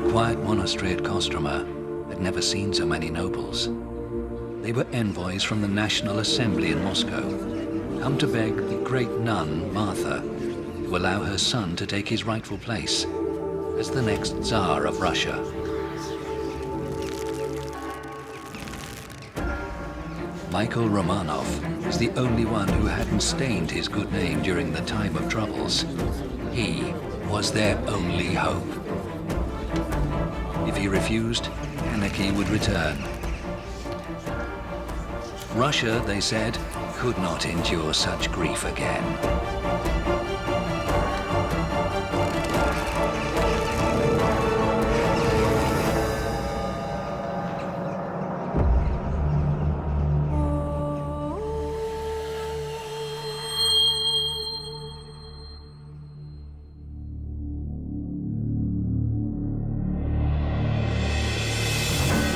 The quiet monastery at Kostroma had never seen so many nobles. They were envoys from the National Assembly in Moscow, come to beg the great nun, Martha, to allow her son to take his rightful place as the next Tsar of Russia. Michael Romanov is the only one who hadn't stained his good name during the time of troubles. He was their only hope. If he refused, anarchy would return. Russia, they said, could not endure such grief again.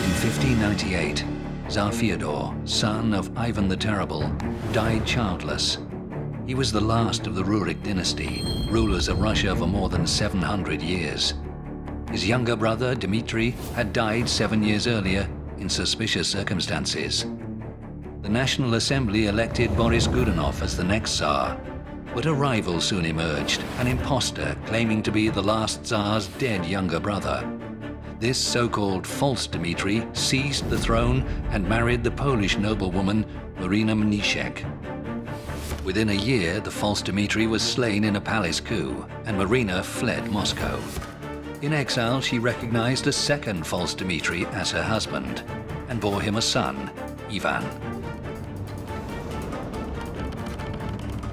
In 1598, Tsar Fyodor, son of Ivan the Terrible, died childless. He was the last of the Rurik dynasty, rulers of Russia for more than 700 years. His younger brother, Dmitry, had died 7 years earlier in suspicious circumstances. The National Assembly elected Boris Godunov as the next Tsar, but a rival soon emerged, an imposter claiming to be the last Tsar's dead younger brother. This so-called false Dmitry seized the throne and married the Polish noblewoman Marina Mniszek. Within a year, the false Dmitry was slain in a palace coup, and Marina fled Moscow. In exile, she recognized a second false Dmitry as her husband and bore him a son, Ivan.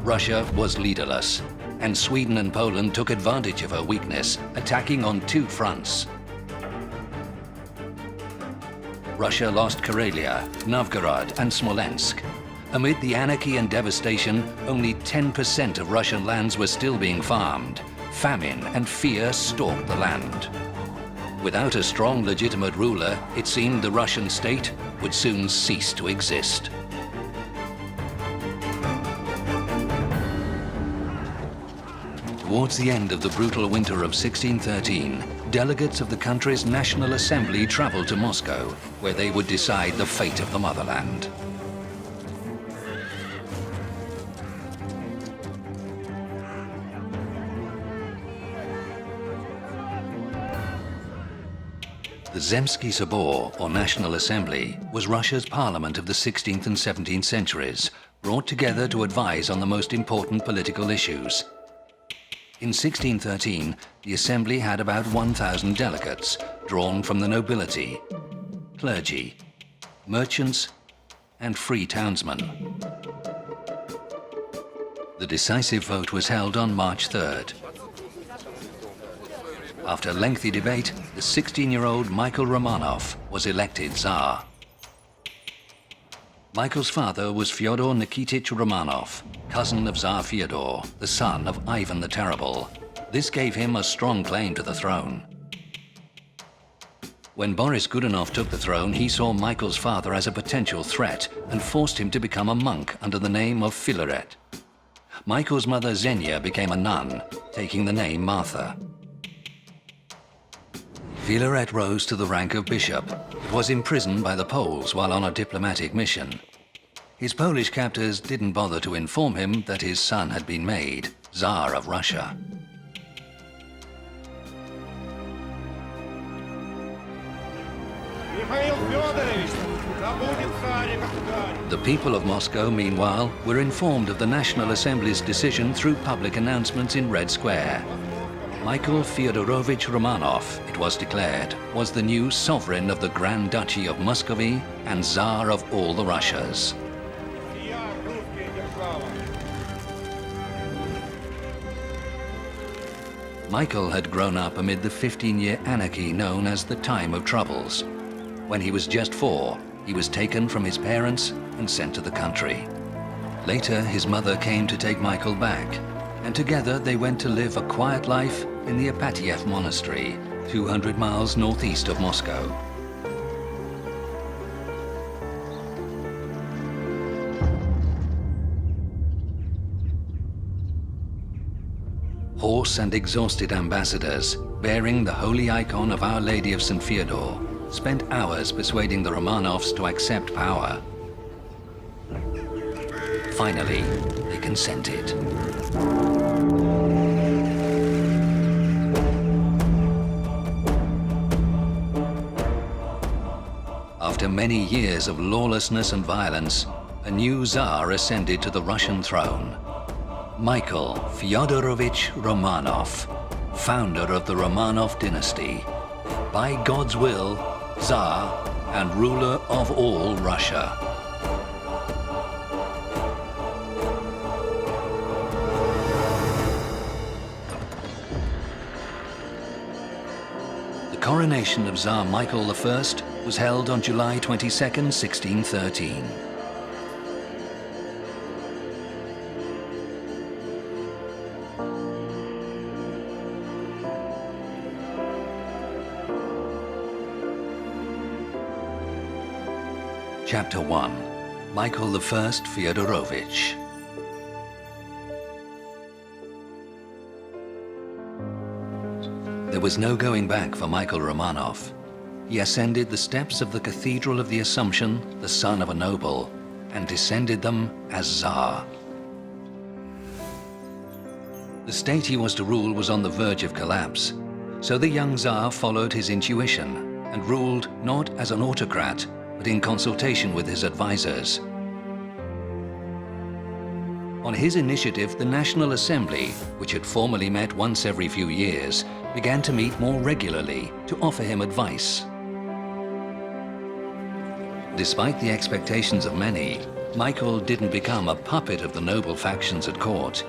Russia was leaderless, and Sweden and Poland took advantage of her weakness, attacking on two fronts. Russia lost Karelia, Novgorod, and Smolensk. Amid the anarchy and devastation, only 10% of Russian lands were still being farmed. Famine and fear stalked the land. Without a strong, legitimate ruler, it seemed the Russian state would soon cease to exist. Towards the end of the brutal winter of 1613, delegates of the country's National Assembly traveled to Moscow, where they would decide the fate of the motherland. The Zemsky Sobor, or National Assembly, was Russia's parliament of the 16th and 17th centuries, brought together to advise on the most important political issues. In 1613, the Assembly had about 1,000 delegates, drawn from the nobility, clergy, merchants, and free townsmen. The decisive vote was held on March 3rd. After lengthy debate, the 16-year-old Michael Romanov was elected Tsar. Michael's father was Fyodor Nikitich Romanov, cousin of Tsar Fyodor, the son of Ivan the Terrible. This gave him a strong claim to the throne. When Boris Godunov took the throne, he saw Michael's father as a potential threat and forced him to become a monk under the name of Filaret. Michael's mother Xenia became a nun, taking the name Martha. Filaret rose to the rank of bishop, but was imprisoned by the Poles while on a diplomatic mission. His Polish captors didn't bother to inform him that his son had been made Tsar of Russia. The people of Moscow, meanwhile, were informed of the National Assembly's decision through public announcements in Red Square. Michael Fyodorovich Romanov, it was declared, was the new sovereign of the Grand Duchy of Muscovy and Tsar of all the Russias. Michael had grown up amid the 15-year anarchy known as the Time of Troubles. When he was just 4, he was taken from his parents and sent to the country. Later, his mother came to take Michael back, and together they went to live a quiet life in the Apatiev Monastery, 200 miles northeast of Moscow. Hoarse and exhausted ambassadors, bearing the holy icon of Our Lady of St. Fyodor, spent hours persuading the Romanovs to accept power. Finally, they consented. After many years of lawlessness and violence, a new Tsar ascended to the Russian throne. Michael Fyodorovich Romanov, founder of the Romanov dynasty, by God's will, Tsar and ruler of all Russia. The coronation of Tsar Michael I was held on July 22, 1613. Chapter 1. Michael I Fyodorovich. There was no going back for Michael Romanov. He ascended the steps of the Cathedral of the Assumption, the son of a noble, and descended them as Tsar. The state he was to rule was on the verge of collapse, so the young Tsar followed his intuition and ruled not as an autocrat, but in consultation with his advisors. On his initiative, the National Assembly, which had formerly met once every few years, began to meet more regularly to offer him advice. Despite the expectations of many, Michael didn't become a puppet of the noble factions at court.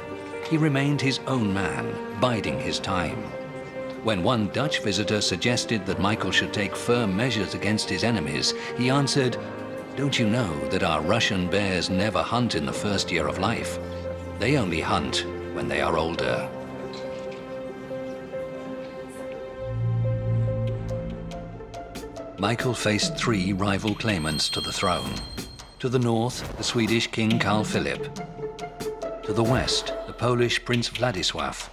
He remained his own man, biding his time. When one Dutch visitor suggested that Michael should take firm measures against his enemies, he answered, "Don't you know that our Russian bears never hunt in the first year of life? They only hunt when they are older." Michael faced three rival claimants to the throne. To the north, the Swedish King Carl Philip. To the west, the Polish Prince Władysław.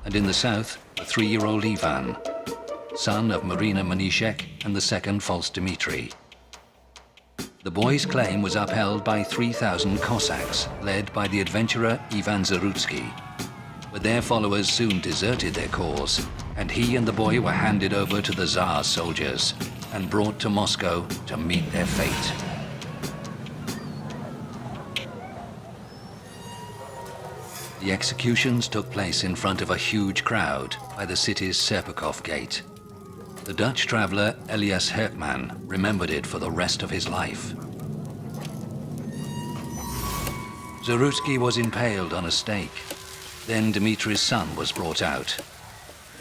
And in the south, the 3-year-old Ivan, son of Marina Moniszek and the second false Dmitri. The boy's claim was upheld by 3,000 Cossacks, led by the adventurer Ivan Zarutsky. But their followers soon deserted their cause, and he and the boy were handed over to the Tsar's soldiers and brought to Moscow to meet their fate. The executions took place in front of a huge crowd by the city's Serpukhov gate. The Dutch traveler Elias Herpman remembered it for the rest of his life. Zarutsky was impaled on a stake. Then Dmitri's son was brought out.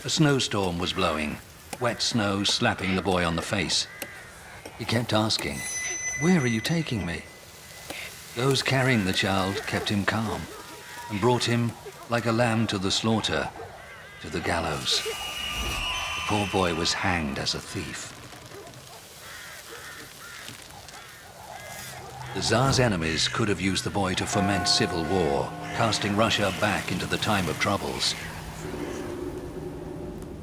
A snowstorm was blowing, wet snow slapping the boy on the face. He kept asking, "Where are you taking me?" Those carrying the child kept him calm and brought him, like a lamb to the slaughter, to the gallows. The poor boy was hanged as a thief. The Tsar's enemies could have used the boy to foment civil war, casting Russia back into the time of troubles.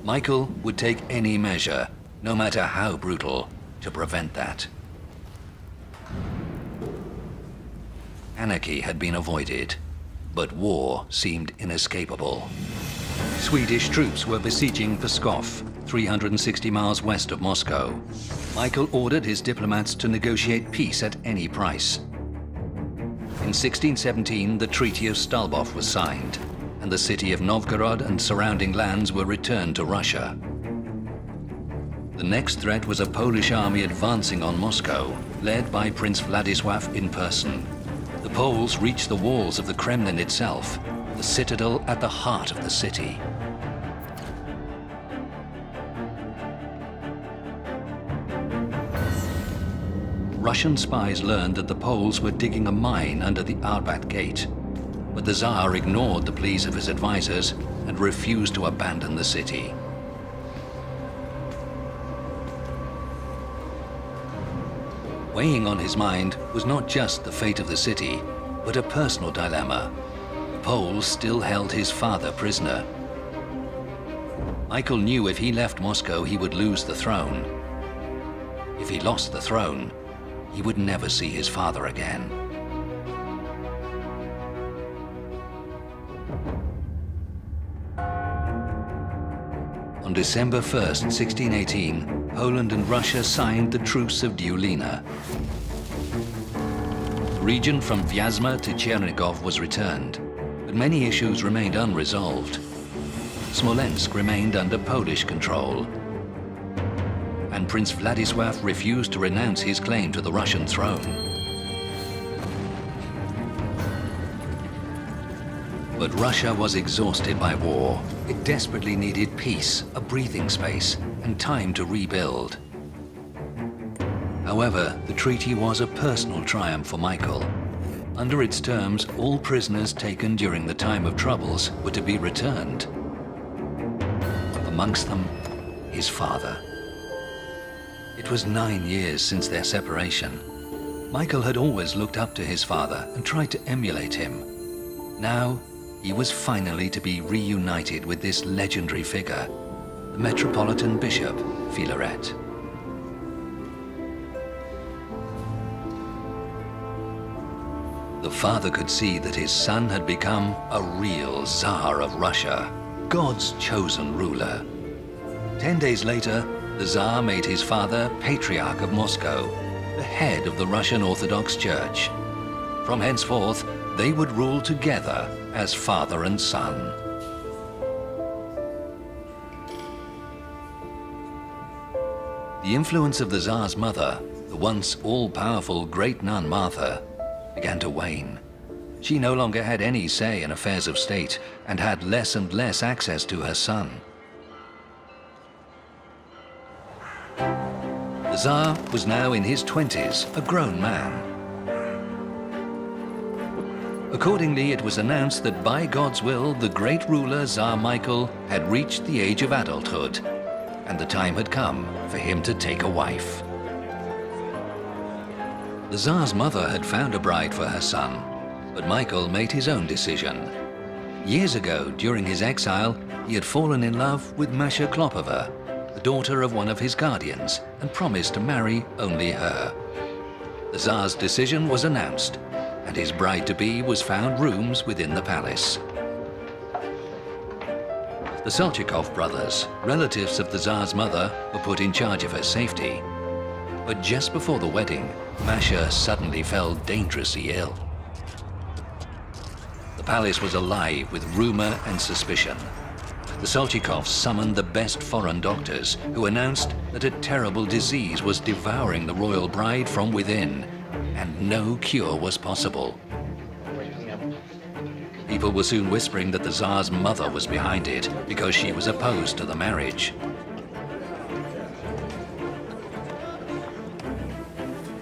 Michael would take any measure, no matter how brutal, to prevent that. Anarchy had been avoided, but war seemed inescapable. Swedish troops were besieging Pskov, 360 miles west of Moscow. Michael ordered his diplomats to negotiate peace at any price. In 1617, the Treaty of Stalbov was signed, and the city of Novgorod and surrounding lands were returned to Russia. The next threat was a Polish army advancing on Moscow, led by Prince Władysław in person. The Poles reached the walls of the Kremlin itself, the citadel at the heart of the city. Russian spies learned that the Poles were digging a mine under the Arbat Gate, but the Tsar ignored the pleas of his advisors and refused to abandon the city. Weighing on his mind was not just the fate of the city, but a personal dilemma. Poles still held his father prisoner. Michael knew if he left Moscow, he would lose the throne. If he lost the throne, he would never see his father again. On December 1st, 1618, Poland and Russia signed the Truce of Diulina. The region from Vyazma to Chernigov was returned, but many issues remained unresolved. Smolensk remained under Polish control, and Prince Vladislav refused to renounce his claim to the Russian throne. But Russia was exhausted by war. It desperately needed peace, a breathing space, and time to rebuild. However, the treaty was a personal triumph for Michael. Under its terms, all prisoners taken during the time of troubles were to be returned. Amongst them, his father. It was 9 years since their separation. Michael had always looked up to his father and tried to emulate him. Now, he was finally to be reunited with this legendary figure, the Metropolitan Bishop, Filaret. The father could see that his son had become a real Tsar of Russia, God's chosen ruler. 10 days later, the Tsar made his father Patriarch of Moscow, the head of the Russian Orthodox Church. From henceforth, they would rule together as father and son. The influence of the Tsar's mother, the once all-powerful great nun Martha, began to wane. She no longer had any say in affairs of state and had less and less access to her son. The Tsar was now in his 20s, a grown man. Accordingly, it was announced that by God's will, the great ruler Tsar Michael had reached the age of adulthood, and the time had come for him to take a wife. The Tsar's mother had found a bride for her son, but Michael made his own decision. Years ago, during his exile, he had fallen in love with Masha Klopova, the daughter of one of his guardians, and promised to marry only her. The Tsar's decision was announced, and his bride-to-be was found rooms within the palace. The Soltykov brothers, relatives of the Tsar's mother, were put in charge of her safety. But just before the wedding, Masha suddenly fell dangerously ill. The palace was alive with rumor and suspicion. The Soltykovs summoned the best foreign doctors, who announced that a terrible disease was devouring the royal bride from within, and no cure was possible. People were soon whispering that the Tsar's mother was behind it because she was opposed to the marriage.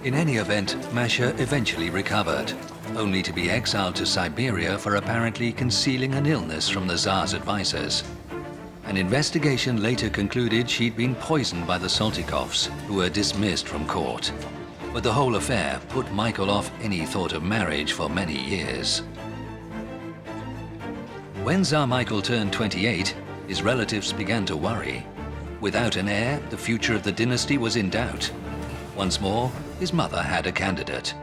In any event, Masha eventually recovered, only to be exiled to Siberia for apparently concealing an illness from the Tsar's advisors. An investigation later concluded she'd been poisoned by the Soltykovs, who were dismissed from court. But the whole affair put Michael off any thought of marriage for many years. When Tsar Michael turned 28, his relatives began to worry. Without an heir, the future of the dynasty was in doubt. Once more, his mother had a candidate.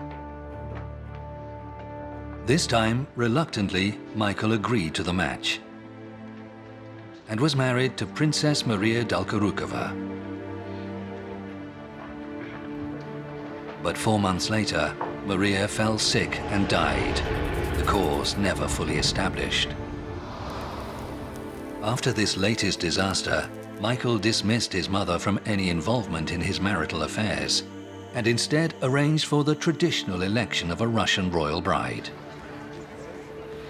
This time, reluctantly, Michael agreed to the match and was married to Princess Maria Dolgorukova. But 4 months later, Maria fell sick and died, the cause never fully established. After this latest disaster, Michael dismissed his mother from any involvement in his marital affairs, and instead arranged for the traditional election of a Russian royal bride.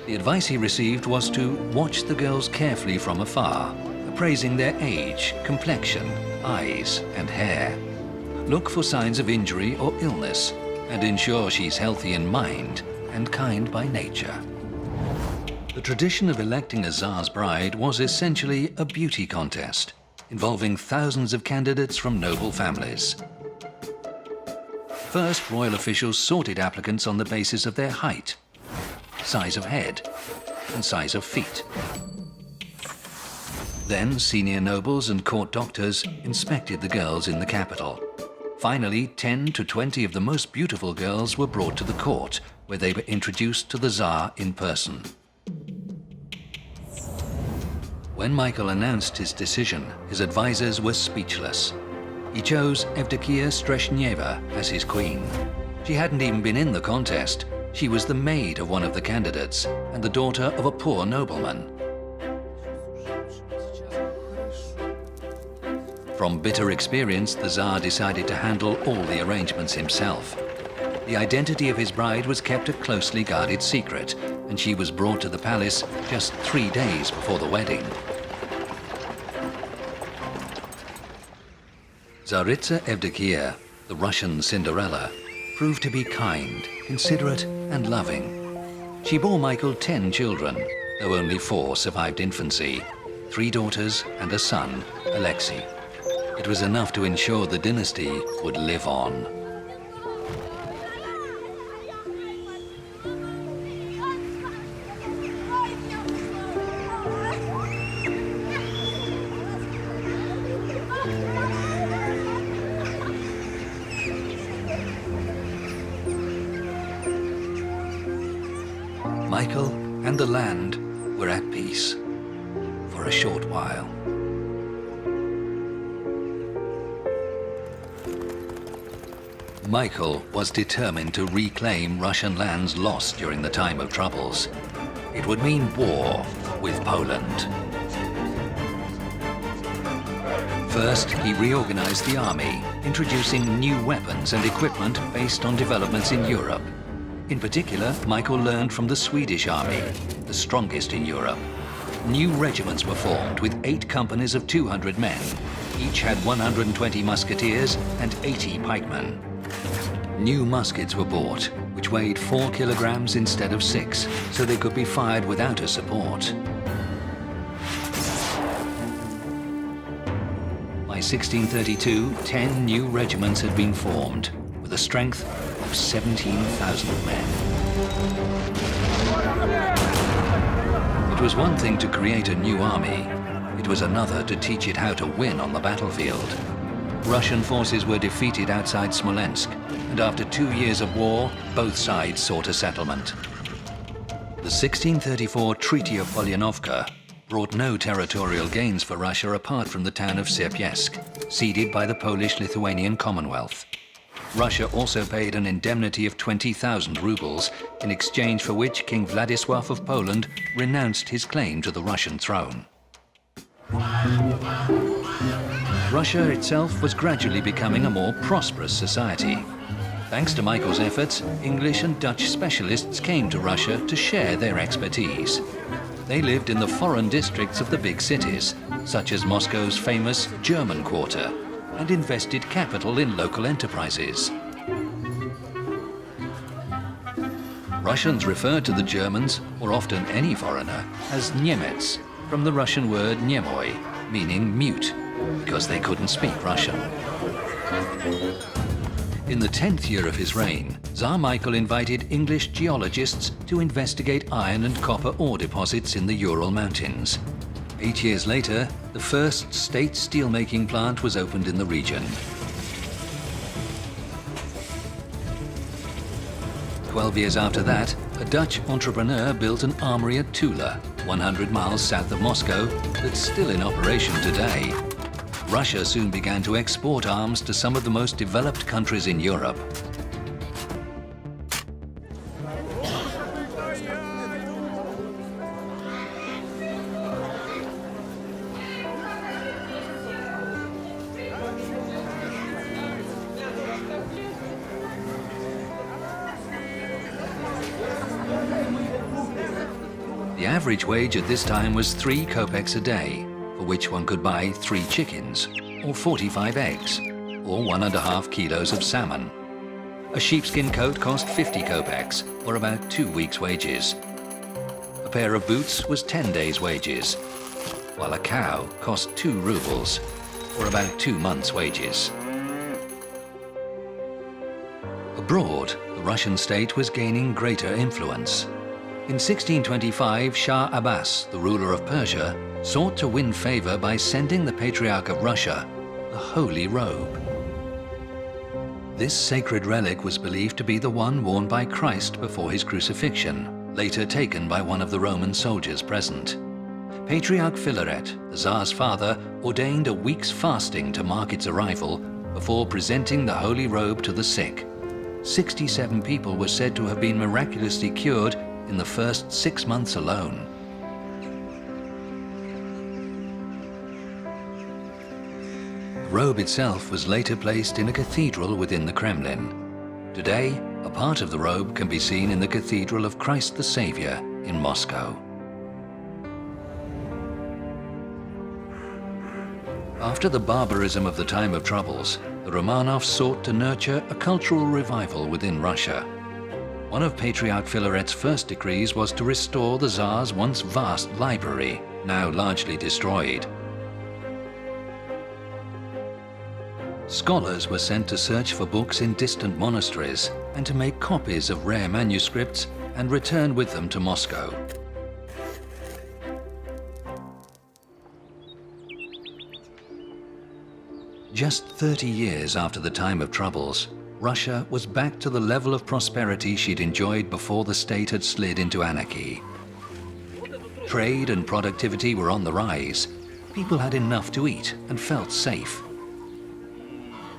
The advice he received was to watch the girls carefully from afar, appraising their age, complexion, eyes, and hair. Look for signs of injury or illness, and ensure she's healthy in mind and kind by nature. The tradition of electing a Tsar's bride was essentially a beauty contest, involving thousands of candidates from noble families. First, royal officials sorted applicants on the basis of their height, size of head, and size of feet. Then senior nobles and court doctors inspected the girls in the capital. Finally, 10 to 20 of the most beautiful girls were brought to the court, where they were introduced to the Tsar in person. When Michael announced his decision, his advisors were speechless. He chose Evdokia Streshnyeva as his queen. She hadn't even been in the contest. She was the maid of one of the candidates and the daughter of a poor nobleman. From bitter experience, the Tsar decided to handle all the arrangements himself. The identity of his bride was kept a closely guarded secret, and she was brought to the palace just 3 days before the wedding. Tsaritsa Evdokia, the Russian Cinderella, proved to be kind, considerate, and loving. She bore Michael 10 children, though only 4 survived infancy, 3 daughters and a son, Alexi. It was enough to ensure the dynasty would live on. Michael and the land were at peace for a short while. Michael was determined to reclaim Russian lands lost during the time of troubles. It would mean war with Poland. First, he reorganized the army, introducing new weapons and equipment based on developments in Europe. In particular, Michael learned from the Swedish army, the strongest in Europe. New regiments were formed with 8 companies of 200 men. Each had 120 musketeers and 80 pikemen. New muskets were bought, which weighed 4 kilograms instead of 6, so they could be fired without a support. By 1632, 10 new regiments had been formed, with a strength of 17,000 men. It was one thing to create a new army. It was another to teach it how to win on the battlefield. Russian forces were defeated outside Smolensk, and after 2 years of war, both sides sought a settlement. The 1634 Treaty of Polyanovka brought no territorial gains for Russia apart from the town of Sierpiesk, ceded by the Polish-Lithuanian Commonwealth. Russia also paid an indemnity of 20,000 rubles, in exchange for which King Władysław of Poland renounced his claim to the Russian throne. Russia itself was gradually becoming a more prosperous society. Thanks to Michael's efforts, English and Dutch specialists came to Russia to share their expertise. They lived in the foreign districts of the big cities, such as Moscow's famous German Quarter, and invested capital in local enterprises. Russians referred to the Germans, or often any foreigner, as Niemets, from the Russian word Niemoy, meaning mute, because they couldn't speak Russian. In the 10th year of his reign, Tsar Michael invited English geologists to investigate iron and copper ore deposits in the Ural Mountains. 8 years later, the first state steelmaking plant was opened in the region. 12 years after that, a Dutch entrepreneur built an armory at Tula, 100 miles south of Moscow, that's still in operation today. Russia soon began to export arms to some of the most developed countries in Europe. The average wage at this time was 3 kopecks a day, for which one could buy 3 chickens, or 45 eggs, or 1.5 kilos of salmon. A sheepskin coat cost 50 kopecks, or about 2 weeks' wages. A pair of boots was 10 days' wages, while a cow cost 2 rubles, or about 2 months' wages. Abroad, the Russian state was gaining greater influence. In 1625, Shah Abbas, the ruler of Persia, sought to win favor by sending the Patriarch of Russia the Holy Robe. This sacred relic was believed to be the one worn by Christ before his crucifixion, later taken by one of the Roman soldiers present. Patriarch Filaret, the Tsar's father, ordained a week's fasting to mark its arrival before presenting the Holy Robe to the sick. 67 people were said to have been miraculously cured in the first 6 months alone. The robe itself was later placed in a cathedral within the Kremlin. Today, a part of the robe can be seen in the Cathedral of Christ the Savior in Moscow. After the barbarism of the time of troubles, the Romanovs sought to nurture a cultural revival within Russia. One of Patriarch Filaret's first decrees was to restore the Tsar's once vast library, now largely destroyed. Scholars were sent to search for books in distant monasteries and to make copies of rare manuscripts and return with them to Moscow. Just 30 years after the time of troubles, Russia was back to the level of prosperity she'd enjoyed before the state had slid into anarchy. Trade and productivity were on the rise. People had enough to eat and felt safe.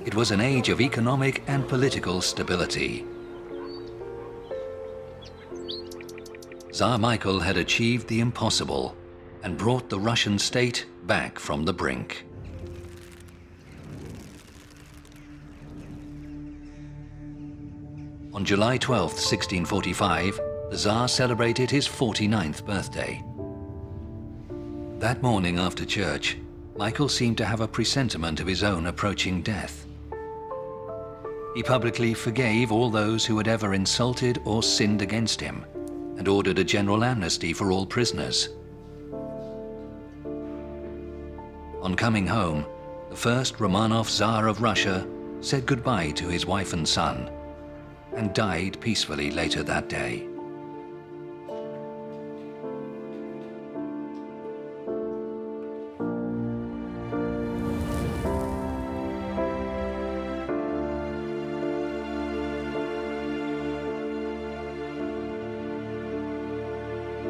It was an age of economic and political stability. Tsar Michael had achieved the impossible and brought the Russian state back from the brink. On July 12, 1645, the Tsar celebrated his 49th birthday. That morning after church, Michael seemed to have a presentiment of his own approaching death. He publicly forgave all those who had ever insulted or sinned against him, and ordered a general amnesty for all prisoners. On coming home, the first Romanov Tsar of Russia said goodbye to his wife and son, and died peacefully later that day.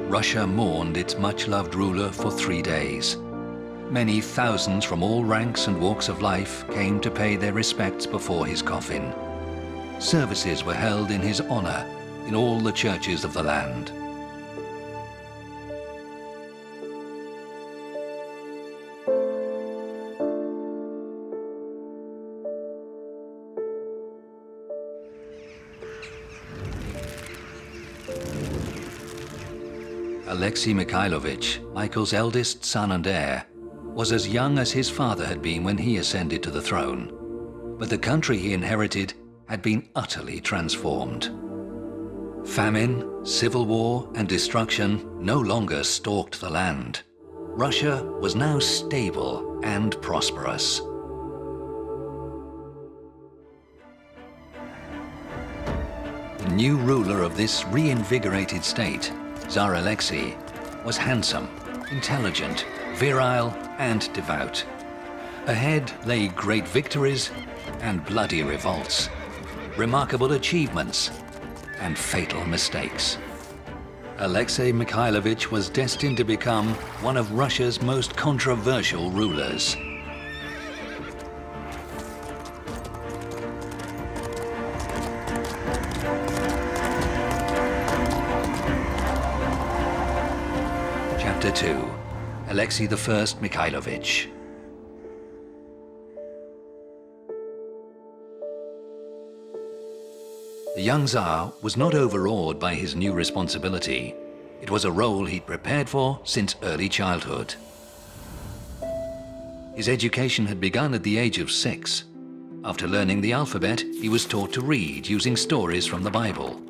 Russia mourned its much-loved ruler for 3 days. Many thousands from all ranks and walks of life came to pay their respects before his coffin. Services were held in his honor in all the churches of the land. Alexi Mikhailovich, Michael's eldest son and heir, was as young as his father had been when he ascended to the throne. But the country he inherited had been utterly transformed. Famine, civil war, and destruction no longer stalked the land. Russia was now stable and prosperous. The new ruler of this reinvigorated state, Tsar Alexei, was handsome, intelligent, virile, and devout. Ahead lay great victories and bloody revolts, remarkable achievements and fatal mistakes. Alexei Mikhailovich was destined to become one of Russia's most controversial rulers. Chapter 2. Alexei I Mikhailovich. The young Tsar was not overawed by his new responsibility. It was a role he'd prepared for since early childhood. His education had begun at the age of 6. After learning the alphabet, he was taught to read using stories from the Bible.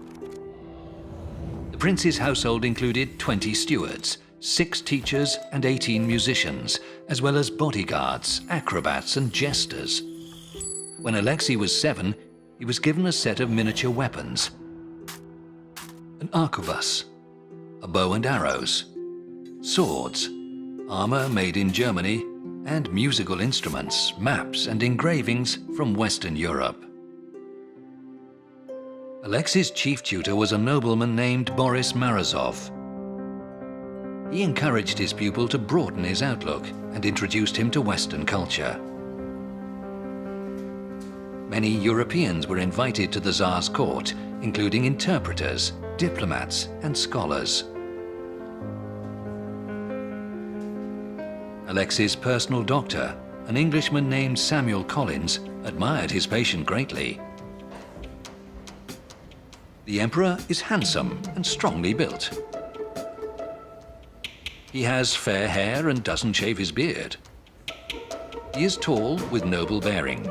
The prince's household included 20 stewards, 6 teachers and 18 musicians, as well as bodyguards, acrobats and jesters. When Alexei was 7, he was given a set of miniature weapons, an arquebus, a bow and arrows, swords, armor made in Germany, and musical instruments, maps, and engravings from Western Europe. Alexi's chief tutor was a nobleman named Boris Morozov. He encouraged his pupil to broaden his outlook and introduced him to Western culture. Many Europeans were invited to the Tsar's court, including interpreters, diplomats, and scholars. Alexi's personal doctor, an Englishman named Samuel Collins, admired his patient greatly. The emperor is handsome and strongly built. He has fair hair and doesn't shave his beard. He is tall with noble bearing.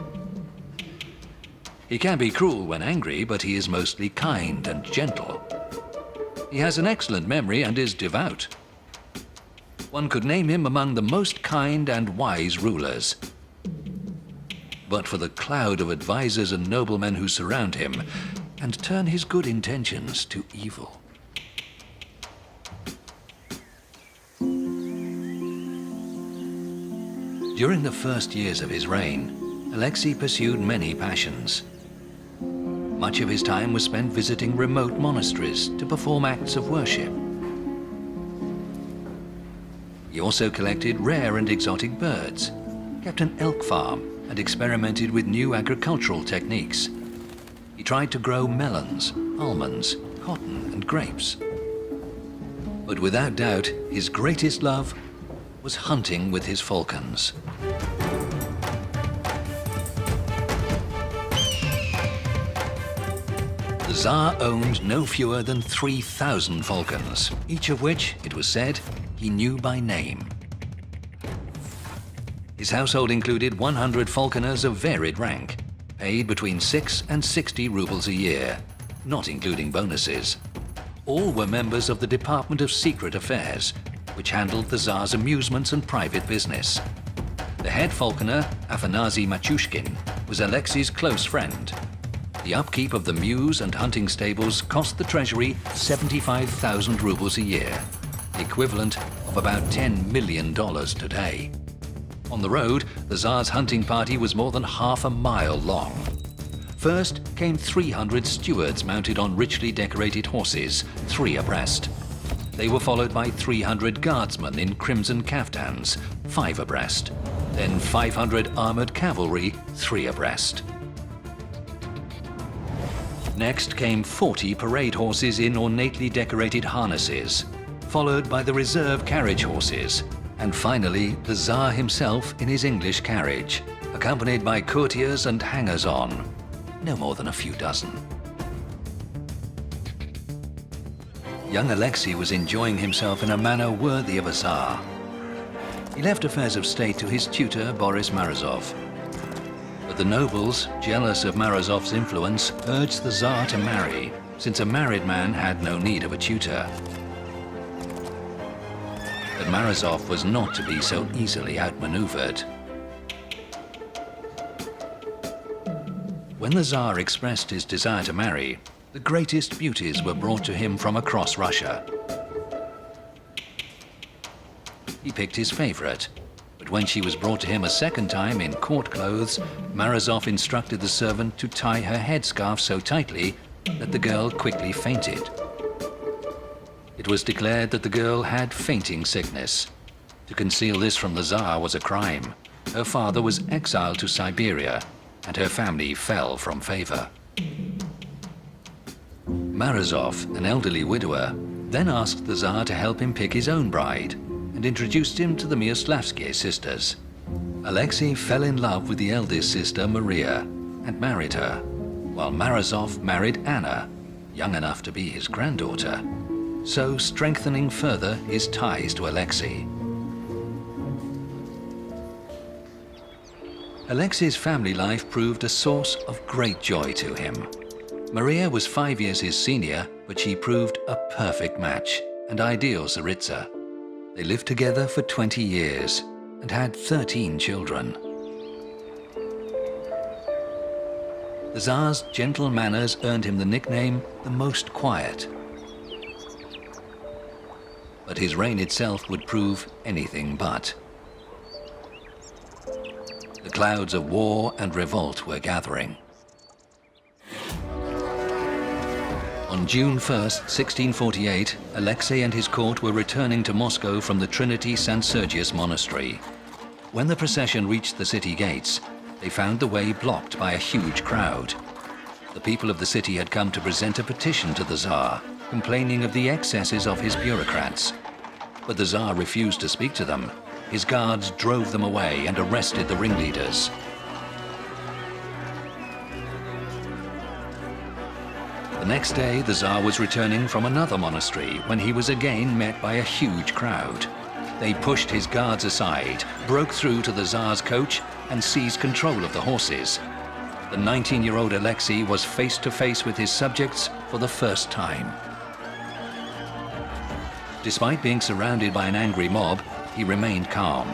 He can be cruel when angry, but he is mostly kind and gentle. He has an excellent memory and is devout. One could name him among the most kind and wise rulers. But for the cloud of advisors and noblemen who surround him and turn his good intentions to evil. During the first years of his reign, Alexei pursued many passions. Much of his time was spent visiting remote monasteries to perform acts of worship. He also collected rare and exotic birds, kept an elk farm, and experimented with new agricultural techniques. He tried to grow melons, almonds, cotton, and grapes. But without doubt, his greatest love was hunting with his falcons. The Tsar owned no fewer than 3,000 falcons, each of which, it was said, he knew by name. His household included 100 falconers of varied rank, paid between 6 and 60 rubles a year, not including bonuses. All were members of the Department of Secret Affairs, which handled the Tsar's amusements and private business. The head falconer, Afanasy Machushkin, was Alexei's close friend. The upkeep of the mews and hunting stables cost the treasury 75,000 rubles a year, the equivalent of about $10 million today. On the road, the Tsar's hunting party was more than half a mile long. First came 300 stewards mounted on richly decorated horses, 3 abreast. They were followed by 300 guardsmen in crimson kaftans, 5 abreast. Then 500 armored cavalry, 3 abreast. Next came 40 parade horses in ornately decorated harnesses, followed by the reserve carriage horses, and finally the Tsar himself in his English carriage, accompanied by courtiers and hangers-on, no more than a few dozen. Young Alexei was enjoying himself in a manner worthy of a Tsar. He left affairs of state to his tutor, Boris Morozov. But the nobles, jealous of Morozov's influence, urged the Tsar to marry, since a married man had no need of a tutor. But Morozov was not to be so easily outmaneuvered. When the Tsar expressed his desire to marry, the greatest beauties were brought to him from across Russia. He picked his favorite, but when she was brought to him a second time in court clothes, Morozov instructed the servant to tie her headscarf so tightly that the girl quickly fainted. It was declared that the girl had fainting sickness. To conceal this from the Tsar was a crime. Her father was exiled to Siberia, and her family fell from favor. Morozov, an elderly widower, then asked the Tsar to help him pick his own bride and introduced him to the Myaslavsky sisters. Alexei fell in love with the eldest sister, Maria, and married her, while Morozov married Anna, young enough to be his granddaughter, so strengthening further his ties to Alexei. Alexei's family life proved a source of great joy to him. Maria was 5 years his senior, but she proved a perfect match, an ideal Tsaritsa. They lived together for 20 years and had 13 children. The Tsar's gentle manners earned him the nickname the Most Quiet. but his reign itself would prove anything but. The clouds of war and revolt were gathering. On June 1st, 1648, Alexei and his court were returning to Moscow from the Trinity St. Sergius monastery. When the procession reached the city gates, they found the way blocked by a huge crowd. The people of the city had come to present a petition to the Tsar, complaining of the excesses of his bureaucrats. But the Tsar refused to speak to them. His guards drove them away and arrested the ringleaders. The next day, the Tsar was returning from another monastery when he was again met by a huge crowd. They pushed his guards aside, broke through to the Tsar's coach, and seized control of the horses. The 19-year-old Alexei was face to face with his subjects for the first time. Despite being surrounded by an angry mob, he remained calm.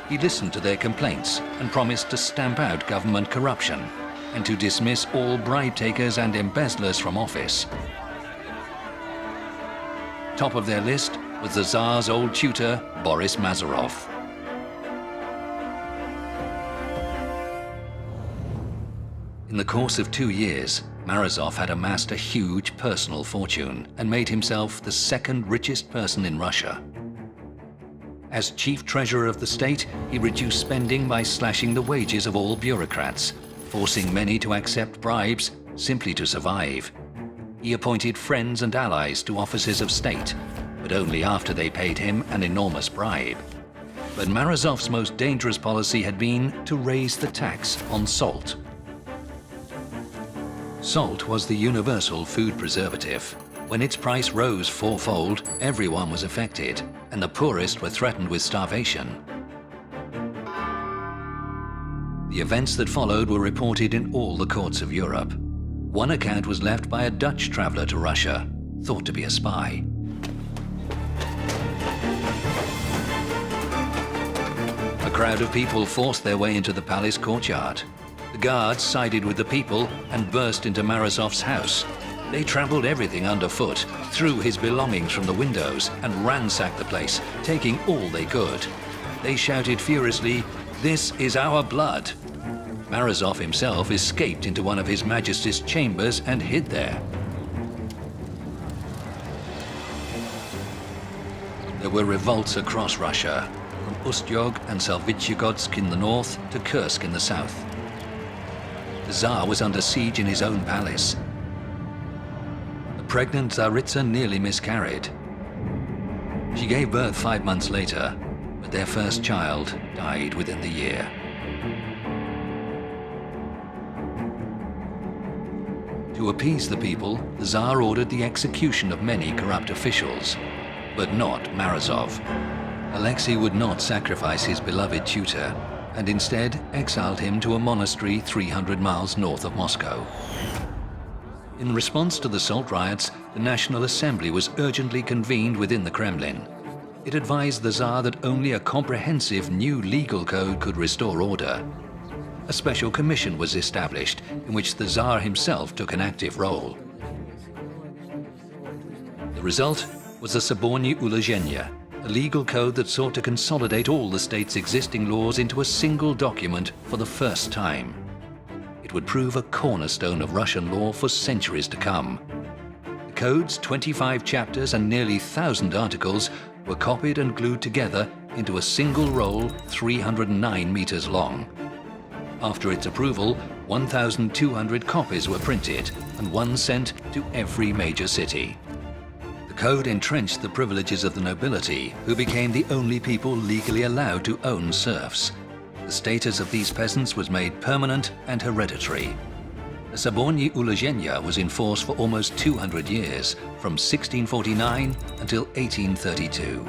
He listened to their complaints and promised to stamp out government corruption and to dismiss all bribe-takers and embezzlers from office. Top of their list was the Tsar's old tutor, Boris Mazarov. In the course of 2 years, Morozov had amassed a huge personal fortune and made himself the second richest person in Russia. As chief treasurer of the state, he reduced spending by slashing the wages of all bureaucrats, forcing many to accept bribes simply to survive. He appointed friends and allies to offices of state, but only after they paid him an enormous bribe. But Morozov's most dangerous policy had been to raise the tax on salt. Salt was the universal food preservative. When its price rose fourfold, everyone was affected, and the poorest were threatened with starvation. The events that followed were reported in all the courts of Europe. One account was left by a Dutch traveler to Russia, thought to be a spy. A crowd of people forced their way into the palace courtyard. The guards sided with the people and burst into Morozov's house. They trampled everything underfoot, threw his belongings from the windows, and ransacked the place, taking all they could. They shouted furiously, "This is our blood!" Morozov himself escaped into one of His Majesty's chambers and hid there. There were revolts across Russia, from Ustyug and Salvychegodsk in the north to Kursk in the south. The Tsar was under siege in his own palace. The pregnant Tsaritsa nearly miscarried. She gave birth 5 months later, but their first child died within the year. To appease the people, the Tsar ordered the execution of many corrupt officials, but not Morozov. Alexei would not sacrifice his beloved tutor, and instead exiled him to a monastery 300 miles north of Moscow. In response to the salt riots, the National Assembly was urgently convened within the Kremlin. It advised the Tsar that only a comprehensive new legal code could restore order. A special commission was established, in which the Tsar himself took an active role. The result was the Saborny Ulozhenia, a legal code that sought to consolidate all the state's existing laws into a single document for the first time. It would prove a cornerstone of Russian law for centuries to come. The code's 25 chapters and nearly 1,000 articles were copied and glued together into a single roll 309 meters long. After its approval, 1,200 copies were printed and one sent to every major city. The code entrenched the privileges of the nobility, who became the only people legally allowed to own serfs. The status of these peasants was made permanent and hereditary. The Saborny Ulozhenia was in force for almost 200 years, from 1649 until 1832.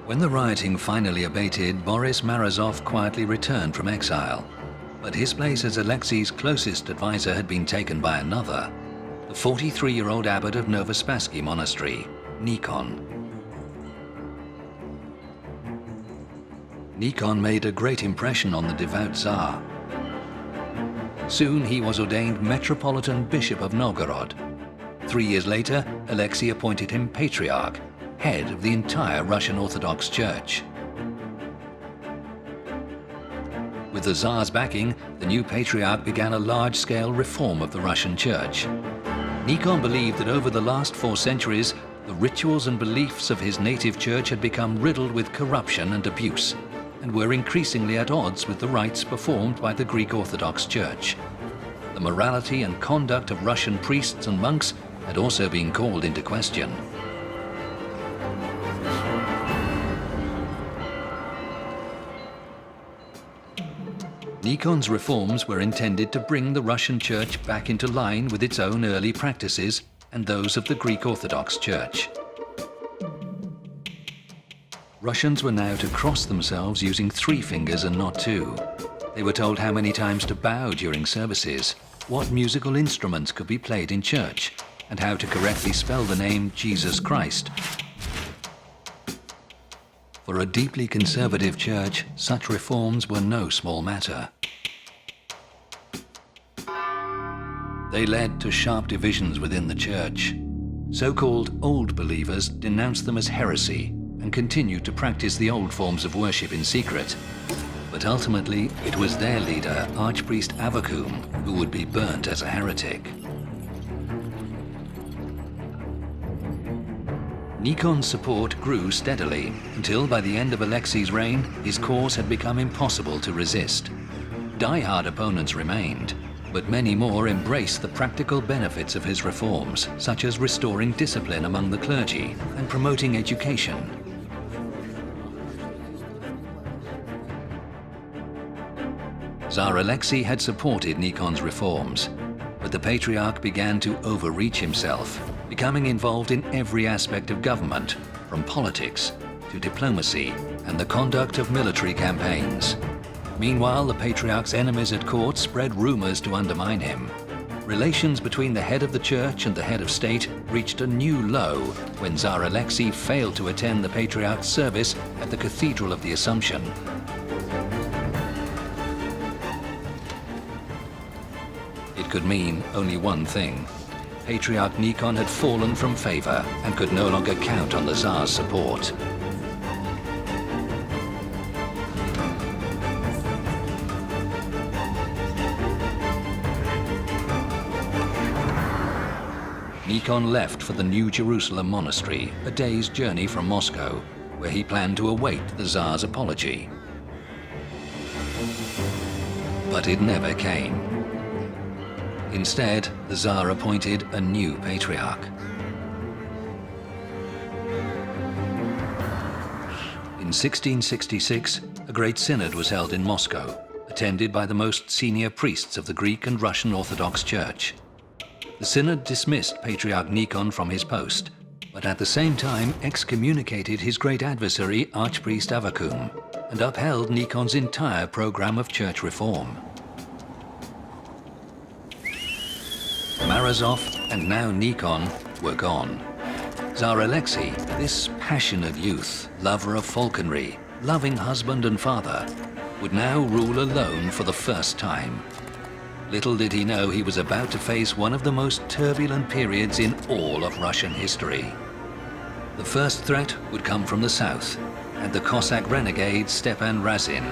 When the rioting finally abated, Boris Morozov quietly returned from exile. But his place as Alexei's closest advisor had been taken by another, the 43-year-old abbot of Novospassky Monastery, Nikon. Nikon made a great impression on the devout Tsar. Soon he was ordained Metropolitan Bishop of Novgorod. 3 years later, Alexi appointed him Patriarch, head of the entire Russian Orthodox Church. With the Tsar's backing, the new Patriarch began a large-scale reform of the Russian Church. Nikon believed that over the last 4 centuries, the rituals and beliefs of his native church had become riddled with corruption and abuse, and were increasingly at odds with the rites performed by the Greek Orthodox Church. The morality and conduct of Russian priests and monks had also been called into question. Nikon's reforms were intended to bring the Russian Church back into line with its own early practices and those of the Greek Orthodox Church. Russians were now to cross themselves using 3 fingers and not 2. They were told how many times to bow during services, what musical instruments could be played in church, and how to correctly spell the name Jesus Christ. For a deeply conservative church, such reforms were no small matter. They led to sharp divisions within the church. So-called old believers denounced them as heresy and continued to practice the old forms of worship in secret. But ultimately, it was their leader, Archpriest Avakum, who would be burnt as a heretic. Nikon's support grew steadily until by the end of Alexi's reign, his cause had become impossible to resist. Die-hard opponents remained, but many more embraced the practical benefits of his reforms, such as restoring discipline among the clergy and promoting education. Tsar Alexei had supported Nikon's reforms, but the Patriarch began to overreach himself, becoming involved in every aspect of government, from politics to diplomacy and the conduct of military campaigns. Meanwhile, the Patriarch's enemies at court spread rumors to undermine him. Relations between the head of the church and the head of state reached a new low when Tsar Alexei failed to attend the Patriarch's service at the Cathedral of the Assumption. It could mean only one thing. Patriarch Nikon had fallen from favor and could no longer count on the Tsar's support. Nikon left for the New Jerusalem monastery, a day's journey from Moscow, where he planned to await the Tsar's apology. But it never came. Instead, the Tsar appointed a new Patriarch. In 1666, a great synod was held in Moscow, attended by the most senior priests of the Greek and Russian Orthodox Church. The synod dismissed Patriarch Nikon from his post, but at the same time excommunicated his great adversary, Archpriest Avakum, and upheld Nikon's entire program of church reform. Morozov and now Nikon were gone. Tsar Alexei, this passionate youth, lover of falconry, loving husband and father, would now rule alone for the first time. Little did he know he was about to face one of the most turbulent periods in all of Russian history. The first threat would come from the south, and the Cossack renegade Stepan Razin.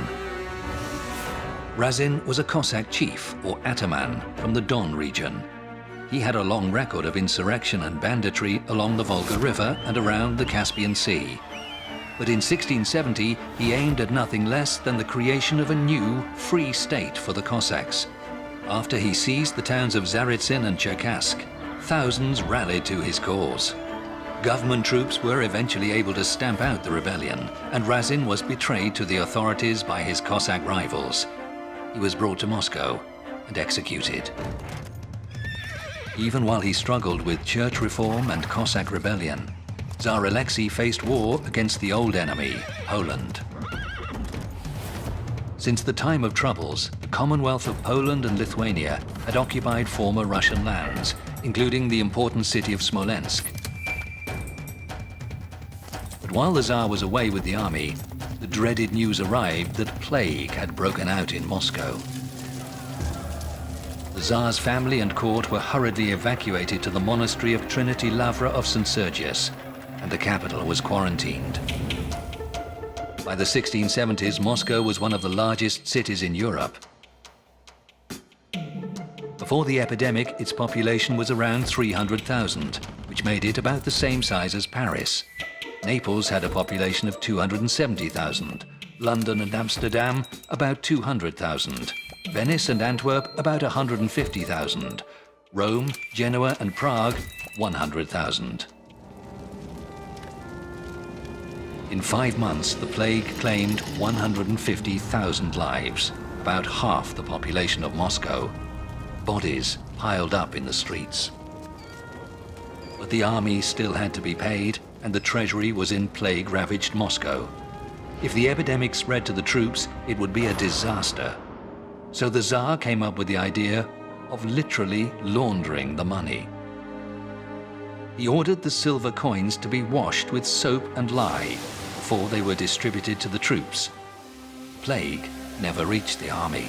Razin was a Cossack chief, or ataman, from the Don region. He had a long record of insurrection and banditry along the Volga River and around the Caspian Sea. But in 1670, he aimed at nothing less than the creation of a new, free state for the Cossacks. After he seized the towns of Galitzin and Cherkassk, thousands rallied to his cause. Government troops were eventually able to stamp out the rebellion, and Razin was betrayed to the authorities by his Cossack rivals. He was brought to Moscow and executed. Even while he struggled with church reform and Cossack rebellion, Tsar Alexei faced war against the old enemy, Poland. Since the time of troubles, the Commonwealth of Poland and Lithuania had occupied former Russian lands, including the important city of Smolensk. But while the Tsar was away with the army, the dreaded news arrived that plague had broken out in Moscow. The Tsar's family and court were hurriedly evacuated to the monastery of Trinity Lavra of St. Sergius, and the capital was quarantined. By the 1670s, Moscow was one of the largest cities in Europe. Before the epidemic, its population was around 300,000, which made it about the same size as Paris. Naples had a population of 270,000, London and Amsterdam about 200,000, Venice and Antwerp about 150,000, Rome, Genoa and Prague 100,000. In 5 months, the plague claimed 150,000 lives, about half the population of Moscow. Bodies piled up in the streets. But the army still had to be paid, and the treasury was in plague-ravaged Moscow. If the epidemic spread to the troops, it would be a disaster. So the Tsar came up with the idea of literally laundering the money. He ordered the silver coins to be washed with soap and lye before they were distributed to the troops. Plague never reached the army.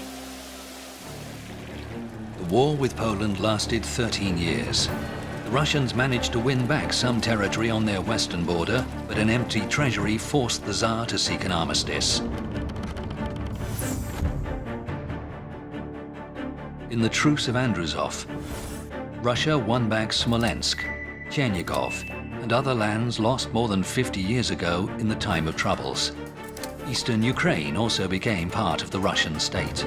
The war with Poland lasted 13 years. The Russians managed to win back some territory on their western border, but an empty treasury forced the Tsar to seek an armistice. In the Truce of Andrusov, Russia won back Smolensk, Chernigov, and other lands lost more than 50 years ago in the time of troubles. Eastern Ukraine also became part of the Russian state.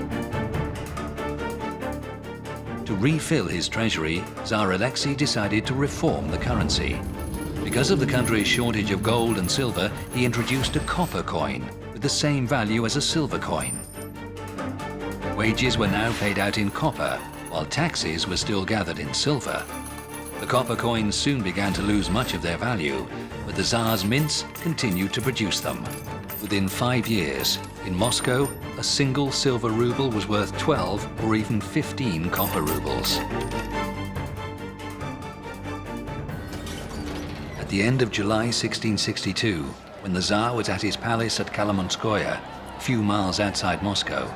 To refill his treasury, Tsar Alexi decided to reform the currency. Because of the country's shortage of gold and silver, he introduced a copper coin with the same value as a silver coin. Wages were now paid out in copper, while taxes were still gathered in silver. The copper coins soon began to lose much of their value, but the Tsar's mints continued to produce them. Within 5 years, in Moscow, a single silver ruble was worth 12 or even 15 copper rubles. At the end of July 1662, when the Tsar was at his palace at Kolomenskoye, a few miles outside Moscow,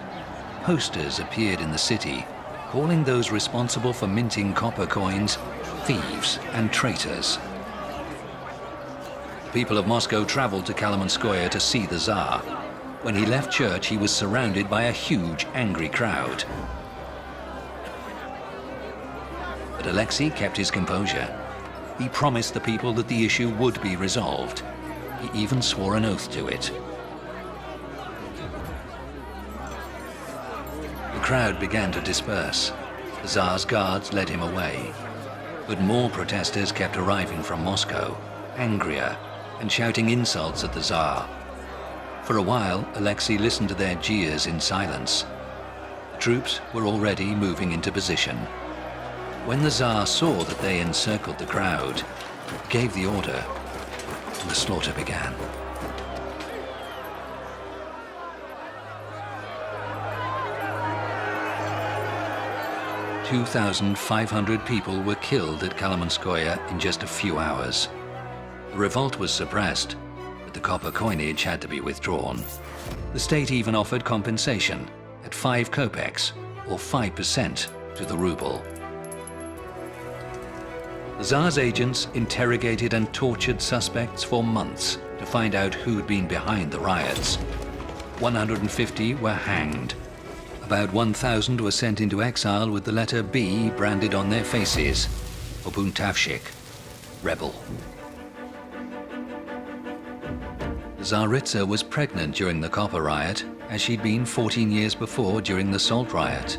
posters appeared in the city, calling those responsible for minting copper coins thieves and traitors. The people of Moscow traveled to Kolomenskoye to see the Tsar. When he left church, he was surrounded by a huge, angry crowd. But Alexei kept his composure. He promised the people that the issue would be resolved. He even swore an oath to it. The crowd began to disperse. The Tsar's guards led him away. But more protesters kept arriving from Moscow, angrier, and shouting insults at the Tsar. For a while, Alexei listened to their jeers in silence. The troops were already moving into position. When the Tsar saw that they encircled the crowd, he gave the order, and the slaughter began. "2,500 people were killed at Kolomenskoye in just a few hours. The revolt was suppressed, but the copper coinage had to be withdrawn. The state even offered compensation at 5 kopecks, or 5% to the ruble. The Tsar's agents interrogated and tortured suspects for months to find out who'd been behind the riots. 150 were hanged. About 1,000 were sent into exile with the letter B branded on their faces, for buntavshik, rebel. The Tsaritsa was pregnant during the copper riot, as she'd been 14 years before during the salt riot.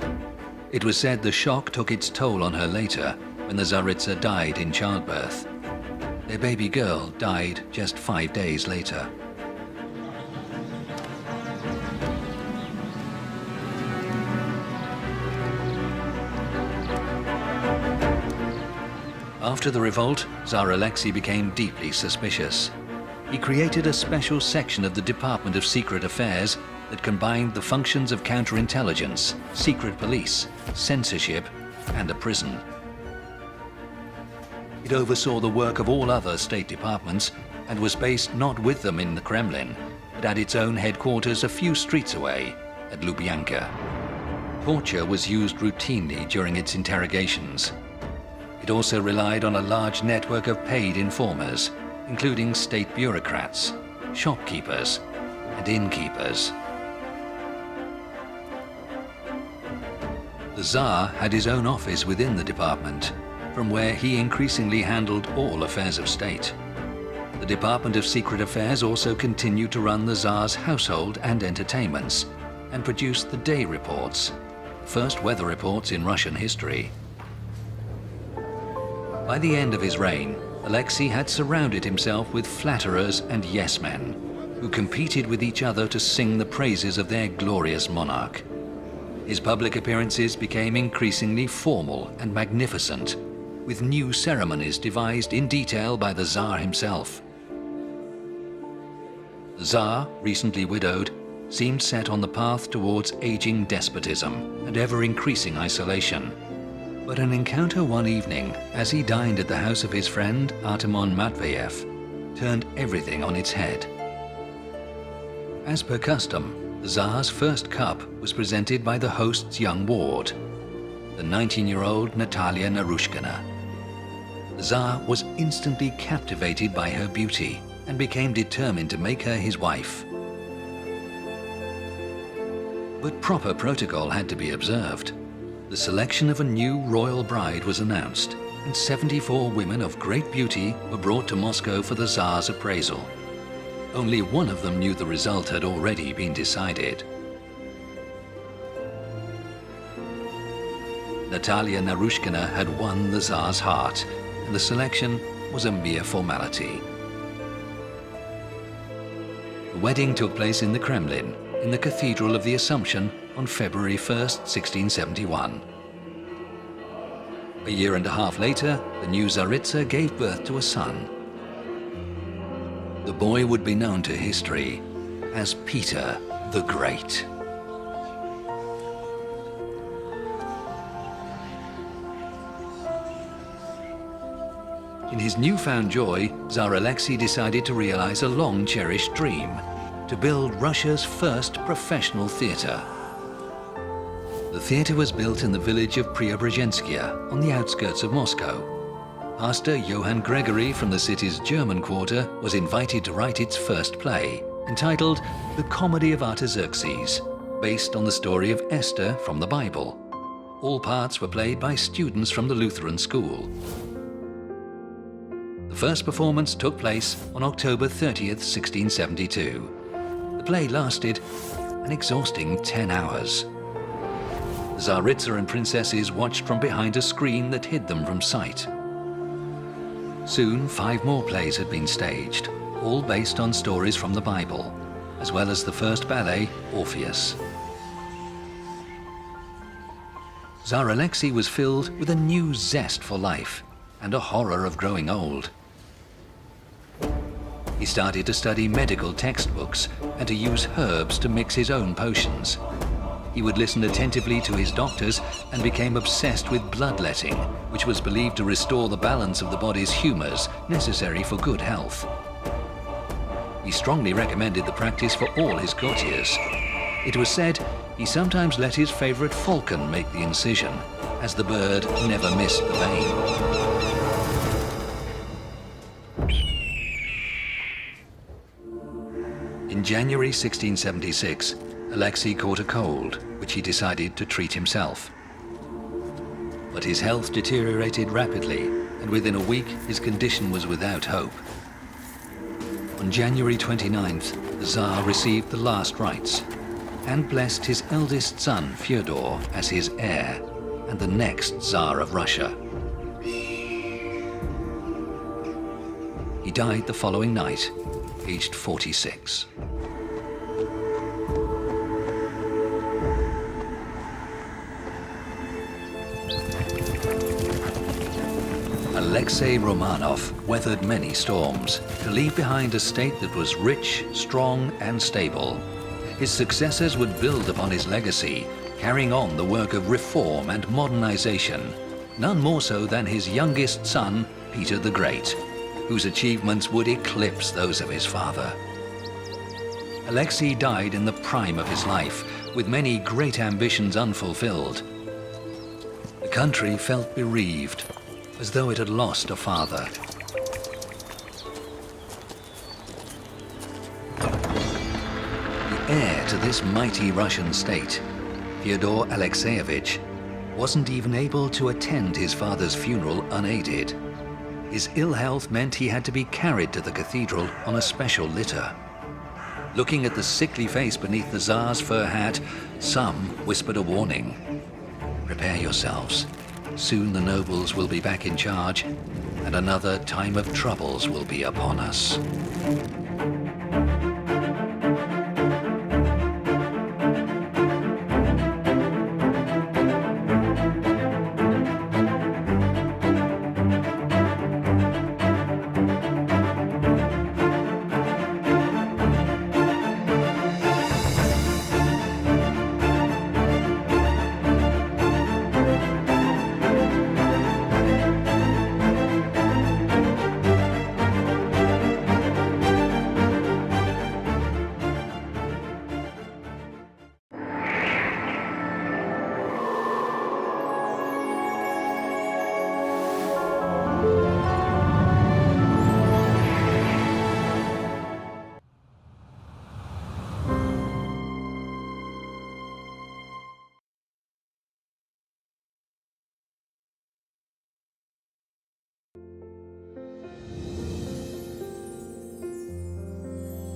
It was said the shock took its toll on her later, when the Tsaritsa died in childbirth. Their baby girl died just 5 days later. After the revolt, Tsar Alexei became deeply suspicious. He created a special section of the Department of Secret Affairs that combined the functions of counterintelligence, secret police, censorship, and a prison. It oversaw the work of all other state departments and was based not with them in the Kremlin, but at its own headquarters a few streets away at Lubyanka. Torture was used routinely during its interrogations. It also relied on a large network of paid informers, including state bureaucrats, shopkeepers, and innkeepers. The Tsar had his own office within the department, from where he increasingly handled all affairs of state. The Department of Secret Affairs also continued to run the Tsar's household and entertainments, and produced the day reports, the first weather reports in Russian history. By the end of his reign, Alexei had surrounded himself with flatterers and yes-men, who competed with each other to sing the praises of their glorious monarch. His public appearances became increasingly formal and magnificent, with new ceremonies devised in detail by the Tsar himself. The Tsar, recently widowed, seemed set on the path towards aging despotism and ever-increasing isolation. But an encounter one evening, as he dined at the house of his friend Artemon Matveyev, turned everything on its head. As per custom, the Tsar's first cup was presented by the host's young ward, the 19-year-old Natalia Narushkina. The Tsar was instantly captivated by her beauty and became determined to make her his wife. But proper protocol had to be observed. The selection of a new royal bride was announced, and 74 women of great beauty were brought to Moscow for the Tsar's appraisal. Only one of them knew the result had already been decided. Natalia Narushkina had won the Tsar's heart, and the selection was a mere formality. The wedding took place in the Kremlin, in the Cathedral of the Assumption, on February 1st, 1671. A year and a half later, the new Tsaritsa gave birth to a son. The boy would be known to history as Peter the Great. In his newfound joy, Tsar Alexei decided to realize a long-cherished dream: to build Russia's first professional theater. The theater was built in the village of Preobrazhenskaya on the outskirts of Moscow. Pastor Johann Gregory from the city's German quarter was invited to write its first play, entitled The Comedy of Artaxerxes, based on the story of Esther from the Bible. All parts were played by students from the Lutheran school. The first performance took place on October 30th, 1672. The play lasted an exhausting 10 hours. The Tsaritsa and princesses watched from behind a screen that hid them from sight. Soon, 5 more plays had been staged, all based on stories from the Bible, as well as the first ballet, Orpheus. Tsar Alexei was filled with a new zest for life and a horror of growing old. He started to study medical textbooks and to use herbs to mix his own potions. He would listen attentively to his doctors and became obsessed with bloodletting, which was believed to restore the balance of the body's humors necessary for good health. He strongly recommended the practice for all his courtiers. It was said he sometimes let his favorite falcon make the incision, as the bird never missed the vein. In January 1676, Alexei caught a cold, which he decided to treat himself. But his health deteriorated rapidly, and within a week his condition was without hope. On January 29th, the Tsar received the last rites and blessed his eldest son, Fyodor, as his heir and the next Tsar of Russia. He died the following night, aged 46. Alexei Romanov weathered many storms to leave behind a state that was rich, strong, and stable. His successors would build upon his legacy, carrying on the work of reform and modernization, none more so than his youngest son, Peter the Great, whose achievements would eclipse those of his father. Alexei died in the prime of his life, with many great ambitions unfulfilled. The country felt bereaved, as though it had lost a father. The heir to this mighty Russian state, Fyodor Alexeyevich, wasn't even able to attend his father's funeral unaided. His ill health meant he had to be carried to the cathedral on a special litter. Looking at the sickly face beneath the Tsar's fur hat, some whispered a warning. Prepare yourselves. Soon the nobles will be back in charge, and another time of troubles will be upon us.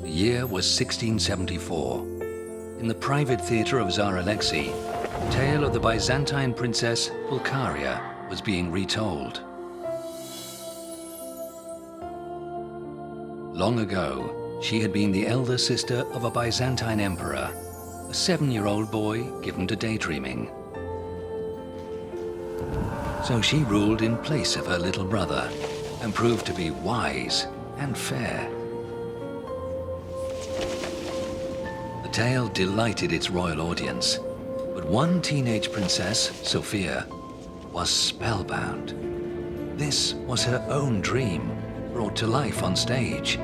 The year was 1674. In the private theater of Tsar Alexi, the tale of the Byzantine princess Pulcheria was being retold. Long ago, she had been the elder sister of a Byzantine emperor, a 7-year-old boy given to daydreaming. So she ruled in place of her little brother and proved to be wise and fair. The tale delighted its royal audience, but one teenage princess, Sophia, was spellbound. This was her own dream, brought to life on stage.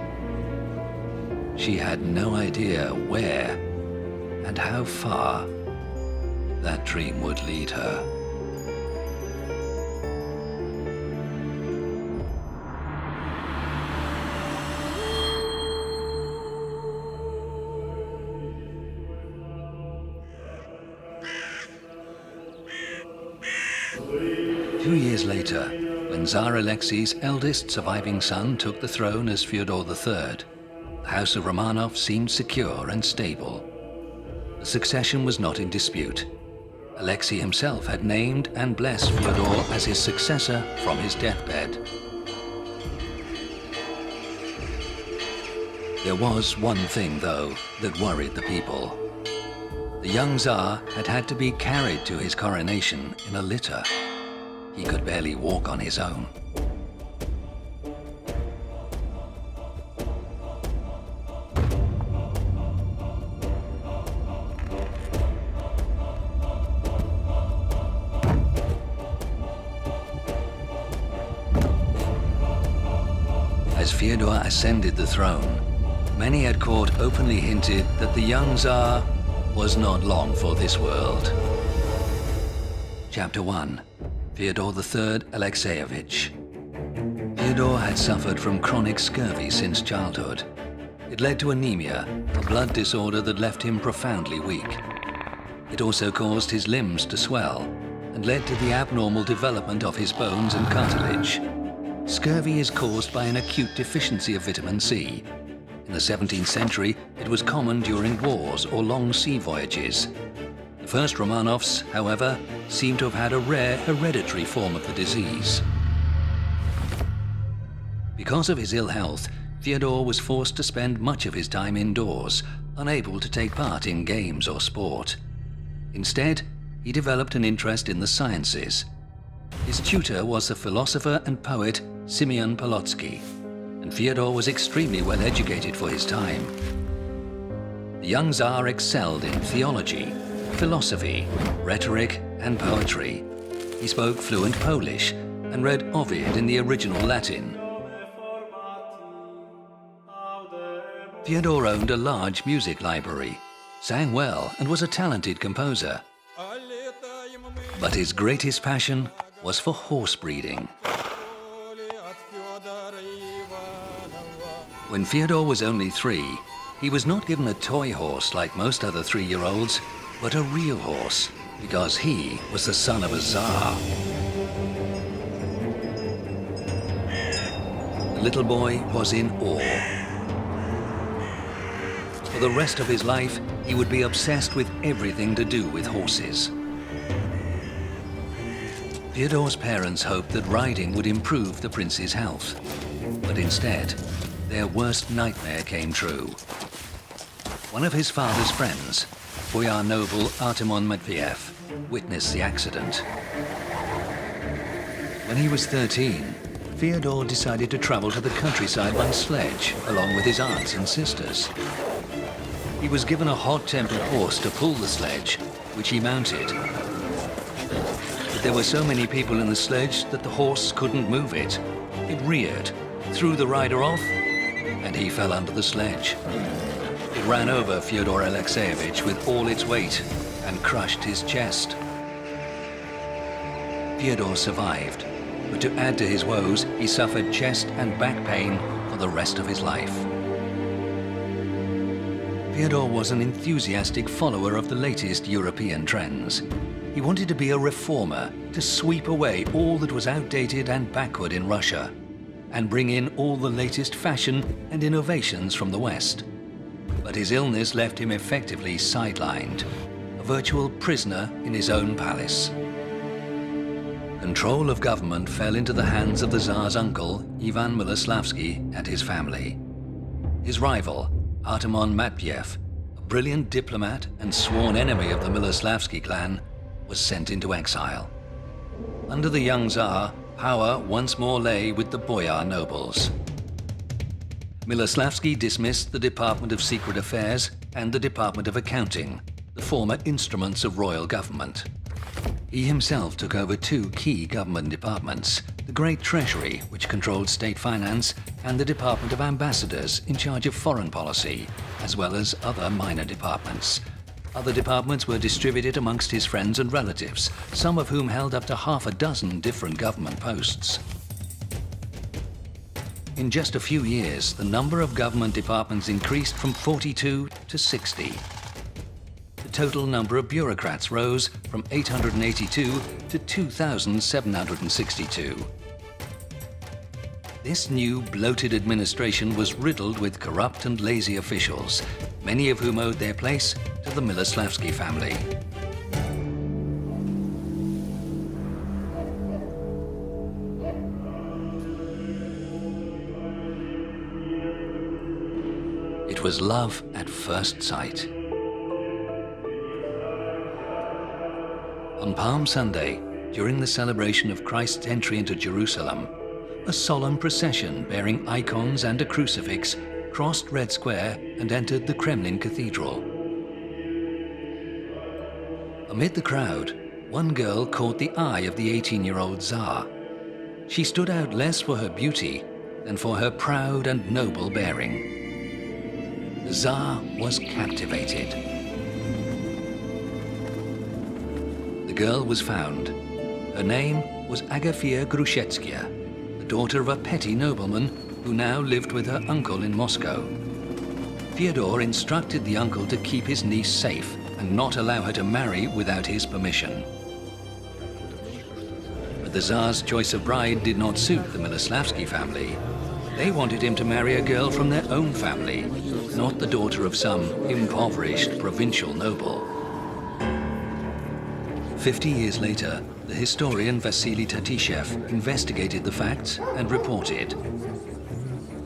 She had no idea where and how far that dream would lead her. Two years later, when Tsar Alexi's eldest surviving son took the throne as Fyodor III, the House of Romanov seemed secure and stable. The succession was not in dispute. Alexi himself had named and blessed Fyodor as his successor from his deathbed. There was one thing, though, that worried the people. The young Tsar had had to be carried to his coronation in a litter. He could barely walk on his own. As Fyodor ascended the throne, many had caught openly hinted that the young Tsar was not long for this world. Chapter 1. Fyodor III Alexeyevich. Fyodor had suffered from chronic scurvy since childhood. It led to anemia, a blood disorder that left him profoundly weak. It also caused his limbs to swell and led to the abnormal development of his bones and cartilage. Scurvy is caused by an acute deficiency of vitamin C. In the 17th century, it was common during wars or long sea voyages. The first Romanovs, however, seem to have had a rare hereditary form of the disease. Because of his ill health, Fyodor was forced to spend much of his time indoors, unable to take part in games or sport. Instead, he developed an interest in the sciences. His tutor was the philosopher and poet Simeon Polotsky, and Fyodor was extremely well educated for his time. The young Tsar excelled in theology, philosophy, rhetoric, and poetry. He spoke fluent Polish and read Ovid in the original Latin. Fyodor owned a large music library, sang well, and was a talented composer. But his greatest passion was for horse breeding. When Fyodor was only 3, he was not given a toy horse like most other 3-year-olds, but a real horse, because he was the son of a Tsar. The little boy was in awe. For the rest of his life, he would be obsessed with everything to do with horses. Fyodor's parents hoped that riding would improve the prince's health, but instead, their worst nightmare came true. One of his father's friends, boyar noble Artemon Matveyev, witnessed the accident. When he was 13, Fyodor decided to travel to the countryside by sledge, along with his aunts and sisters. He was given a hot-tempered horse to pull the sledge, which he mounted. But there were so many people in the sledge that the horse couldn't move it. It reared, threw the rider off, and he fell under the sledge. It ran over Fyodor Alexeyevich with all its weight and crushed his chest. Fyodor survived, but to add to his woes, he suffered chest and back pain for the rest of his life. Fyodor was an enthusiastic follower of the latest European trends. He wanted to be a reformer, to sweep away all that was outdated and backward in Russia, and bring in all the latest fashion and innovations from the West. But his illness left him effectively sidelined, a virtual prisoner in his own palace. Control of government fell into the hands of the Tsar's uncle, Ivan Miloslavsky, and his family. His rival, Artemon Matveyev, a brilliant diplomat and sworn enemy of the Miloslavsky clan, was sent into exile. Under the young Tsar, power once more lay with the boyar nobles. Miloslavsky dismissed the Department of Secret Affairs and the Department of Accounting, the former instruments of royal government. He himself took over 2 key government departments, the Great Treasury, which controlled state finance, and the Department of Ambassadors, in charge of foreign policy, as well as other minor departments. Other departments were distributed amongst his friends and relatives, some of whom held up to half a dozen different government posts. In just a few years, the number of government departments increased from 42 to 60. The total number of bureaucrats rose from 882 to 2,762. This new bloated administration was riddled with corrupt and lazy officials, many of whom owed their place to the Miloslavsky family. It was love at first sight. On Palm Sunday, during the celebration of Christ's entry into Jerusalem, a solemn procession bearing icons and a crucifix crossed Red Square and entered the Kremlin Cathedral. Amid the crowd, one girl caught the eye of the 18-year-old Tsar. She stood out less for her beauty than for her proud and noble bearing. The Tsar was captivated. The girl was found. Her name was Agafia Grushetskia, the daughter of a petty nobleman who now lived with her uncle in Moscow. Fyodor instructed the uncle to keep his niece safe and not allow her to marry without his permission. But the Tsar's choice of bride did not suit the Miloslavsky family. They wanted him to marry a girl from their own family, not the daughter of some impoverished provincial noble. 50 years later, the historian Vasily Tatishev investigated the facts and reported.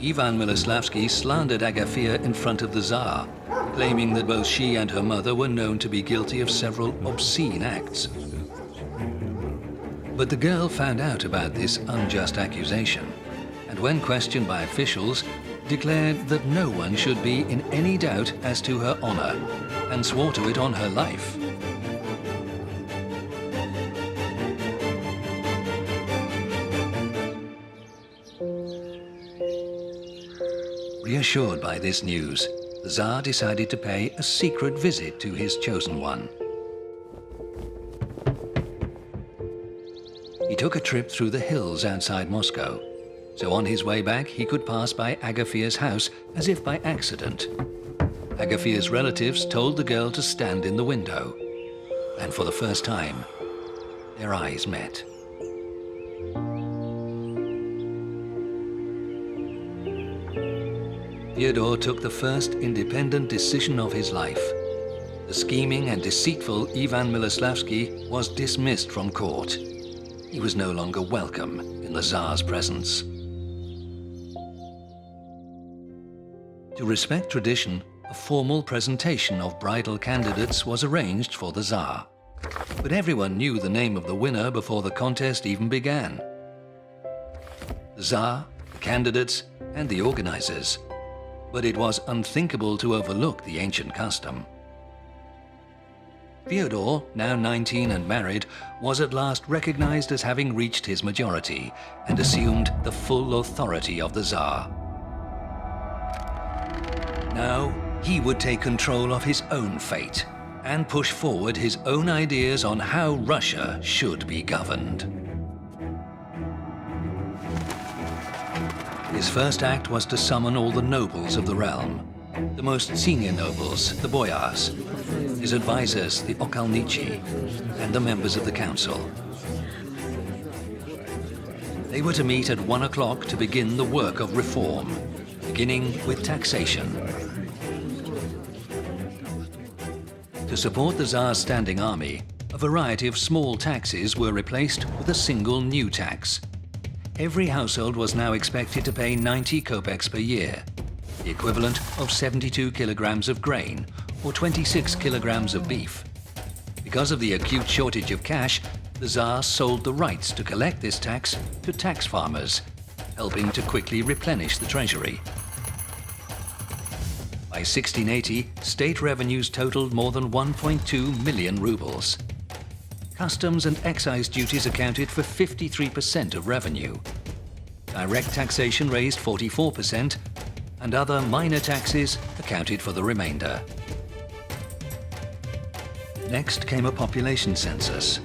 Ivan Miloslavsky slandered Agafia in front of the Tsar, claiming that both she and her mother were known to be guilty of several obscene acts. But the girl found out about this unjust accusation, and when questioned by officials, declared that no one should be in any doubt as to her honor, and swore to it on her life. Reassured by this news, the Tsar decided to pay a secret visit to his chosen one. He took a trip through the hills outside Moscow, so on his way back he could pass by Agafia's house as if by accident. Agafia's relatives told the girl to stand in the window, and for the first time, their eyes met. Fyodor took the first independent decision of his life. The scheming and deceitful Ivan Miloslavsky was dismissed from court. He was no longer welcome in the Tsar's presence. To respect tradition, a formal presentation of bridal candidates was arranged for the Tsar. But everyone knew the name of the winner before the contest even began. The Tsar, the candidates, and the organizers. But it was unthinkable to overlook the ancient custom. Fyodor, now 19 and married, was at last recognized as having reached his majority and assumed the full authority of the Tsar. Now, he would take control of his own fate and push forward his own ideas on how Russia should be governed. His first act was to summon all the nobles of the realm, the most senior nobles, the boyars, his advisors, the okolnichi, and the members of the council. They were to meet at 1 o'clock to begin the work of reform, beginning with taxation. To support the Tsar's standing army, a variety of small taxes were replaced with a single new tax. Every household was now expected to pay 90 kopecks per year, the equivalent of 72 kilograms of grain or 26 kilograms of beef. Because of the acute shortage of cash, the Tsar sold the rights to collect this tax to tax farmers, helping to quickly replenish the treasury. By 1680, state revenues totaled more than 1.2 million rubles. Customs and excise duties accounted for 53% of revenue. Direct taxation raised 44%, and other minor taxes accounted for the remainder. Next came a population census.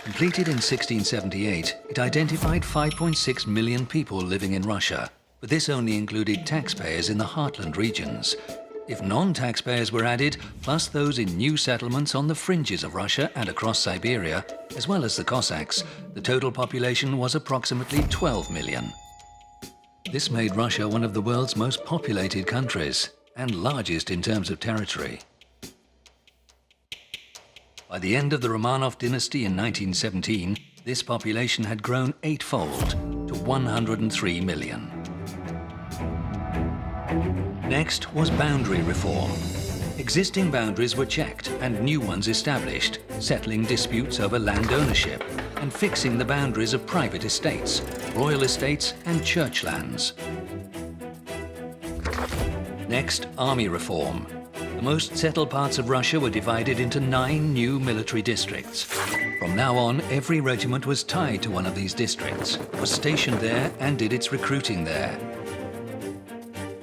Completed in 1678, it identified 5.6 million people living in Russia, but this only included taxpayers in the heartland regions. If non-taxpayers were added, plus those in new settlements on the fringes of Russia and across Siberia, as well as the Cossacks, the total population was approximately 12 million. This made Russia one of the world's most populated countries, and largest in terms of territory. By the end of the Romanov dynasty in 1917, this population had grown eightfold to 103 million. Next was boundary reform. Existing boundaries were checked and new ones established, settling disputes over land ownership and fixing the boundaries of private estates, royal estates and church lands. Next, army reform. The most settled parts of Russia were divided into 9 new military districts. From now on, every regiment was tied to one of these districts, was stationed there and did its recruiting there.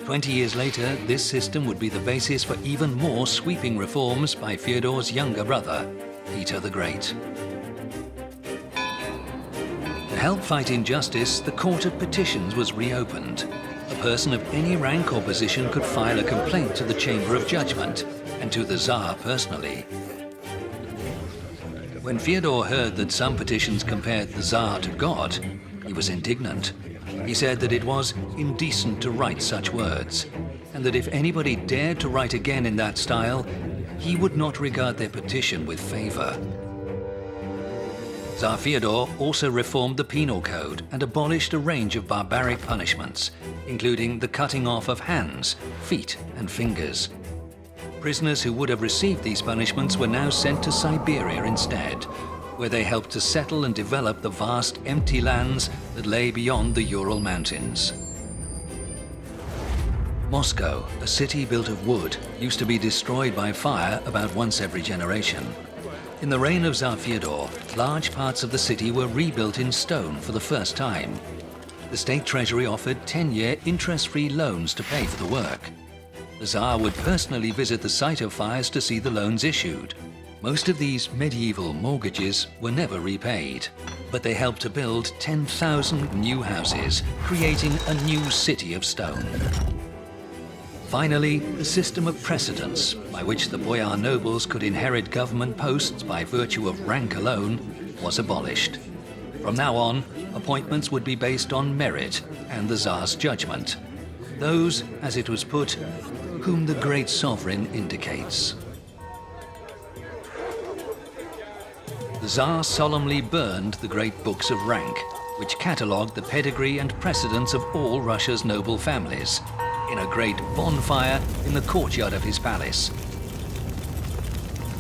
20 years later, this system would be the basis for even more sweeping reforms by Fyodor's younger brother, Peter the Great. To help fight injustice, the Court of Petitions was reopened. A person of any rank or position could file a complaint to the Chamber of Judgment and to the Tsar personally. When Fyodor heard that some petitions compared the Tsar to God, he was indignant. He said that it was indecent to write such words, and that if anybody dared to write again in that style, he would not regard their petition with favor. Tsar Fyodor also reformed the penal code and abolished a range of barbaric punishments, including the cutting off of hands, feet, and fingers. Prisoners who would have received these punishments were now sent to Siberia instead, where they helped to settle and develop the vast empty lands that lay beyond the Ural Mountains. Moscow, a city built of wood, used to be destroyed by fire about once every generation. In the reign of Tsar Fyodor, large parts of the city were rebuilt in stone for the first time. The state treasury offered 10-year interest-free loans to pay for the work. The Tsar would personally visit the site of fires to see the loans issued. Most of these medieval mortgages were never repaid, but they helped to build 10,000 new houses, creating a new city of stone. Finally, the system of precedence, by which the boyar nobles could inherit government posts by virtue of rank alone, was abolished. From now on, appointments would be based on merit and the Tsar's judgment. Those, as it was put, whom the great sovereign indicates. The Tsar solemnly burned the great books of rank, which catalogued the pedigree and precedence of all Russia's noble families, in a great bonfire in the courtyard of his palace.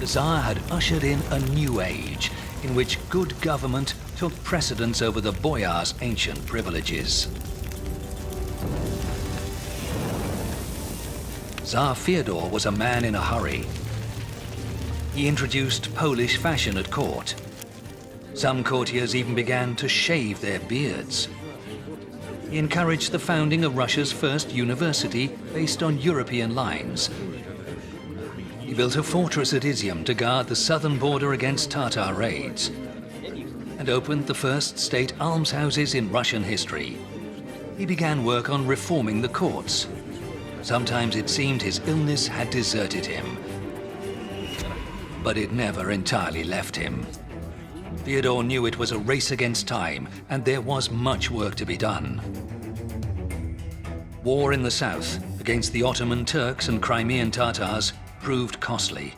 The Tsar had ushered in a new age, in which good government took precedence over the boyar's ancient privileges. Tsar Fyodor was a man in a hurry. He introduced Polish fashion at court. Some courtiers even began to shave their beards. He encouraged the founding of Russia's first university based on European lines. He built a fortress at Izium to guard the southern border against Tatar raids, and opened the first state almshouses in Russian history. He began work on reforming the courts. Sometimes it seemed his illness had deserted him, but it never entirely left him. Fyodor knew it was a race against time, and there was much work to be done. War in the south against the Ottoman Turks and Crimean Tatars proved costly.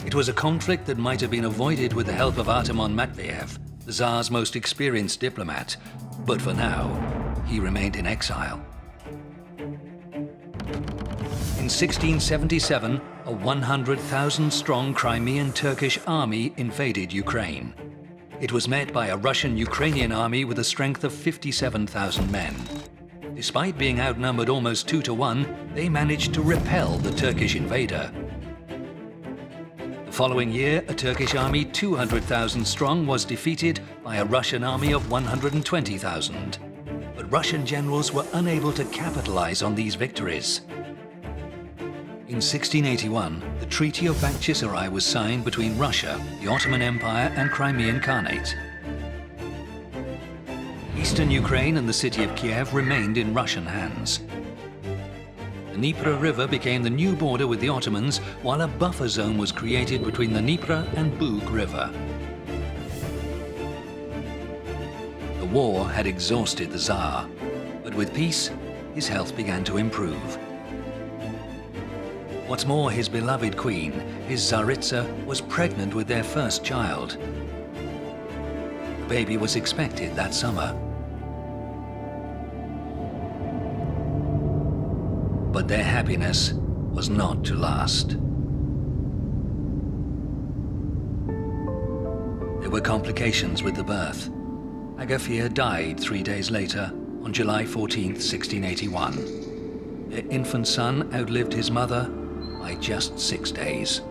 It was a conflict that might have been avoided with the help of Artemon Matveyev, the Tsar's most experienced diplomat, but for now, he remained in exile. In 1677, a 100,000-strong Crimean Turkish army invaded Ukraine. It was met by a Russian-Ukrainian army with a strength of 57,000 men. Despite being outnumbered almost 2-1, they managed to repel the Turkish invader. The following year, a Turkish army 200,000 strong was defeated by a Russian army of 120,000. But Russian generals were unable to capitalize on these victories. In 1681, the Treaty of Bakhchisarai was signed between Russia, the Ottoman Empire, and Crimean Khanate. Eastern Ukraine and the city of Kiev remained in Russian hands. The Dnieper River became the new border with the Ottomans, while a buffer zone was created between the Dnieper and Bug River. The war had exhausted the Tsar, but with peace, his health began to improve. What's more, his beloved queen, his Tsaritsa, was pregnant with their first child. The baby was expected that summer. But their happiness was not to last. There were complications with the birth. Agafia died 3 days later, on July 14, 1681. Their infant son outlived his mother by just 6 days.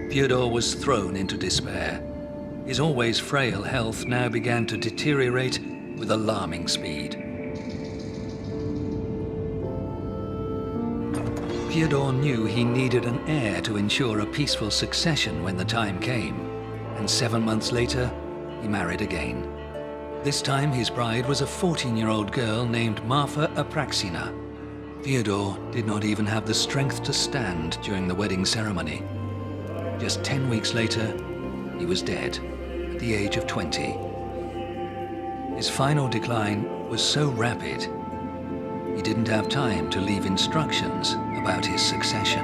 Fyodor was thrown into despair. His always frail health now began to deteriorate with alarming speed. Fyodor knew he needed an heir to ensure a peaceful succession when the time came, and 7 months later, he married again. This time his bride was a 14-year-old girl named Marfa Apraxina. Fyodor did not even have the strength to stand during the wedding ceremony. Just 10 weeks later, he was dead at the age of 20. His final decline was so rapid, he didn't have time to leave instructions about his succession.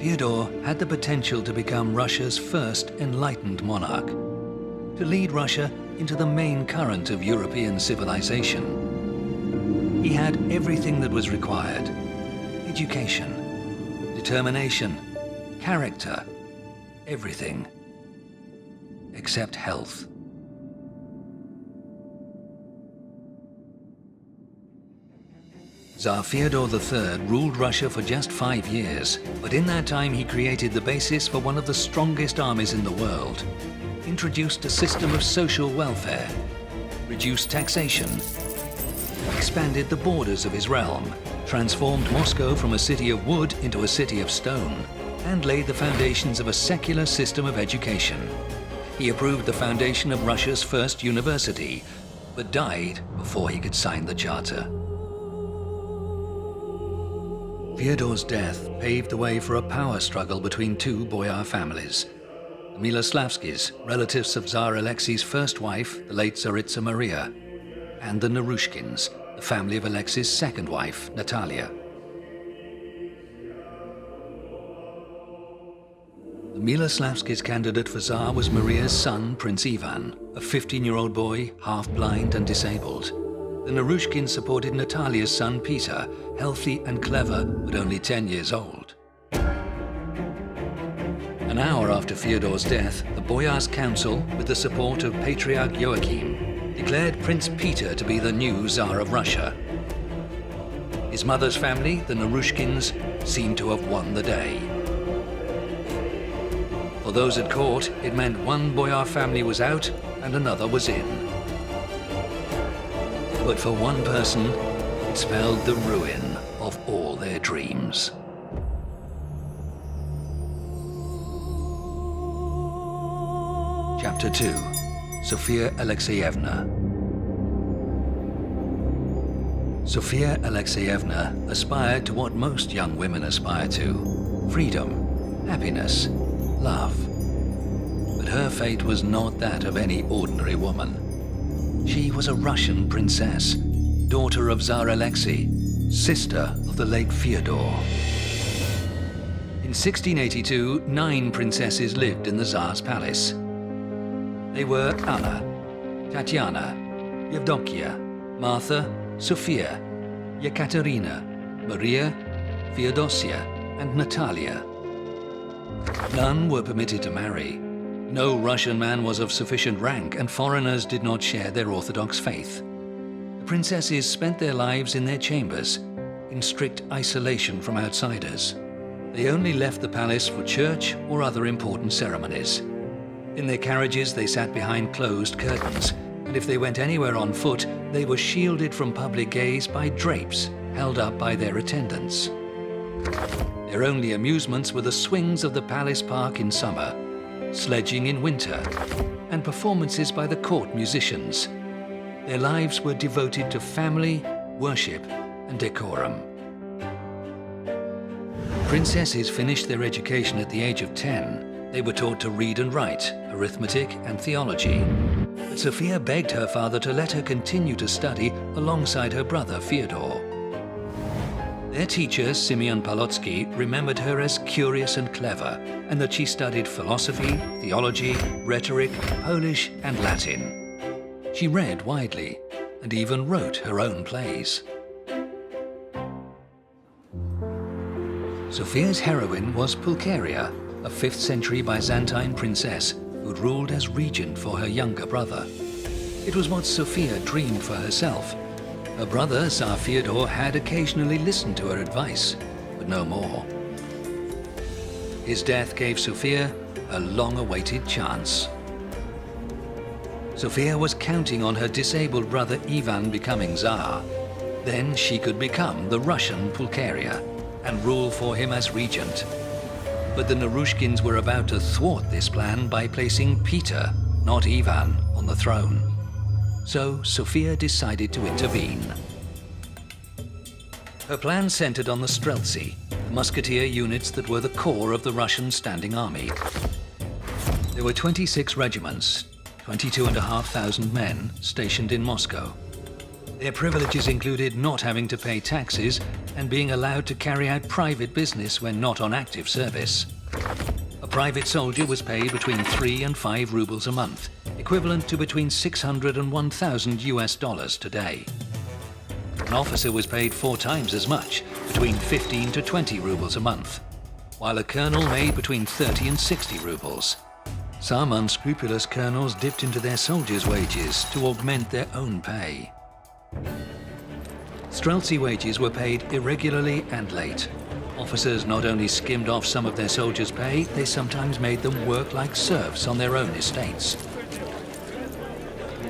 Fyodor had the potential to become Russia's first enlightened monarch, to lead Russia into the main current of European civilization. He had everything that was required: education, determination, character, everything, except health. Tsar Theodore III ruled Russia for just 5 years, but in that time he created the basis for one of the strongest armies in the world, introduced a system of social welfare, reduced taxation, expanded the borders of his realm, transformed Moscow from a city of wood into a city of stone, and laid the foundations of a secular system of education. He approved the foundation of Russia's first university, but died before he could sign the charter. Fyodor's death paved the way for a power struggle between two boyar families. The Miloslavskis, relatives of Tsar Alexi's first wife, the late Tsaritsa Maria, and the Narushkins, the family of Alexi's second wife, Natalia. The Miloslavskis' candidate for Tsar was Maria's son, Prince Ivan, a 15-year-old boy, half-blind and disabled. The Narushkins supported Natalia's son, Peter, healthy and clever, but only 10 years old. An hour after Fyodor's death, the Boyars' Council, with the support of Patriarch Joachim, declared Prince Peter to be the new Tsar of Russia. His mother's family, the Narushkins, seemed to have won the day. For those at court, it meant one boyar family was out and another was in. But for one person, it spelled the ruin of all their dreams. Chapter 2. Sophia Alexeyevna. Sophia Alexeyevna aspired to what most young women aspire to: freedom, happiness, love. But her fate was not that of any ordinary woman. She was a Russian princess, daughter of Tsar Alexi, sister of the late Fyodor. In 1682, 9 princesses lived in the Tsar's palace. They were Anna, Tatiana, Yevdokia, Martha, Sophia, Ekaterina, Maria, Feodosia, and Natalia. None were permitted to marry. No Russian man was of sufficient rank, and foreigners did not share their Orthodox faith. The princesses spent their lives in their chambers, in strict isolation from outsiders. They only left the palace for church or other important ceremonies. In their carriages, they sat behind closed curtains, and if they went anywhere on foot, they were shielded from public gaze by drapes held up by their attendants. Their only amusements were the swings of the palace park in summer, sledging in winter, and performances by the court musicians. Their lives were devoted to family, worship, and decorum. Princesses finished their education at the age of 10. They were taught to read and write, arithmetic, and theology. But Sophia begged her father to let her continue to study alongside her brother Fyodor. Their teacher, Simeon Palotsky, remembered her as curious and clever, and that she studied philosophy, theology, rhetoric, Polish, and Latin. She read widely, and even wrote her own plays. Sophia's heroine was Pulcheria, a 5th century Byzantine princess who'd ruled as regent for her younger brother. It was what Sophia dreamed for herself. Her brother, Tsar Fyodor, had occasionally listened to her advice, but no more. His death gave Sophia a long-awaited chance. Sophia was counting on her disabled brother Ivan becoming Tsar. Then she could become the Russian Pulcheria and rule for him as regent. But the Narushkins were about to thwart this plan by placing Peter, not Ivan, on the throne. So Sophia decided to intervene. Her plan centered on the Streltsy, the musketeer units that were the core of the Russian standing army. There were 26 regiments, 22,500 men stationed in Moscow. Their privileges included not having to pay taxes and being allowed to carry out private business when not on active service. A private soldier was paid between 3 and 5 rubles a month, equivalent to between $600 and $1,000 today. An officer was paid 4 times as much, between 15 to 20 rubles a month, while a colonel made between 30 and 60 rubles. Some unscrupulous colonels dipped into their soldiers' wages to augment their own pay. Streltsy wages were paid irregularly and late. Officers not only skimmed off some of their soldiers' pay, they sometimes made them work like serfs on their own estates.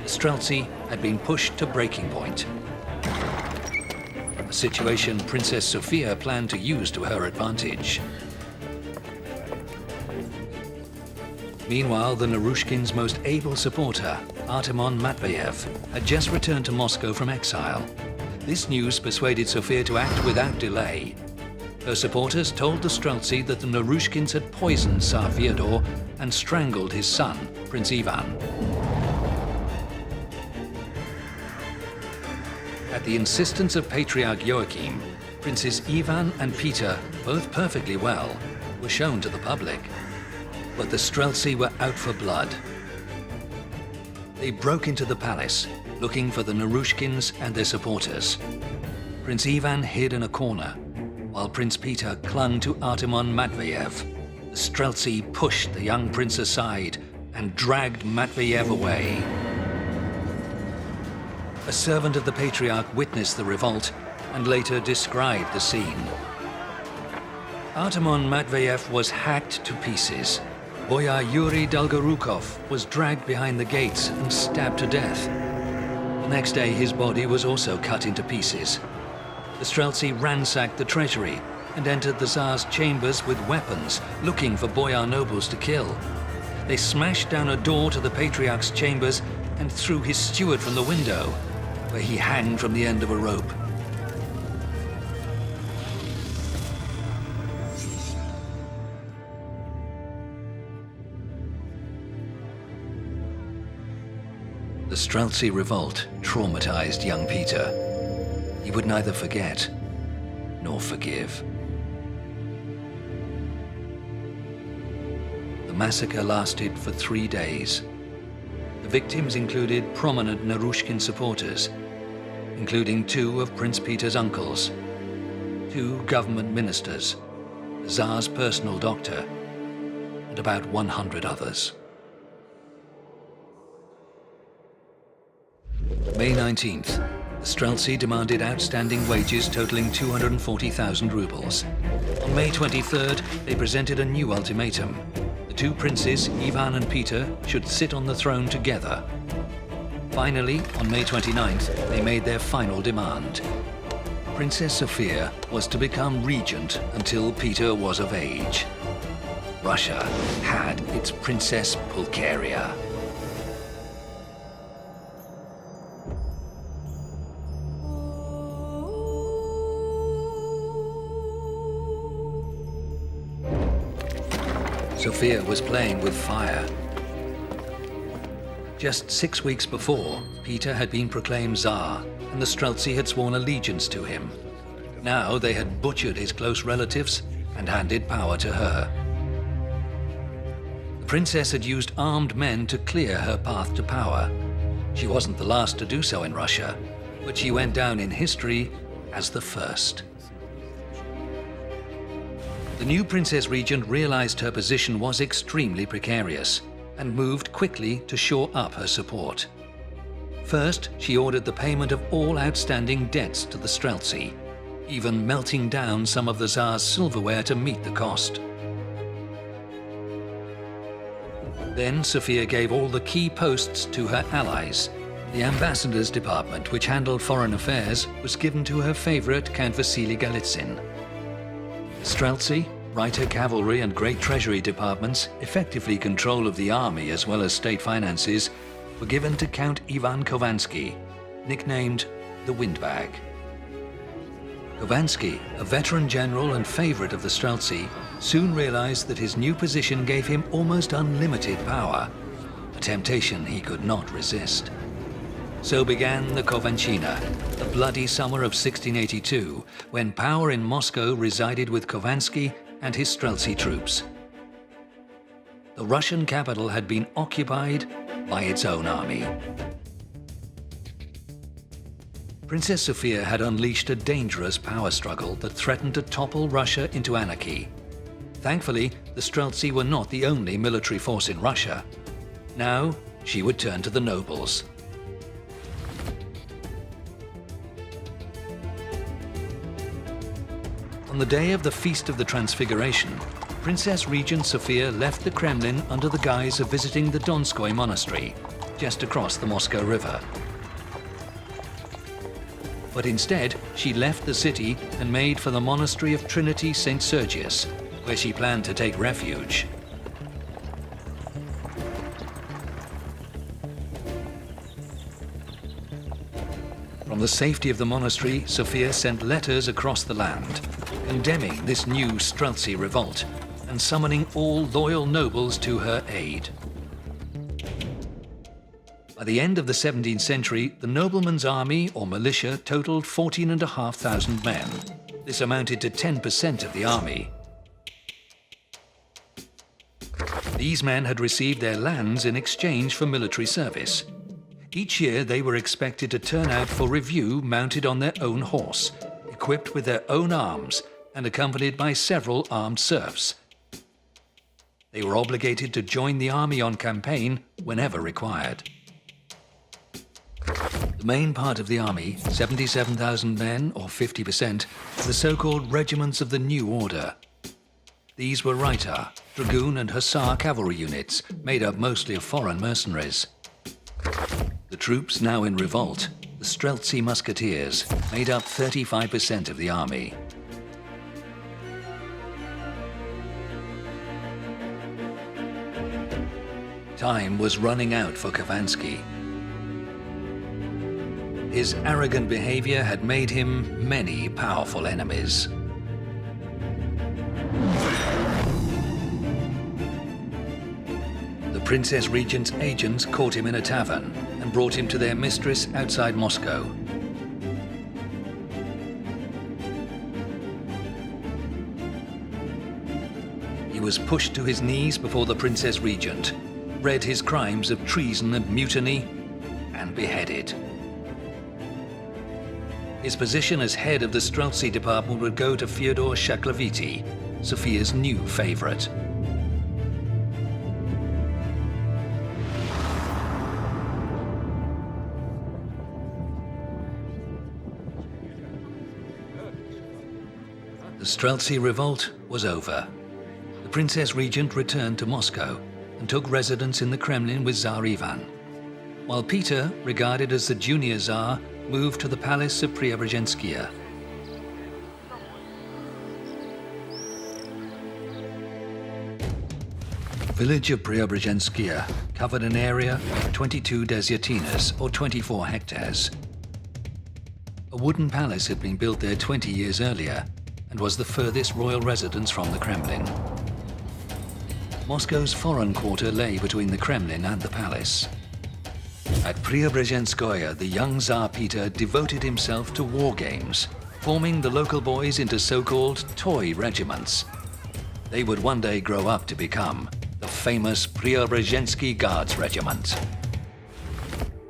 Streltsy had been pushed to breaking point, a situation Princess Sophia planned to use to her advantage. Meanwhile, the Narushkins' most able supporter, Artemon Matveyev, had just returned to Moscow from exile. This news persuaded Sophia to act without delay. Her supporters told the Streltsy that the Narushkins had poisoned Tsar Fyodor and strangled his son, Prince Ivan. At the insistence of Patriarch Joachim, Princes Ivan and Peter, both perfectly well, were shown to the public. But the Streltsy were out for blood. They broke into the palace, looking for the Narushkins and their supporters. Prince Ivan hid in a corner, while Prince Peter clung to Artemon Matveyev. The Streltsy pushed the young prince aside and dragged Matveyev away. A servant of the Patriarch witnessed the revolt and later described the scene. Artemon Matveyev was hacked to pieces. Boyar Yuri Dolgorukov was dragged behind the gates and stabbed to death. The next day, his body was also cut into pieces. The Streltsy ransacked the treasury and entered the Tsar's chambers with weapons, looking for boyar nobles to kill. They smashed down a door to the Patriarch's chambers and threw his steward from the window, where he hanged from the end of a rope. The Streltsy revolt traumatized young Peter. He would neither forget nor forgive. The massacre lasted for 3 days. The victims included prominent Narushkin supporters, including 2 of Prince Peter's uncles, 2 government ministers, the Tsar's personal doctor, and about 100 others. May 19th, the Streltsy demanded outstanding wages totaling 240,000 rubles. On May 23rd, they presented a new ultimatum. The 2 princes, Ivan and Peter, should sit on the throne together. Finally, on May 29th, they made their final demand. Princess Sophia was to become regent until Peter was of age. Russia had its Princess Pulcheria. Sophia was playing with fire. Just 6 weeks before, Peter had been proclaimed Tsar, and the Streltsy had sworn allegiance to him. Now they had butchered his close relatives and handed power to her. The princess had used armed men to clear her path to power. She wasn't the last to do so in Russia, but she went down in history as the first. The new princess regent realized her position was extremely precarious and moved quickly to shore up her support. First, she ordered the payment of all outstanding debts to the Streltsy, even melting down some of the Tsar's silverware to meet the cost. Then Sophia gave all the key posts to her allies. The ambassador's department, which handled foreign affairs, was given to her favorite Count Vasily Galitzin. Streltsy, Reiter cavalry and great treasury departments, effectively control of the army as well as state finances, were given to Count Ivan Khovansky, nicknamed the Windbag. Khovansky, a veteran general and favorite of the Streltsy, soon realized that his new position gave him almost unlimited power, a temptation he could not resist. So began the Khovanshchina, the bloody summer of 1682, when power in Moscow resided with Khovansky and his Streltsy troops. The Russian capital had been occupied by its own army. Princess Sophia had unleashed a dangerous power struggle that threatened to topple Russia into anarchy. Thankfully, the Streltsy were not the only military force in Russia. Now, she would turn to the nobles. On the day of the Feast of the Transfiguration, Princess Regent Sophia left the Kremlin under the guise of visiting the Donskoy Monastery, just across the Moscow River. But instead, she left the city and made for the monastery of Trinity St. Sergius, where she planned to take refuge. From the safety of the monastery, Sophia sent letters across the land, condemning this new Streltsy revolt and summoning all loyal nobles to her aid. By the end of the 17th century, the nobleman's army or militia totaled 14,500 men. This amounted to 10% of the army. These men had received their lands in exchange for military service. Each year they were expected to turn out for review mounted on their own horse, equipped with their own arms and accompanied by several armed serfs. They were obligated to join the army on campaign whenever required. The main part of the army, 77,000 men or 50%, were the so-called regiments of the New Order. These were Reiter, Dragoon and Hussar cavalry units, made up mostly of foreign mercenaries. The troops now in revolt, the Streltsy Musketeers, made up 35% of the army. Time was running out for Khovansky. His arrogant behavior had made him many powerful enemies. The Princess Regent's agents caught him in a tavern and brought him to their mistress outside Moscow. He was pushed to his knees before the Princess Regent, read his crimes of treason and mutiny, and beheaded. His position as head of the Streltsy department would go to Fyodor Shaklovity, Sophia's new favorite. The Streltsy revolt was over. The Princess Regent returned to Moscow and took residence in the Kremlin with Tsar Ivan, while Peter, regarded as the junior Tsar, moved to the palace of Preobrazhenskaya. The village of Preobrazhenskaya covered an area of 22 desyatinas, or 24 hectares. A wooden palace had been built there 20 years earlier and was the furthest royal residence from the Kremlin. Moscow's foreign quarter lay between the Kremlin and the palace. At Preobrazhenskaya, the young Tsar Peter devoted himself to war games, forming the local boys into so-called toy regiments. They would one day grow up to become the famous Preobrazhensky Guards Regiment.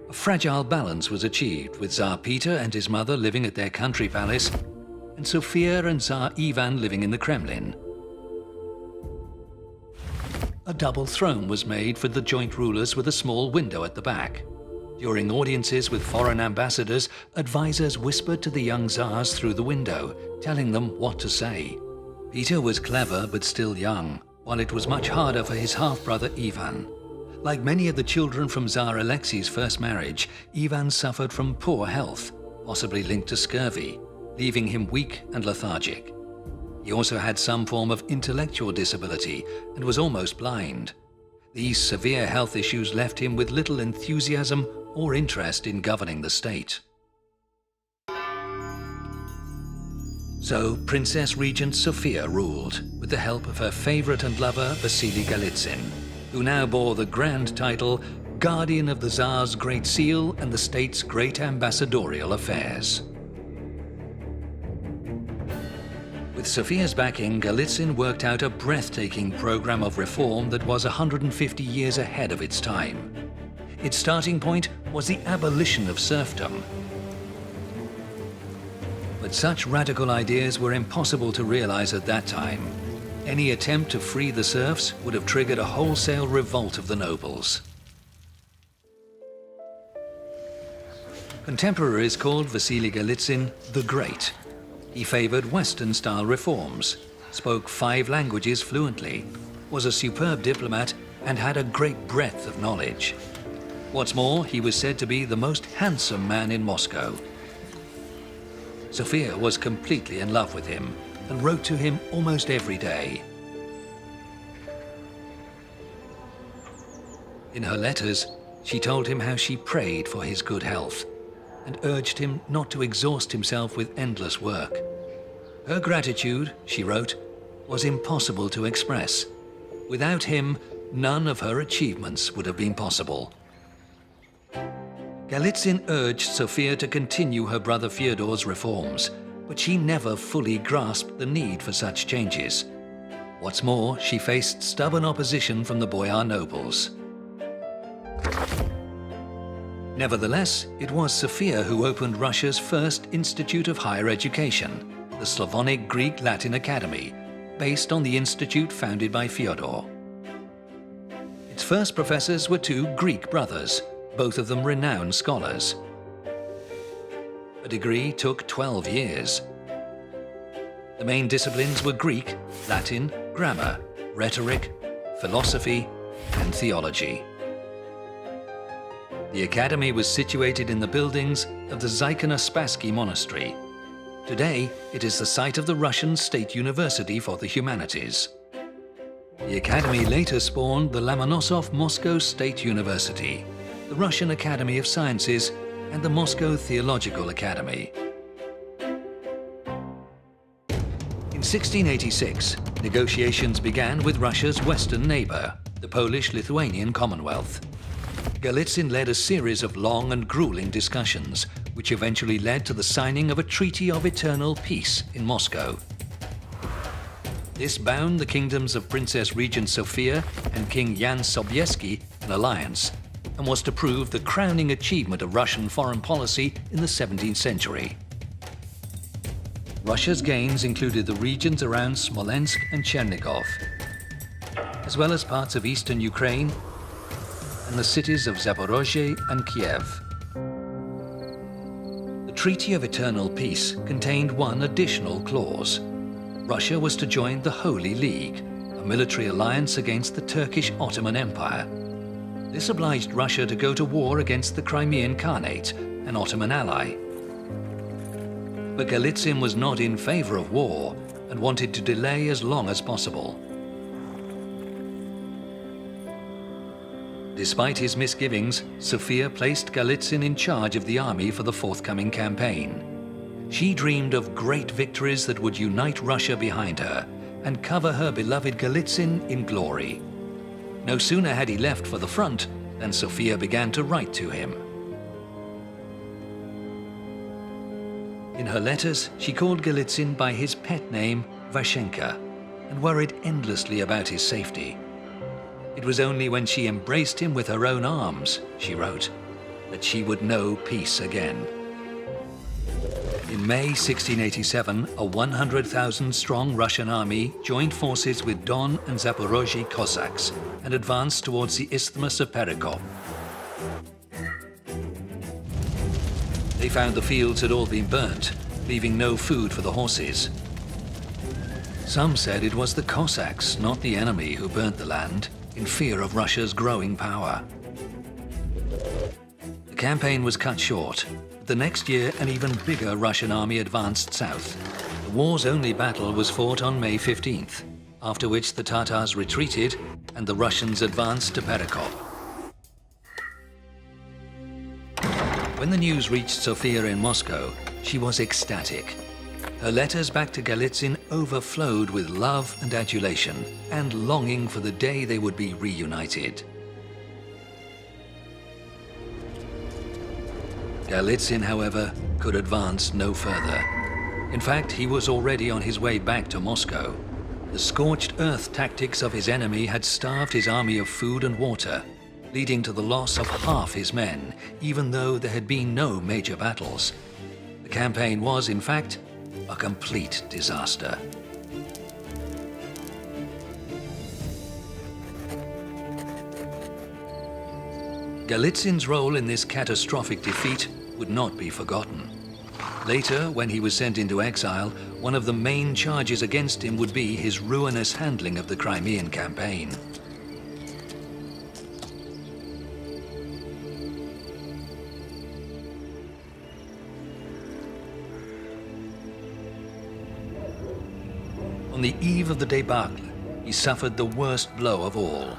A fragile balance was achieved, with Tsar Peter and his mother living at their country palace, and Sophia and Tsar Ivan living in the Kremlin. A double throne was made for the joint rulers with a small window at the back. During audiences with foreign ambassadors, advisors whispered to the young Tsars through the window, telling them what to say. Peter was clever but still young, while it was much harder for his half-brother Ivan. Like many of the children from Tsar Alexi's first marriage, Ivan suffered from poor health, possibly linked to scurvy, leaving him weak and lethargic. He also had some form of intellectual disability and was almost blind. These severe health issues left him with little enthusiasm or interest in governing the state. So Princess Regent Sophia ruled, with the help of her favorite and lover Vasily Galitzin, who now bore the grand title Guardian of the Tsar's Great Seal and the state's great ambassadorial affairs. With Sophia's backing, Galitzin worked out a breathtaking program of reform that was 150 years ahead of its time. Its starting point was the abolition of serfdom. But such radical ideas were impossible to realize at that time. Any attempt to free the serfs would have triggered a wholesale revolt of the nobles. Contemporaries called Vasily Galitzin the Great. He favored Western-style reforms, spoke 5 languages fluently, was a superb diplomat, and had a great breadth of knowledge. What's more, he was said to be the most handsome man in Moscow. Sophia was completely in love with him and wrote to him almost every day. In her letters, she told him how she prayed for his good health and urged him not to exhaust himself with endless work. Her gratitude, she wrote, was impossible to express. Without him, none of her achievements would have been possible. Galitzin urged Sophia to continue her brother Fyodor's reforms, but she never fully grasped the need for such changes. What's more, she faced stubborn opposition from the boyar nobles. Nevertheless, it was Sophia who opened Russia's first institute of higher education, the Slavonic Greek-Latin Academy, based on the institute founded by Fyodor. Its first professors were 2 Greek brothers, both of them renowned scholars. A degree took 12 years. The main disciplines were Greek, Latin, grammar, rhetoric, philosophy, and theology. The academy was situated in the buildings of the Zaykano-Spassky Monastery. Today, it is the site of the Russian State University for the Humanities. The academy later spawned the Lomonosov Moscow State University, the Russian Academy of Sciences, and the Moscow Theological Academy. In 1686, negotiations began with Russia's western neighbor, the Polish-Lithuanian Commonwealth. Galitzin led a series of long and grueling discussions, which eventually led to the signing of a Treaty of Eternal Peace in Moscow. This bound the kingdoms of Princess Regent Sophia and King Jan Sobieski in alliance, and was to prove the crowning achievement of Russian foreign policy in the 17th century. Russia's gains included the regions around Smolensk and Chernigov, as well as parts of eastern Ukraine and the cities of Zaporozhye and Kiev. The Treaty of Eternal Peace contained one additional clause. Russia was to join the Holy League, a military alliance against the Turkish Ottoman Empire. This obliged Russia to go to war against the Crimean Khanate, an Ottoman ally. But Galitzin was not in favor of war and wanted to delay as long as possible. Despite his misgivings, Sophia placed Galitzin in charge of the army for the forthcoming campaign. She dreamed of great victories that would unite Russia behind her and cover her beloved Galitzin in glory. No sooner had he left for the front than Sophia began to write to him. In her letters, she called Galitzin by his pet name, Vashenka, and worried endlessly about his safety. It was only when she embraced him with her own arms, she wrote, that she would know peace again. In May 1687, a 100,000-strong Russian army joined forces with Don and Zaporozhye Cossacks and advanced towards the Isthmus of Perekop. They found the fields had all been burnt, leaving no food for the horses. Some said it was the Cossacks, not the enemy, who burnt the land, in fear of Russia's growing power. The campaign was cut short. The next year, an even bigger Russian army advanced south. The war's only battle was fought on May 15th, after which the Tatars retreated and the Russians advanced to Perekop. When the news reached Sophia in Moscow, she was ecstatic. Her letters back to Galitzin overflowed with love and adulation, and longing for the day they would be reunited. Galitzin, however, could advance no further. In fact, he was already on his way back to Moscow. The scorched earth tactics of his enemy had starved his army of food and water, leading to the loss of half his men, even though there had been no major battles. The campaign was, in fact, a complete disaster. Galitzin's role in this catastrophic defeat would not be forgotten. Later, when he was sent into exile, one of the main charges against him would be his ruinous handling of the Crimean campaign. On the eve of the debacle, he suffered the worst blow of all,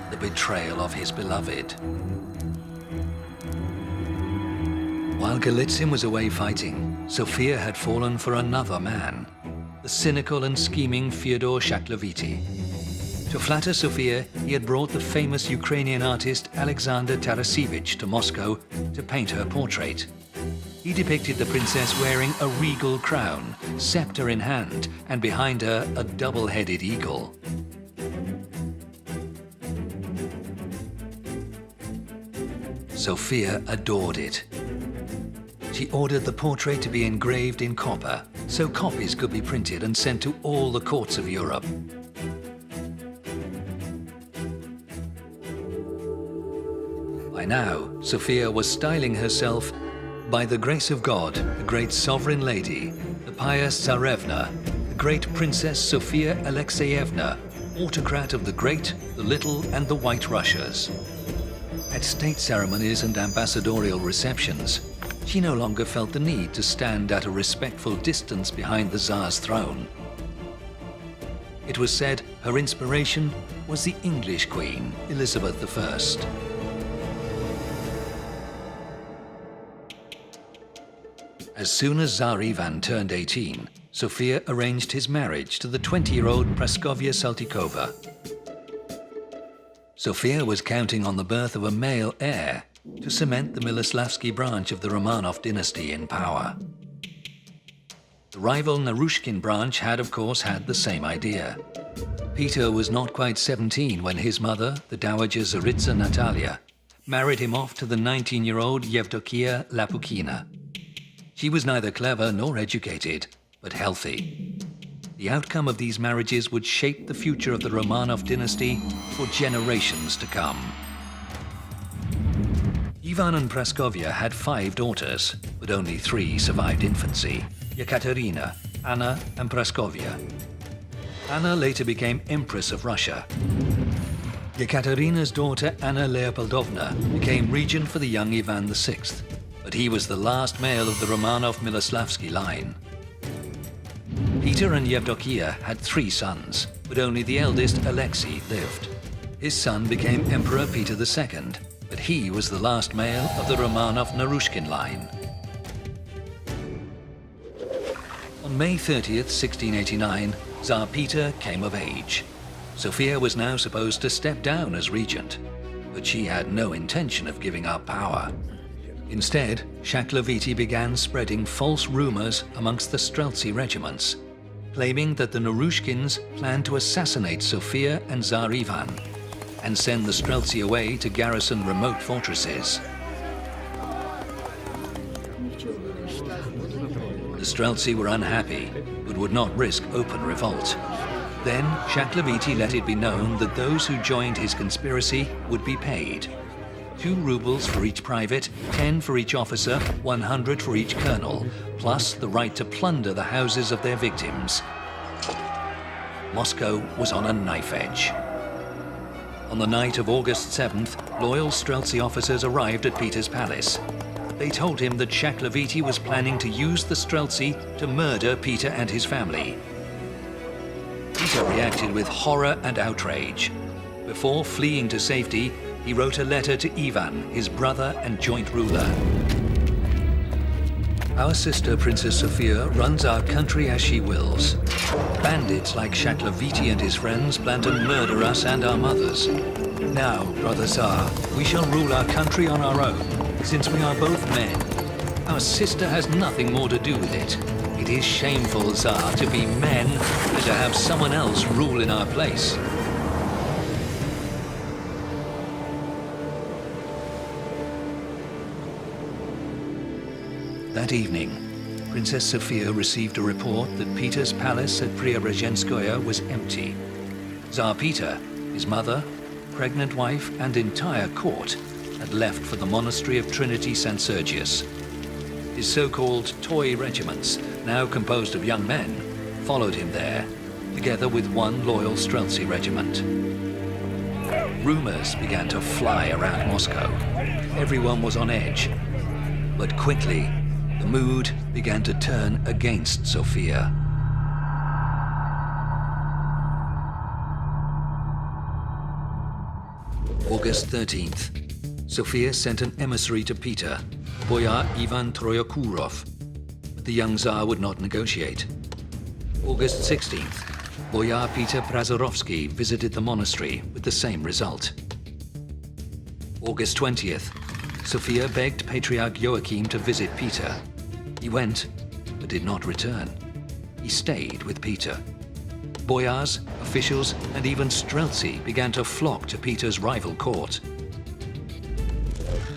the betrayal of his beloved. While Galitzin was away fighting, Sophia had fallen for another man, the cynical and scheming Fyodor Shaklovity. To flatter Sophia, he had brought the famous Ukrainian artist Alexander Tarasevich to Moscow to paint her portrait. He depicted the princess wearing a regal crown, scepter in hand, and behind her a double-headed eagle. Sophia adored it. She ordered the portrait to be engraved in copper, so copies could be printed and sent to all the courts of Europe. By now, Sophia was styling herself by the grace of God, the great sovereign lady, the pious Tsarevna, the great Princess Sophia Alexeyevna, autocrat of the Great, the Little, and the White Russias. At state ceremonies and ambassadorial receptions, she no longer felt the need to stand at a respectful distance behind the Tsar's throne. It was said her inspiration was the English Queen, Elizabeth I. As soon as Tsar Ivan turned 18, Sophia arranged his marriage to the 20-year-old Praskovya Saltykova. Sophia was counting on the birth of a male heir to cement the Miloslavsky branch of the Romanov dynasty in power. The rival Narushkin branch had, of course, had the same idea. Peter was not quite 17 when his mother, the Dowager Tsaritsa Natalia, married him off to the 19-year-old Yevdokia Lapukina. She was neither clever nor educated, but healthy. The outcome of these marriages would shape the future of the Romanov dynasty for generations to come. Ivan and Praskovya had 5 daughters, but only 3 survived infancy: Ekaterina, Anna, and Praskovya. Anna later became Empress of Russia. Ekaterina's daughter Anna Leopoldovna became regent for the young Ivan VI, but he was the last male of the Romanov-Miloslavsky line. Peter and Yevdokia had 3 sons, but only the eldest, Alexi, lived. His son became Emperor Peter II, but he was the last male of the Romanov-Narushkin line. On May 30th, 1689, Tsar Peter came of age. Sophia was now supposed to step down as regent, but she had no intention of giving up power. Instead, Shaklovity began spreading false rumors amongst the Streltsy regiments, claiming that the Narushkins planned to assassinate Sophia and Tsar Ivan and send the Streltsy away to garrison remote fortresses. The Streltsy were unhappy, but would not risk open revolt. Then Shaklovity let it be known that those who joined his conspiracy would be paid. 2 rubles for each private, 10 for each officer, 100 for each colonel, plus the right to plunder the houses of their victims. Moscow was on a knife edge. On the night of August 7th, loyal Streltsy officers arrived at Peter's palace. They told him that Shaklovity was planning to use the Streltsy to murder Peter and his family. Peter reacted with horror and outrage. Before fleeing to safety, he wrote a letter to Ivan, his brother and joint ruler. Our sister, Princess Sophia, runs our country as she wills. Bandits like Shaklovity and his friends plan to murder us and our mothers. Now, brother Tsar, we shall rule our country on our own, since we are both men. Our sister has nothing more to do with it. It is shameful, Tsar, to be men and to have someone else rule in our place. That evening, Princess Sophia received a report that Peter's palace at Preobrazhenskoye was empty. Tsar Peter, his mother, pregnant wife, and entire court had left for the monastery of Trinity St. Sergius. His so-called toy regiments, now composed of young men, followed him there, together with one loyal Streltsy regiment. Rumors began to fly around Moscow. Everyone was on edge. But quickly, the mood began to turn against Sophia. August 13th, Sophia sent an emissary to Peter, Boyar Ivan Troyekurovich, but the young Tsar would not negotiate. August 16th, Boyar Peter Prazorovsky visited the monastery with the same result. August 20th, Sophia begged Patriarch Joachim to visit Peter. He went, but did not return. He stayed with Peter. Boyars, officials, and even Streltsy began to flock to Peter's rival court.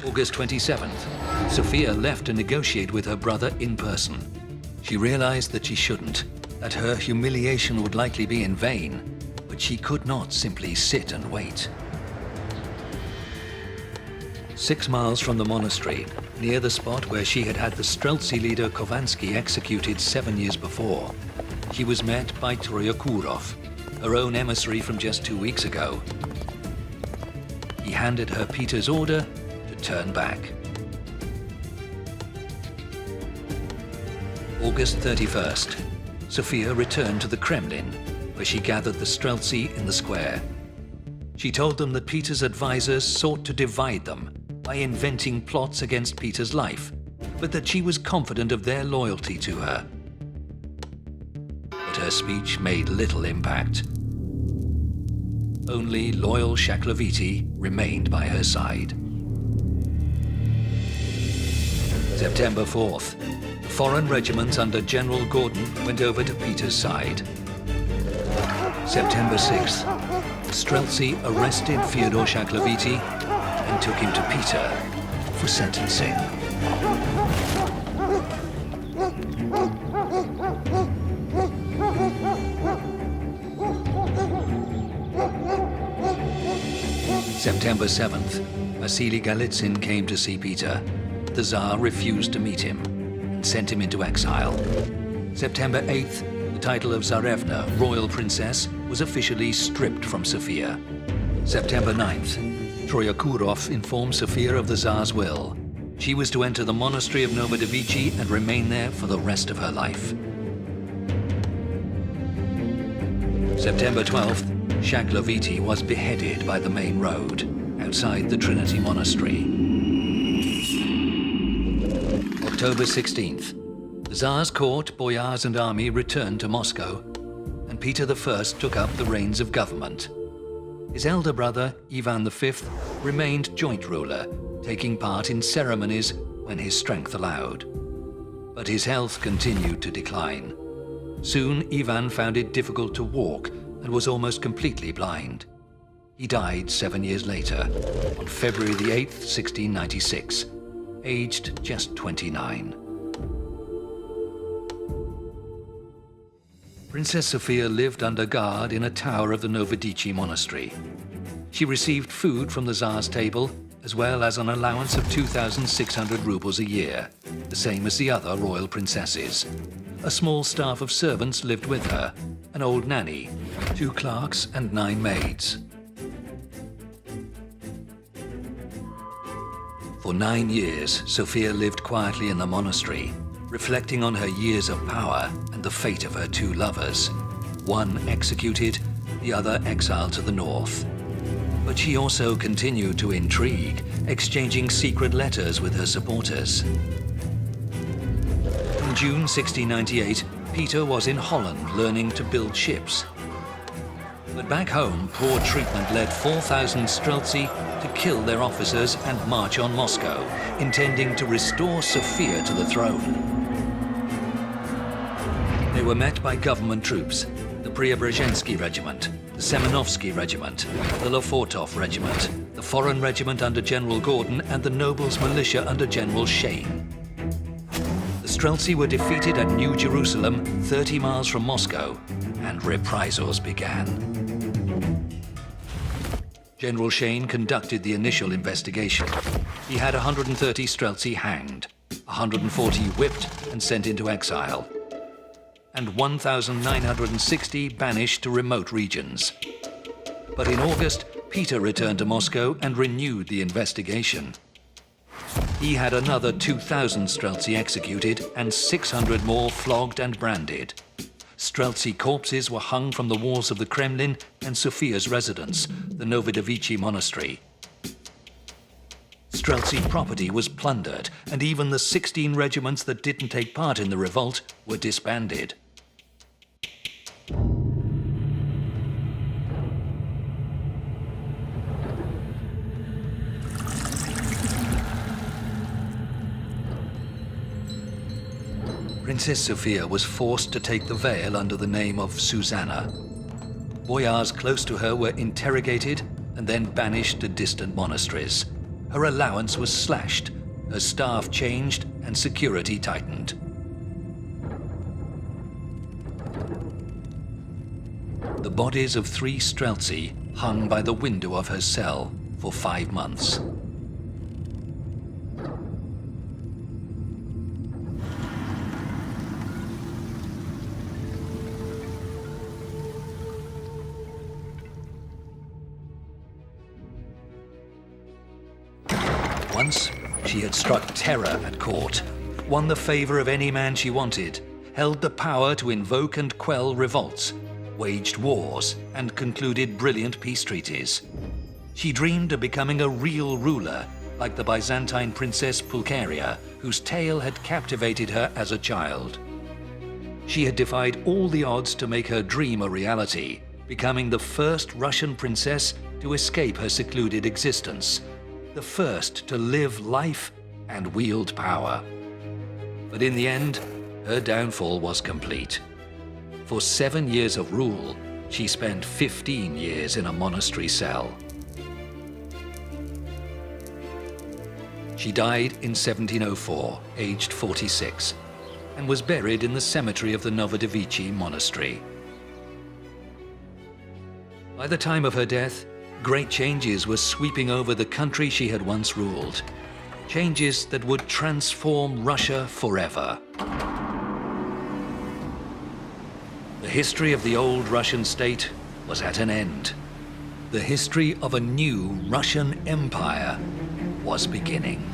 August 27th, Sophia left to negotiate with her brother in person. She realized that she shouldn't, that her humiliation would likely be in vain, but she could not simply sit and wait. 6 miles from the monastery, near the spot where she had had the Streltsy leader Khovansky executed 7 years before, she was met by Troyekurovich, her own emissary from just 2 weeks ago. He handed her Peter's order to turn back. August 31st, Sophia returned to the Kremlin, where she gathered the Streltsy in the square. She told them that Peter's advisors sought to divide them by inventing plots against Peter's life, but that she was confident of their loyalty to her. But her speech made little impact. Only loyal Shaklovity remained by her side. September 4th, the foreign regiments under General Gordon went over to Peter's side. September 6th, the Streltsy arrested Fyodor Shaklovity and took him to Peter for sentencing. September 7th, Vasily Galitzin came to see Peter. The Tsar refused to meet him and sent him into exile. September 8th, the title of Tsarevna, royal princess, was officially stripped from Sophia. September 9th, Troyekurovich informed Sophia of the Tsar's will. She was to enter the monastery of Novodevichi and remain there for the rest of her life. September 12th, Shaklovity was beheaded by the main road outside the Trinity Monastery. October 16th, the Tsar's court, boyars and army returned to Moscow, and Peter I took up the reins of government. His elder brother, Ivan V, remained joint ruler, taking part in ceremonies when his strength allowed. But his health continued to decline. Soon, Ivan found it difficult to walk and was almost completely blind. He died 7 years later, on February the 8th, 1696, aged just 29. Princess Sophia lived under guard in a tower of the Novodevichi monastery. She received food from the Tsar's table, as well as an allowance of 2,600 rubles a year, the same as the other royal princesses. A small staff of servants lived with her, an old nanny, 2 clerks and 9 maids. For 9 years, Sophia lived quietly in the monastery, reflecting on her years of power and the fate of her 2 lovers, one executed, the other exiled to the north. But she also continued to intrigue, exchanging secret letters with her supporters. In June 1698, Peter was in Holland learning to build ships. But back home, poor treatment led 4,000 Streltsy to kill their officers and march on Moscow, intending to restore Sophia to the throne. They were met by government troops, the Preobrazhensky Regiment, the Semenovsky Regiment, the Lefortov Regiment, the Foreign Regiment under General Gordon, and the Nobles' Militia under General Shane. The Streltsy were defeated at New Jerusalem, 30 miles from Moscow, and reprisals began. General Shane conducted the initial investigation. He had 130 Streltsy hanged, 140 whipped and sent into exile, and 1,960 banished to remote regions. But in August, Peter returned to Moscow and renewed the investigation. He had another 2,000 Streltsy executed and 600 more flogged and branded. Streltsy corpses were hung from the walls of the Kremlin and Sophia's residence, the Novodovichi monastery. Streltsy property was plundered, and even the 16 regiments that didn't take part in the revolt were disbanded. Princess Sophia was forced to take the veil under the name of Susanna. Boyars close to her were interrogated and then banished to distant monasteries. Her allowance was slashed, her staff changed, and security tightened. The bodies of 3 Streltsy hung by the window of her cell for 5 months. Once, she had struck terror at court, won the favor of any man she wanted, held the power to invoke and quell revolts, waged wars, and concluded brilliant peace treaties. She dreamed of becoming a real ruler, like the Byzantine princess Pulcheria, whose tale had captivated her as a child. She had defied all the odds to make her dream a reality, becoming the first Russian princess to escape her secluded existence, the first to live life and wield power. But in the end, her downfall was complete. For 7 years of rule, she spent 15 years in a monastery cell. She died in 1704, aged 46, and was buried in the cemetery of the Novodovichi monastery. By the time of her death, great changes were sweeping over the country she had once ruled. Changes that would transform Russia forever. The history of the old Russian state was at an end. The history of a new Russian empire was beginning.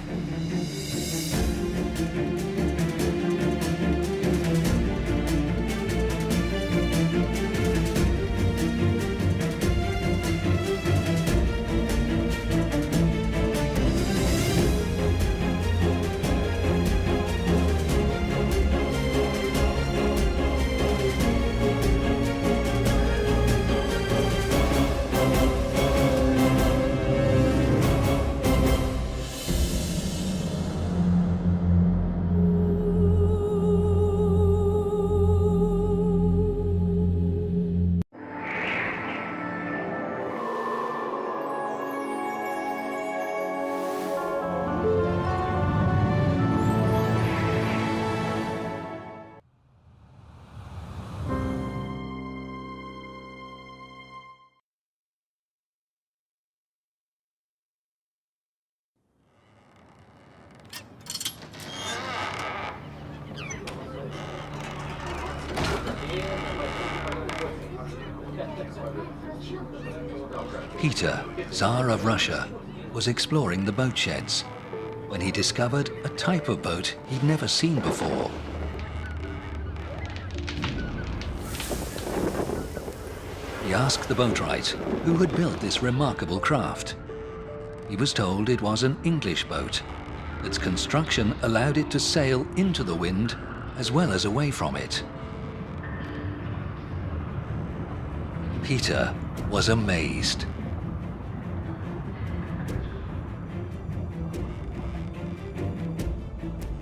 Peter, Tsar of Russia, was exploring the boat sheds when he discovered a type of boat he'd never seen before. He asked the boatwright who had built this remarkable craft. He was told it was an English boat. Its construction allowed it to sail into the wind as well as away from it. Peter was amazed.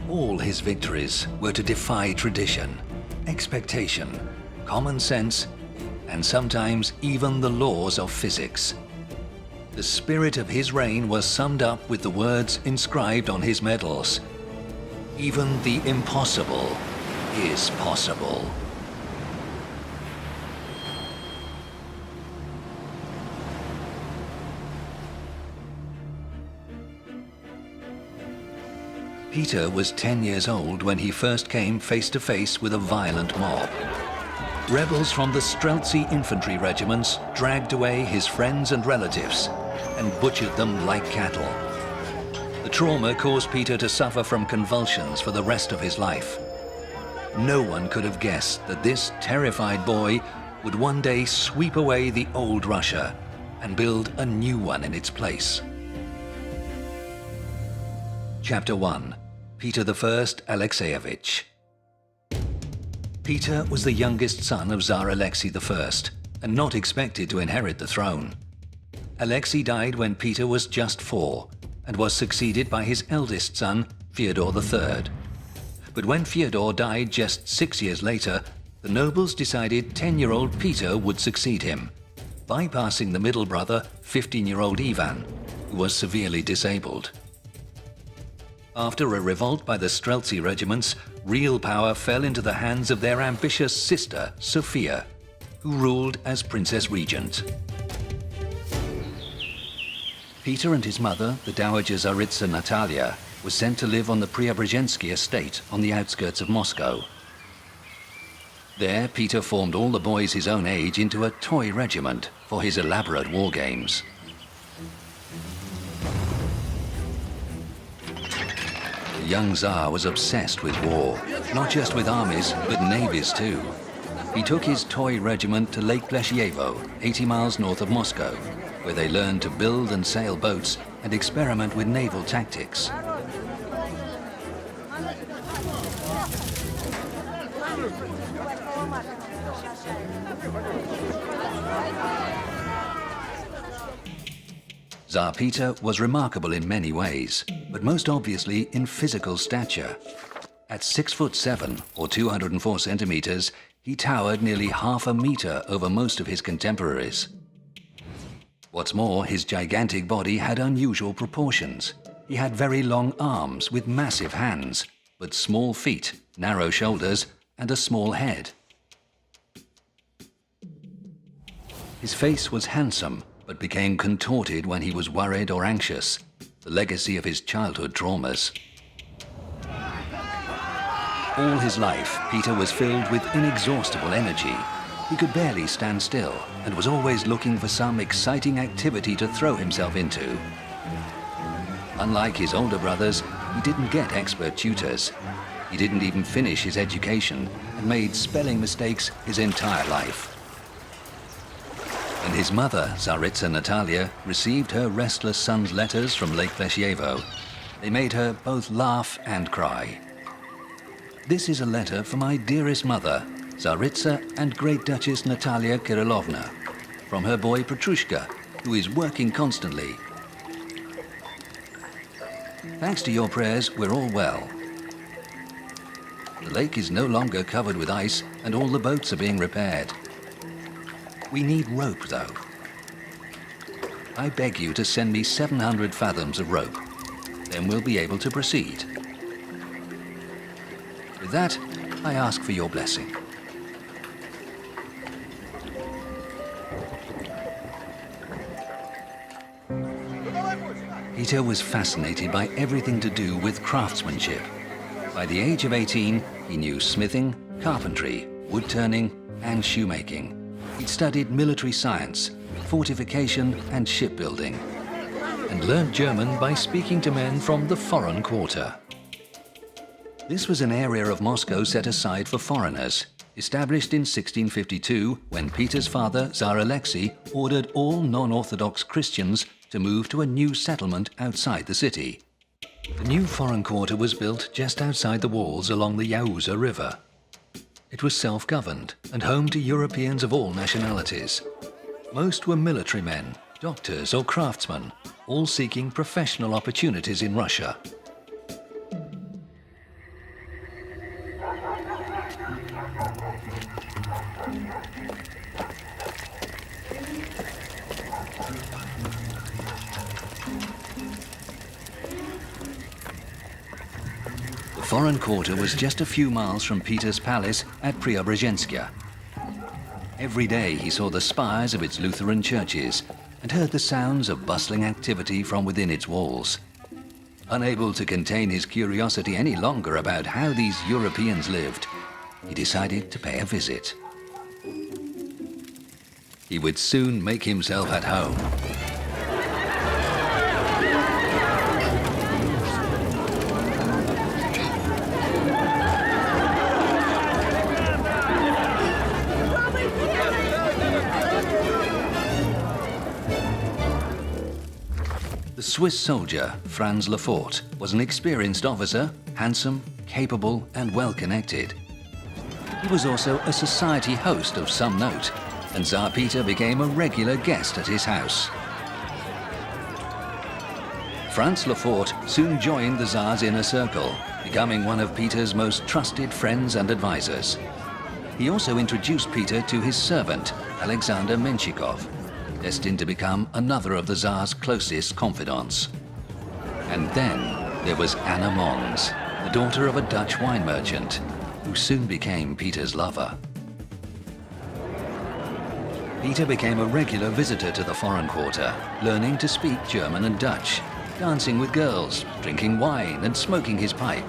All his victories were to defy tradition, expectation, common sense, and sometimes even the laws of physics. The spirit of his reign was summed up with the words inscribed on his medals: "Even the impossible is possible." Peter was 10 years old when he first came face to face with a violent mob. Rebels from the Streltsy infantry regiments dragged away his friends and relatives and butchered them like cattle. The trauma caused Peter to suffer from convulsions for the rest of his life. No one could have guessed that this terrified boy would one day sweep away the old Russia and build a new one in its place. Chapter 1. Peter I Alexeyevich. Peter was the youngest son of Tsar Alexi I and not expected to inherit the throne. Alexi died when Peter was just 4 and was succeeded by his eldest son, Theodore III. But when Fyodor died just 6 years later, the nobles decided 10-year-old Peter would succeed him, bypassing the middle brother, 15-year-old Ivan, who was severely disabled. After a revolt by the Streltsy regiments, real power fell into the hands of their ambitious sister, Sophia, who ruled as Princess Regent. Peter and his mother, the Dowager Tsaritsa Natalia, were sent to live on the Preobrazhensky estate on the outskirts of Moscow. There, Peter formed all the boys his own age into a toy regiment for his elaborate war games. The young Tsar was obsessed with war, not just with armies, but navies too. He took his toy regiment to Lake Pleshyevo, 80 miles north of Moscow, where they learned to build and sail boats and experiment with naval tactics. Tsar Peter was remarkable in many ways, but most obviously in physical stature. At 6'7" or 204 centimeters, he towered nearly half a meter over most of his contemporaries. What's more, his gigantic body had unusual proportions. He had very long arms with massive hands, but small feet, narrow shoulders, and a small head. His face was handsome, but became contorted when he was worried or anxious, the legacy of his childhood traumas. All his life, Peter was filled with inexhaustible energy. He could barely stand still and was always looking for some exciting activity to throw himself into. Unlike his older brothers, he didn't get expert tutors. He didn't even finish his education and made spelling mistakes his entire life. When his mother, Tsaritsa Natalia, received her restless son's letters from Lake Pleshyevo, they made her both laugh and cry. This is a letter for my dearest mother, Tsaritsa and Great Duchess Natalia Kirillovna, from her boy Petrushka, who is working constantly. Thanks to your prayers, we're all well. The lake is no longer covered with ice and all the boats are being repaired. We need rope, though. I beg you to send me 700 fathoms of rope. Then we'll be able to proceed. With that, I ask for your blessing. Peter was fascinated by everything to do with craftsmanship. By the age of 18, he knew smithing, carpentry, wood turning, and shoemaking. He'd studied military science, fortification, and shipbuilding, and learned German by speaking to men from the foreign quarter. This was an area of Moscow set aside for foreigners, established in 1652 when Peter's father, Tsar Alexi, ordered all non-Orthodox Christians to move to a new settlement outside the city. The new foreign quarter was built just outside the walls along the Yauza River. It was self-governed and home to Europeans of all nationalities. Most were military men, doctors or craftsmen, all seeking professional opportunities in Russia. The foreign quarter was just a few miles from Peter's palace at Preobrazhenskaya. Every day he saw the spires of its Lutheran churches and heard the sounds of bustling activity from within its walls. Unable to contain his curiosity any longer about how these Europeans lived, he decided to pay a visit. He would soon make himself at home. The Swiss soldier, Franz Lefort, was an experienced officer, handsome, capable, and well-connected. He was also a society host of some note, and Tsar Peter became a regular guest at his house. Franz Lefort soon joined the Tsar's inner circle, becoming one of Peter's most trusted friends and advisors. He also introduced Peter to his servant, Alexander Menshikov, destined to become another of the Tsar's closest confidants. And then there was Anna Mons, the daughter of a Dutch wine merchant, who soon became Peter's lover. Peter became a regular visitor to the foreign quarter, learning to speak German and Dutch, dancing with girls, drinking wine and smoking his pipe.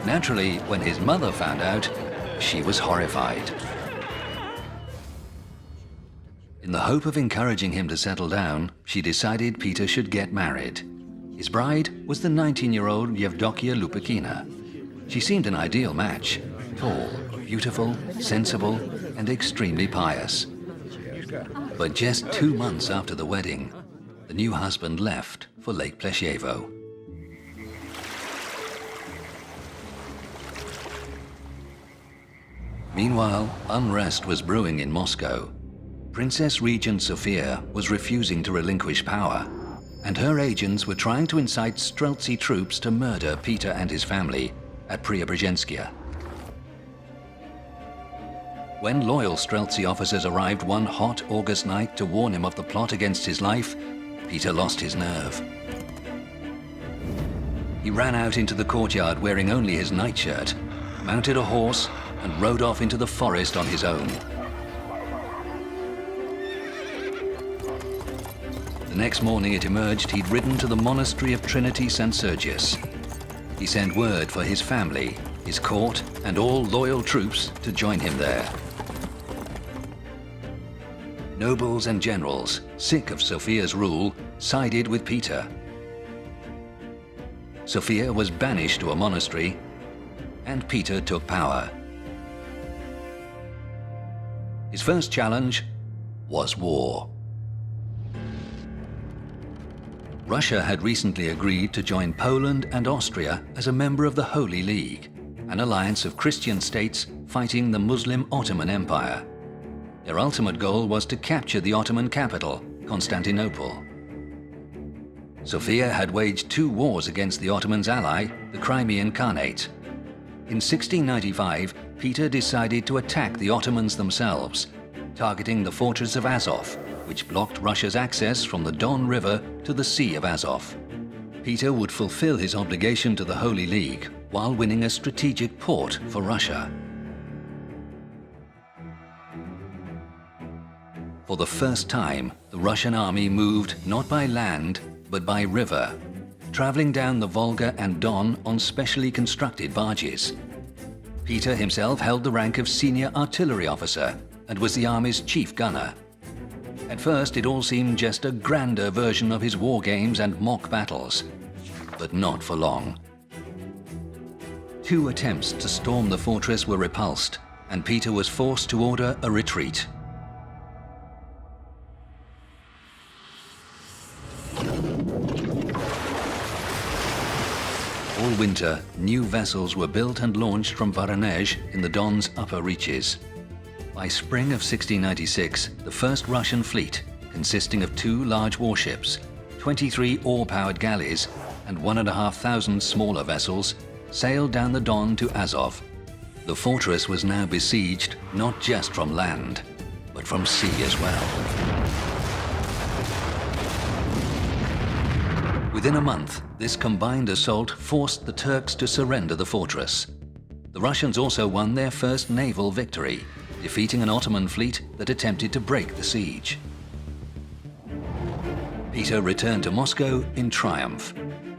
Naturally, when his mother found out, she was horrified. In the hope of encouraging him to settle down, she decided Peter should get married. His bride was the 19-year-old Yevdokia Lupakina. She seemed an ideal match, tall, beautiful, sensible, and extremely pious. But just 2 months after the wedding, the new husband left for Lake Pleshevo. Meanwhile, unrest was brewing in Moscow. Princess Regent Sophia was refusing to relinquish power, and her agents were trying to incite Streltsy troops to murder Peter and his family at Preobrazhenskaya. When loyal Streltsy officers arrived one hot August night to warn him of the plot against his life, Peter lost his nerve. He ran out into the courtyard wearing only his nightshirt, mounted a horse, and rode off into the forest on his own. The next morning it emerged he'd ridden to the monastery of Trinity St. Sergius. He sent word for his family, his court, and all loyal troops to join him there. Nobles and generals, sick of Sophia's rule, sided with Peter. Sophia was banished to a monastery, and Peter took power. His first challenge was war. Russia had recently agreed to join Poland and Austria as a member of the Holy League, an alliance of Christian states fighting the Muslim Ottoman Empire. Their ultimate goal was to capture the Ottoman capital, Constantinople. Sophia had waged 2 wars against the Ottomans' ally, the Crimean Khanate. In 1695, Peter decided to attack the Ottomans themselves, targeting the fortress of Azov, which blocked Russia's access from the Don River to the Sea of Azov. Peter would fulfill his obligation to the Holy League while winning a strategic port for Russia. For the first time, the Russian army moved not by land, but by river, traveling down the Volga and Don on specially constructed barges. Peter himself held the rank of senior artillery officer and was the army's chief gunner. At first, it all seemed just a grander version of his war games and mock battles, but not for long. 2 attempts to storm the fortress were repulsed, and Peter was forced to order a retreat. All winter, new vessels were built and launched from Voronezh in the Don's upper reaches. By spring of 1696, the first Russian fleet, consisting of 2 large warships, 23 oar-powered galleys, and 1,500 smaller vessels, sailed down the Don to Azov. The fortress was now besieged not just from land, but from sea as well. Within a month, this combined assault forced the Turks to surrender the fortress. The Russians also won their first naval victory, defeating an Ottoman fleet that attempted to break the siege. Peter returned to Moscow in triumph.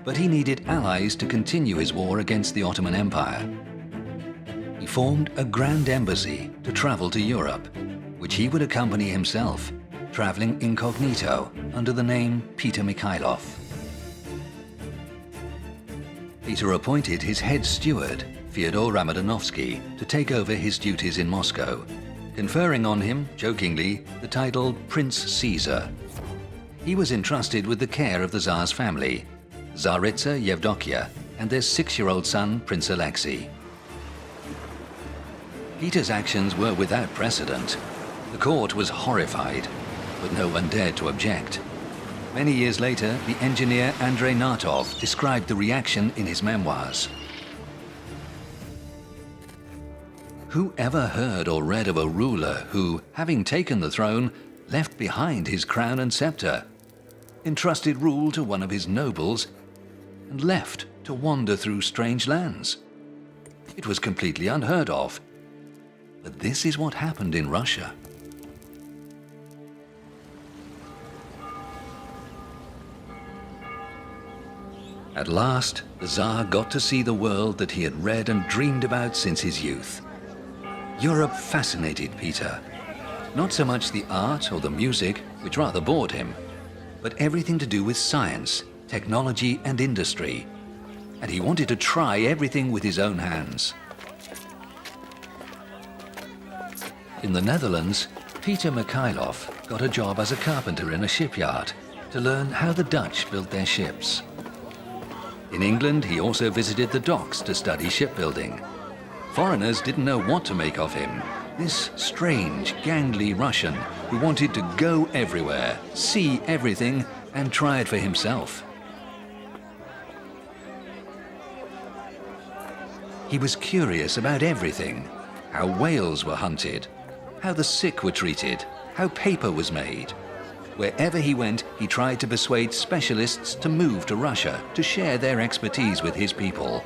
but he needed allies to continue his war against the Ottoman Empire. He formed a grand embassy to travel to Europe, which he would accompany himself, traveling incognito under the name Peter Mikhailov. Peter appointed his head steward, Fyodor Ramadanovsky, to take over his duties in Moscow, conferring on him, jokingly, the title Prince Caesar. He was entrusted with the care of the Tsar's family, Tsaritsa Yevdokia, and their 6-year-old son, Prince Alexi. Peter's actions were without precedent. The court was horrified, but no one dared to object. Many years later, the engineer Andrei Nartov described the reaction in his memoirs. Who ever heard or read of a ruler who, having taken the throne, left behind his crown and scepter, entrusted rule to one of his nobles, and left to wander through strange lands? It was completely unheard of. But this is what happened in Russia. At last, the Tsar got to see the world that he had read and dreamed about since his youth. Europe fascinated Peter. Not so much the art or the music, which rather bored him, but everything to do with science, technology and industry. And he wanted to try everything with his own hands. In the Netherlands, Peter Mikhailov got a job as a carpenter in a shipyard to learn how the Dutch built their ships. In England, he also visited the docks to study shipbuilding. Foreigners didn't know what to make of him. This strange, gangly Russian who wanted to go everywhere, see everything, and try it for himself. He was curious about everything: how whales were hunted, how the sick were treated, how paper was made. Wherever he went, he tried to persuade specialists to move to Russia to share their expertise with his people.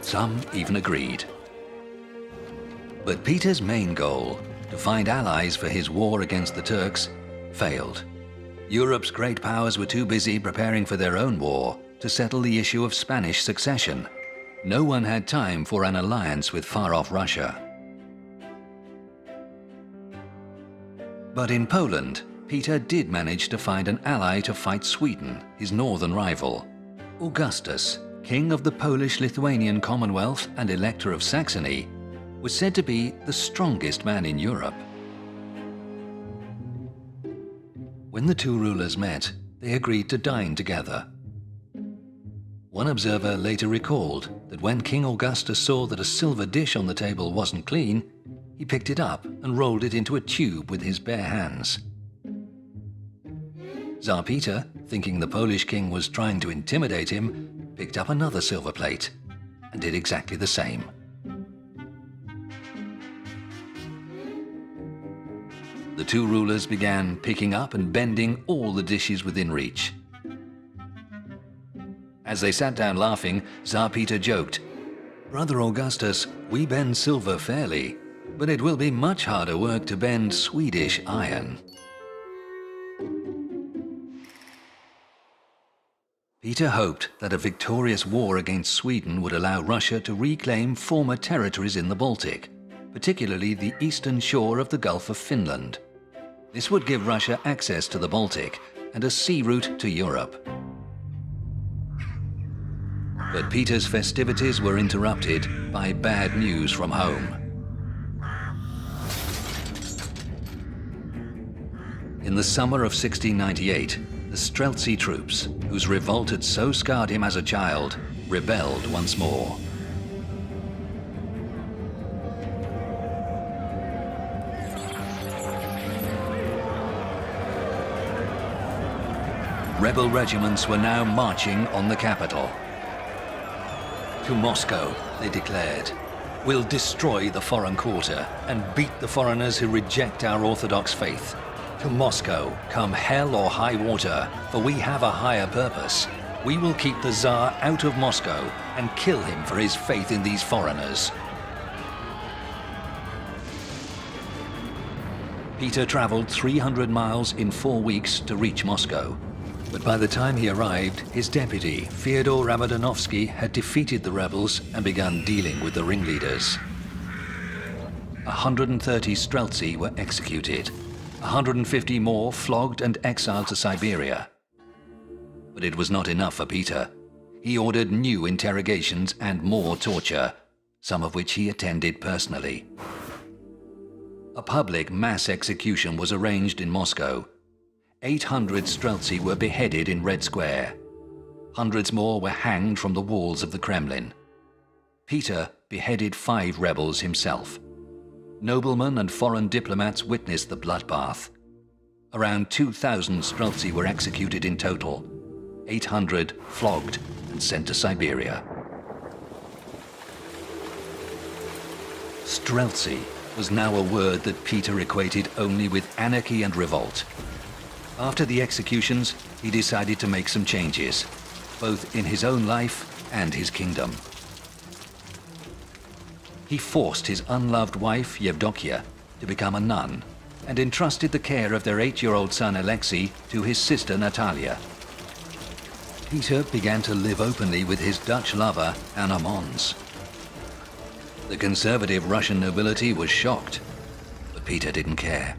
Some even agreed. But Peter's main goal, to find allies for his war against the Turks, failed. Europe's great powers were too busy preparing for their own war to settle the issue of Spanish succession. No one had time for an alliance with far-off Russia. But in Poland, Peter did manage to find an ally to fight Sweden, his northern rival. Augustus, king of the Polish-Lithuanian Commonwealth and Elector of Saxony, was said to be the strongest man in Europe. When the two rulers met, they agreed to dine together. One observer later recalled that when King Augustus saw that a silver dish on the table wasn't clean, he picked it up and rolled it into a tube with his bare hands. Tsar Peter, thinking the Polish king was trying to intimidate him, picked up another silver plate and did exactly the same. The two rulers began picking up and bending all the dishes within reach. As they sat down laughing, Tsar Peter joked, "Brother Augustus, we bend silver fairly, but it will be much harder work to bend Swedish iron." Peter hoped that a victorious war against Sweden would allow Russia to reclaim former territories in the Baltic, particularly the eastern shore of the Gulf of Finland. This would give Russia access to the Baltic and a sea route to Europe. But Peter's festivities were interrupted by bad news from home. In the summer of 1698, the Streltsy troops, whose revolt had so scarred him as a child, rebelled once more. Rebel regiments were now marching on the capital. "To Moscow," they declared. "We'll destroy the foreign quarter and beat the foreigners who reject our Orthodox faith. To Moscow, come hell or high water, for we have a higher purpose. We will keep the Tsar out of Moscow and kill him for his faith in these foreigners." Peter traveled 300 miles in 4 weeks to reach Moscow. But by the time he arrived, his deputy, Fyodor Ramodanovsky, had defeated the rebels and begun dealing with the ringleaders. 130 Streltsy were executed, 150 more flogged and exiled to Siberia. But it was not enough for Peter. He ordered new interrogations and more torture, some of which he attended personally. A public mass execution was arranged in Moscow. 800 Streltsy were beheaded in Red Square. Hundreds more were hanged from the walls of the Kremlin. Peter beheaded 5 rebels himself. Noblemen and foreign diplomats witnessed the bloodbath. Around 2,000 Streltsy were executed in total, 800 flogged and sent to Siberia. Streltsy was now a word that Peter equated only with anarchy and revolt. After the executions, he decided to make some changes, both in his own life and his kingdom. He forced his unloved wife, Yevdokia, to become a nun and entrusted the care of their 8-year-old son Alexi to his sister Natalia. Peter began to live openly with his Dutch lover, Anna Mons. The conservative Russian nobility was shocked, but Peter didn't care.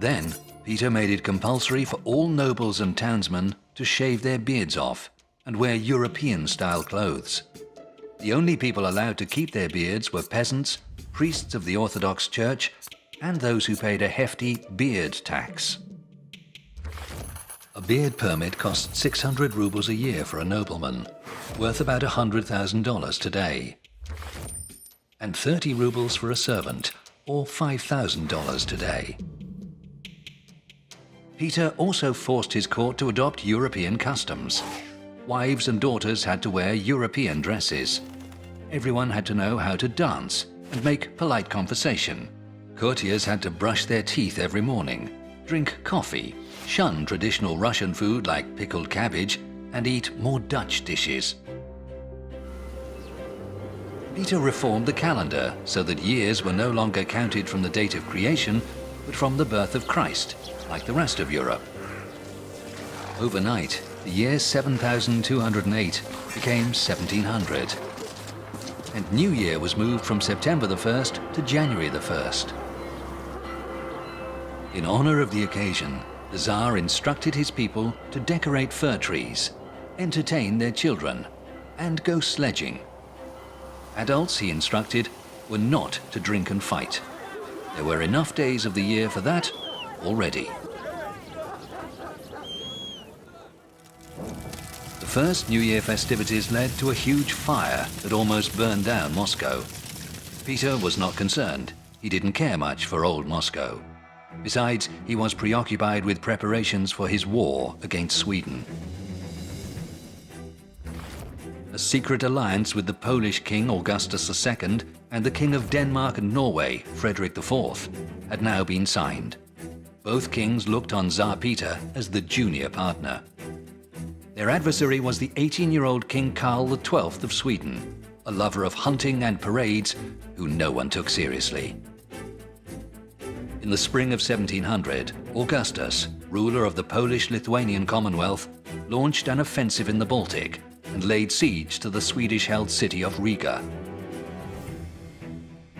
Then, Peter made it compulsory for all nobles and townsmen to shave their beards off and wear European-style clothes. The only people allowed to keep their beards were peasants, priests of the Orthodox Church, and those who paid a hefty beard tax. A beard permit cost 600 rubles a year for a nobleman, worth about $100,000 today, and 30 rubles for a servant, or $5,000 today. Peter also forced his court to adopt European customs. Wives and daughters had to wear European dresses. Everyone had to know how to dance and make polite conversation. Courtiers had to brush their teeth every morning, drink coffee, shun traditional Russian food like pickled cabbage, and eat more Dutch dishes. Peter reformed the calendar so that years were no longer counted from the date of creation, but from the birth of Christ, like the rest of Europe. Overnight, the year 7208 became 1700. And New Year was moved from September the 1st to January the 1st. In honor of the occasion, the Tsar instructed his people to decorate fir trees, entertain their children, and go sledging. Adults, he instructed, were not to drink and fight. There were enough days of the year for that already. The first New Year festivities led to a huge fire that almost burned down Moscow. Peter was not concerned. He didn't care much for old Moscow. Besides, he was preoccupied with preparations for his war against Sweden. A secret alliance with the Polish King Augustus II and the King of Denmark and Norway, Frederick IV, had now been signed. Both kings looked on Tsar Peter as the junior partner. Their adversary was the 18-year-old King Karl XII of Sweden, a lover of hunting and parades who no one took seriously. In the spring of 1700, Augustus, ruler of the Polish-Lithuanian Commonwealth, launched an offensive in the Baltic and laid siege to the Swedish-held city of Riga.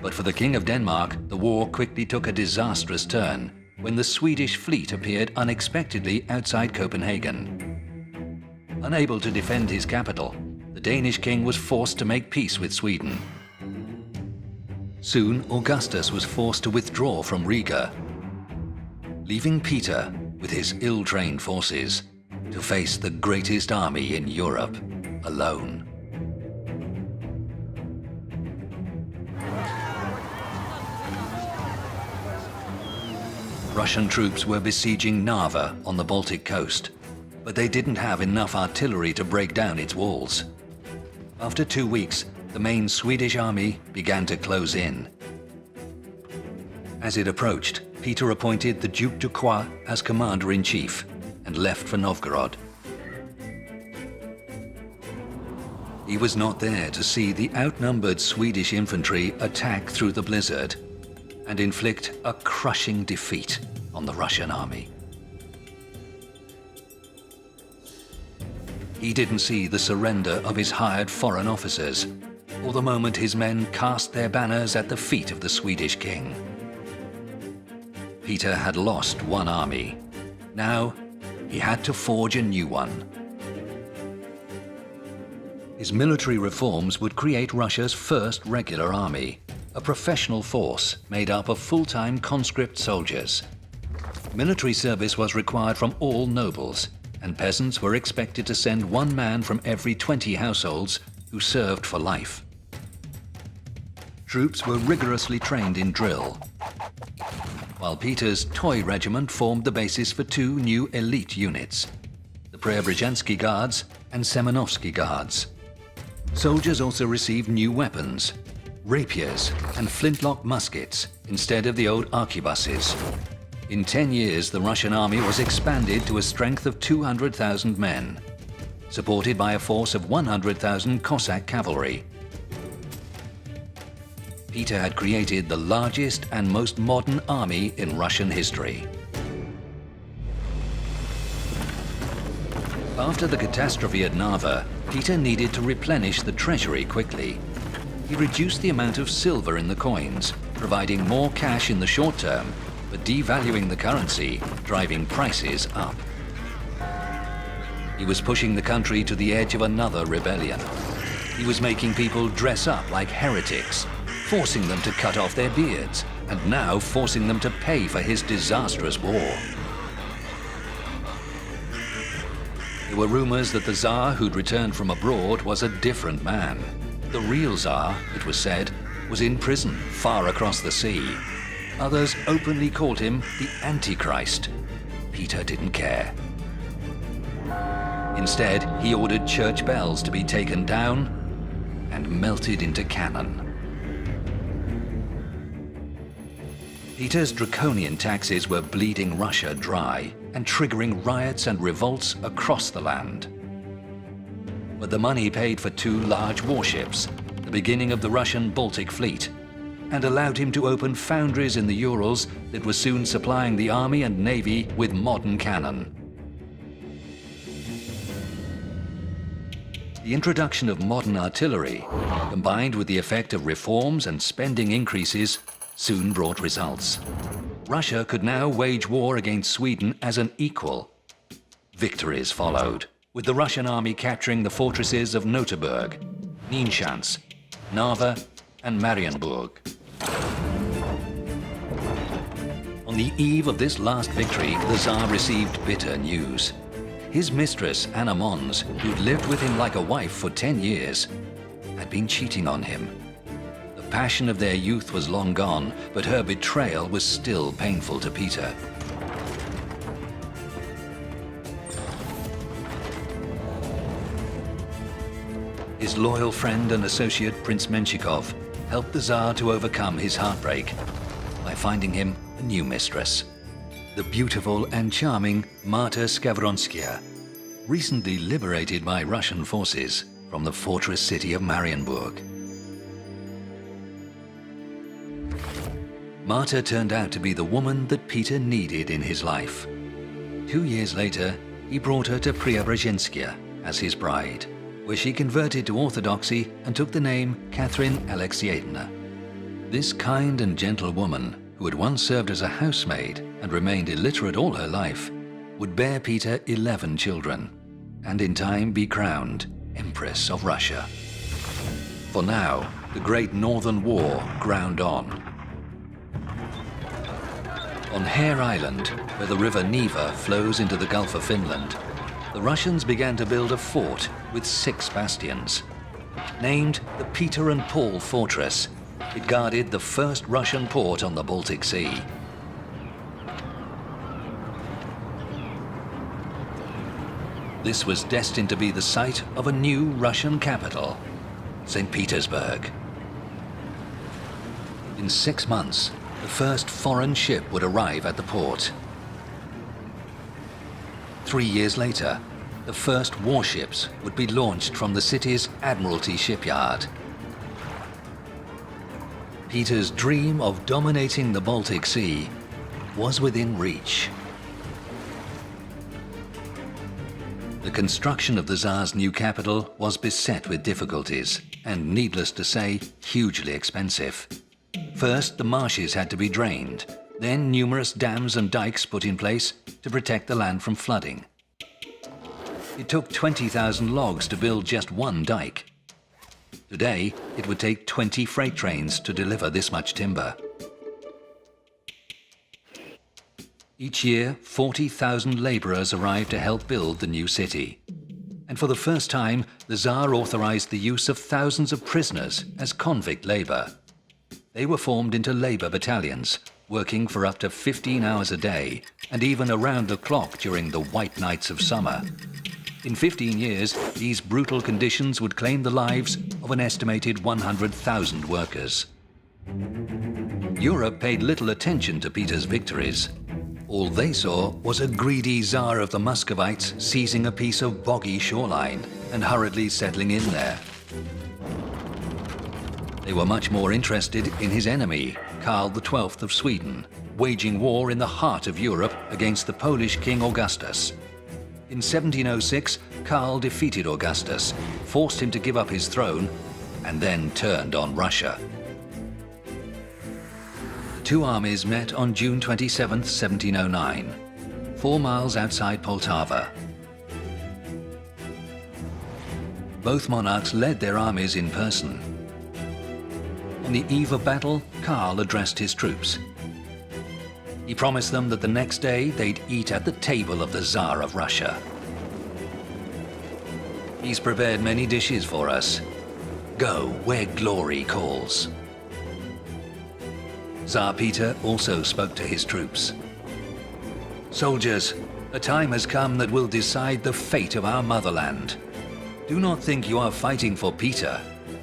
But for the King of Denmark, the war quickly took a disastrous turn when the Swedish fleet appeared unexpectedly outside Copenhagen. Unable to defend his capital, the Danish king was forced to make peace with Sweden. Soon, Augustus was forced to withdraw from Riga, leaving Peter with his ill-trained forces to face the greatest army in Europe alone. Russian troops were besieging Narva on the Baltic coast, but they didn't have enough artillery to break down its walls. After 2 weeks, the main Swedish army began to close in. As it approached, Peter appointed the Duc de Croix as commander-in-chief and left for Novgorod. He was not there to see the outnumbered Swedish infantry attack through the blizzard and inflict a crushing defeat on the Russian army. He didn't see the surrender of his hired foreign officers, or the moment his men cast their banners at the feet of the Swedish king. Peter had lost one army. Now, he had to forge a new one. His military reforms would create Russia's first regular army, a professional force made up of full-time conscript soldiers. Military service was required from all nobles, and peasants were expected to send one man from every 20 households who served for life. Troops were rigorously trained in drill, while Peter's toy regiment formed the basis for two new elite units, the Preobrazhensky Guards and Semenovsky Guards. Soldiers also received new weapons, rapiers and flintlock muskets instead of the old arquebuses. In 10 years, the Russian army was expanded to a strength of 200,000 men, supported by a force of 100,000 Cossack cavalry. Peter had created the largest and most modern army in Russian history. After the catastrophe at Narva, Peter needed to replenish the treasury quickly. He reduced the amount of silver in the coins, providing more cash in the short term, but devaluing the currency, driving prices up. He was pushing the country to the edge of another rebellion. He was making people dress up like heretics, forcing them to cut off their beards, and now forcing them to pay for his disastrous war. There were rumors that the Tsar who'd returned from abroad was a different man. The real Tsar, it was said, was in prison far across the sea. Others openly called him the Antichrist. Peter didn't care. Instead, he ordered church bells to be taken down and melted into cannon. Peter's draconian taxes were bleeding Russia dry and triggering riots and revolts across the land. But the money paid for two large warships, the beginning of the Russian Baltic Fleet, and allowed him to open foundries in the Urals that were soon supplying the army and navy with modern cannon. The introduction of modern artillery, combined with the effect of reforms and spending increases, soon brought results. Russia could now wage war against Sweden as an equal. Victories followed, with the Russian army capturing the fortresses of Noterburg, Ninshans, Narva, and Marienburg. On the eve of this last victory, the Tsar received bitter news. His mistress, Anna Mons, who'd lived with him like a wife for 10 years, had been cheating on him. The passion of their youth was long gone, but her betrayal was still painful to Peter. His loyal friend and associate Prince Menshikov helped the Tsar to overcome his heartbreak by finding him a new mistress, the beautiful and charming Marta Skavronskaya, recently liberated by Russian forces from the fortress city of Marienburg. Marta turned out to be the woman that Peter needed in his life. 2 years later, he brought her to Preobrazhenskaya as his bride, where she converted to Orthodoxy and took the name Katherine Alexievna. This kind and gentle woman, who had once served as a housemaid and remained illiterate all her life, would bear Peter 11 children, and in time be crowned Empress of Russia. For now, the Great Northern War ground on. On Hare Island, where the river Neva flows into the Gulf of Finland, the Russians began to build a fort with 6 bastions. Named the Peter and Paul Fortress, it guarded the first Russian port on the Baltic Sea. This was destined to be the site of a new Russian capital, St. Petersburg. In 6 months, the first foreign ship would arrive at the port. 3 years later, the first warships would be launched from the city's Admiralty shipyard. Peter's dream of dominating the Baltic Sea was within reach. The construction of the Tsar's new capital was beset with difficulties, and needless to say, hugely expensive. First, the marshes had to be drained, then numerous dams and dikes put in place to protect the land from flooding. It took 20,000 logs to build just one dike. Today, it would take 20 freight trains to deliver this much timber. Each year, 40,000 laborers arrived to help build the new city. And for the first time, the Tsar authorized the use of thousands of prisoners as convict labor. They were formed into labor battalions, working for up to 15 hours a day, and even around the clock during the white nights of summer. In 15 years, these brutal conditions would claim the lives of an estimated 100,000 workers. Europe paid little attention to Peter's victories. All they saw was a greedy Tsar of the Muscovites seizing a piece of boggy shoreline and hurriedly settling in there. They were much more interested in his enemy, Karl XII of Sweden, waging war in the heart of Europe against the Polish King Augustus. In 1706, Karl defeated Augustus, forced him to give up his throne, and then turned on Russia. The two armies met on June 27, 1709, 4 miles outside Poltava. Both monarchs led their armies in person. On the eve of battle, Karl addressed his troops. He promised them that the next day they'd eat at the table of the Tsar of Russia. He's prepared many dishes for us. Go where glory calls. Tsar Peter also spoke to his troops. Soldiers, a time has come that will decide the fate of our motherland. Do not think you are fighting for Peter.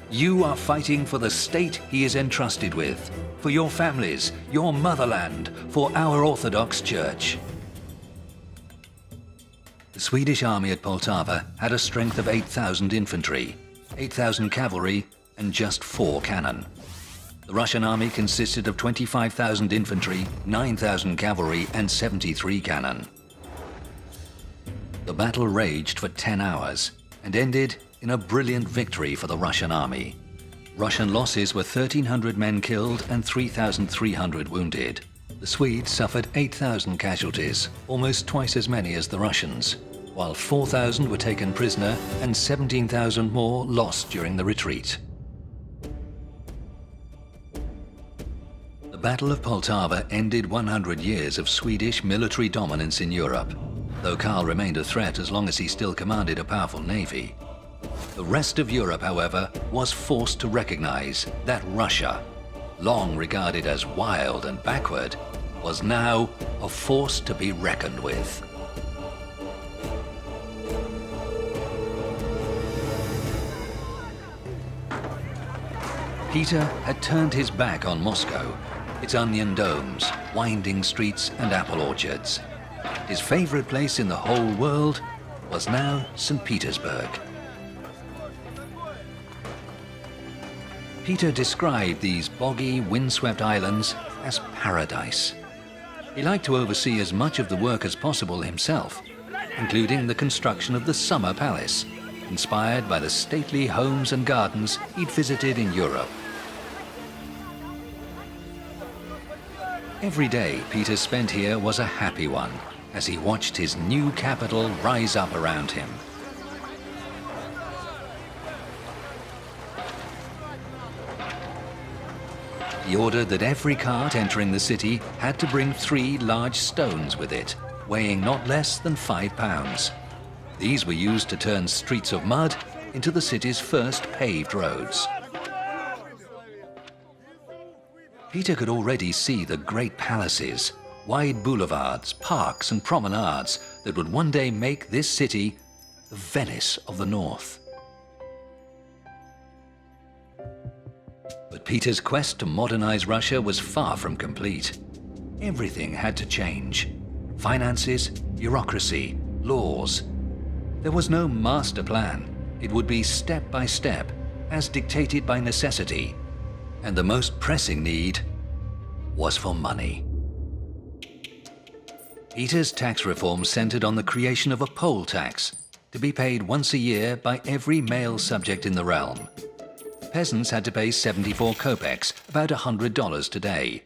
You are fighting for the state he is entrusted with, for your families, your motherland, for our Orthodox Church. The Swedish army at Poltava had a strength of 8,000 infantry, 8,000 cavalry, and just 4 cannon. The Russian army consisted of 25,000 infantry, 9,000 cavalry, and 73 cannon. The battle raged for 10 hours and ended in a brilliant victory for the Russian army. Russian losses were 1,300 men killed and 3,300 wounded. The Swedes suffered 8,000 casualties, almost twice as many as the Russians, while 4,000 were taken prisoner and 17,000 more lost during the retreat. The Battle of Poltava ended 100 years of Swedish military dominance in Europe, though Karl remained a threat as long as he still commanded a powerful navy. The rest of Europe, however, was forced to recognize that Russia, long regarded as wild and backward, was now a force to be reckoned with. Peter had turned his back on Moscow, its onion domes, winding streets, and apple orchards. His favorite place in the whole world was now St. Petersburg. Peter described these boggy, windswept islands as paradise. He liked to oversee as much of the work as possible himself, including the construction of the Summer Palace, inspired by the stately homes and gardens he'd visited in Europe. Every day Peter spent here was a happy one, as he watched his new capital rise up around him. He ordered that every cart entering the city had to bring 3 large stones with it, weighing not less than 5 pounds. These were used to turn streets of mud into the city's first paved roads. Peter could already see the great palaces, wide boulevards, parks, and promenades that would one day make this city the Venice of the North. But Peter's quest to modernize Russia was far from complete. Everything had to change. Finances, bureaucracy, laws. There was no master plan. It would be step by step, as dictated by necessity. And the most pressing need was for money. Peter's tax reform centered on the creation of a poll tax, to be paid once a year by every male subject in the realm. Peasants had to pay 74 kopecks, about $100 today,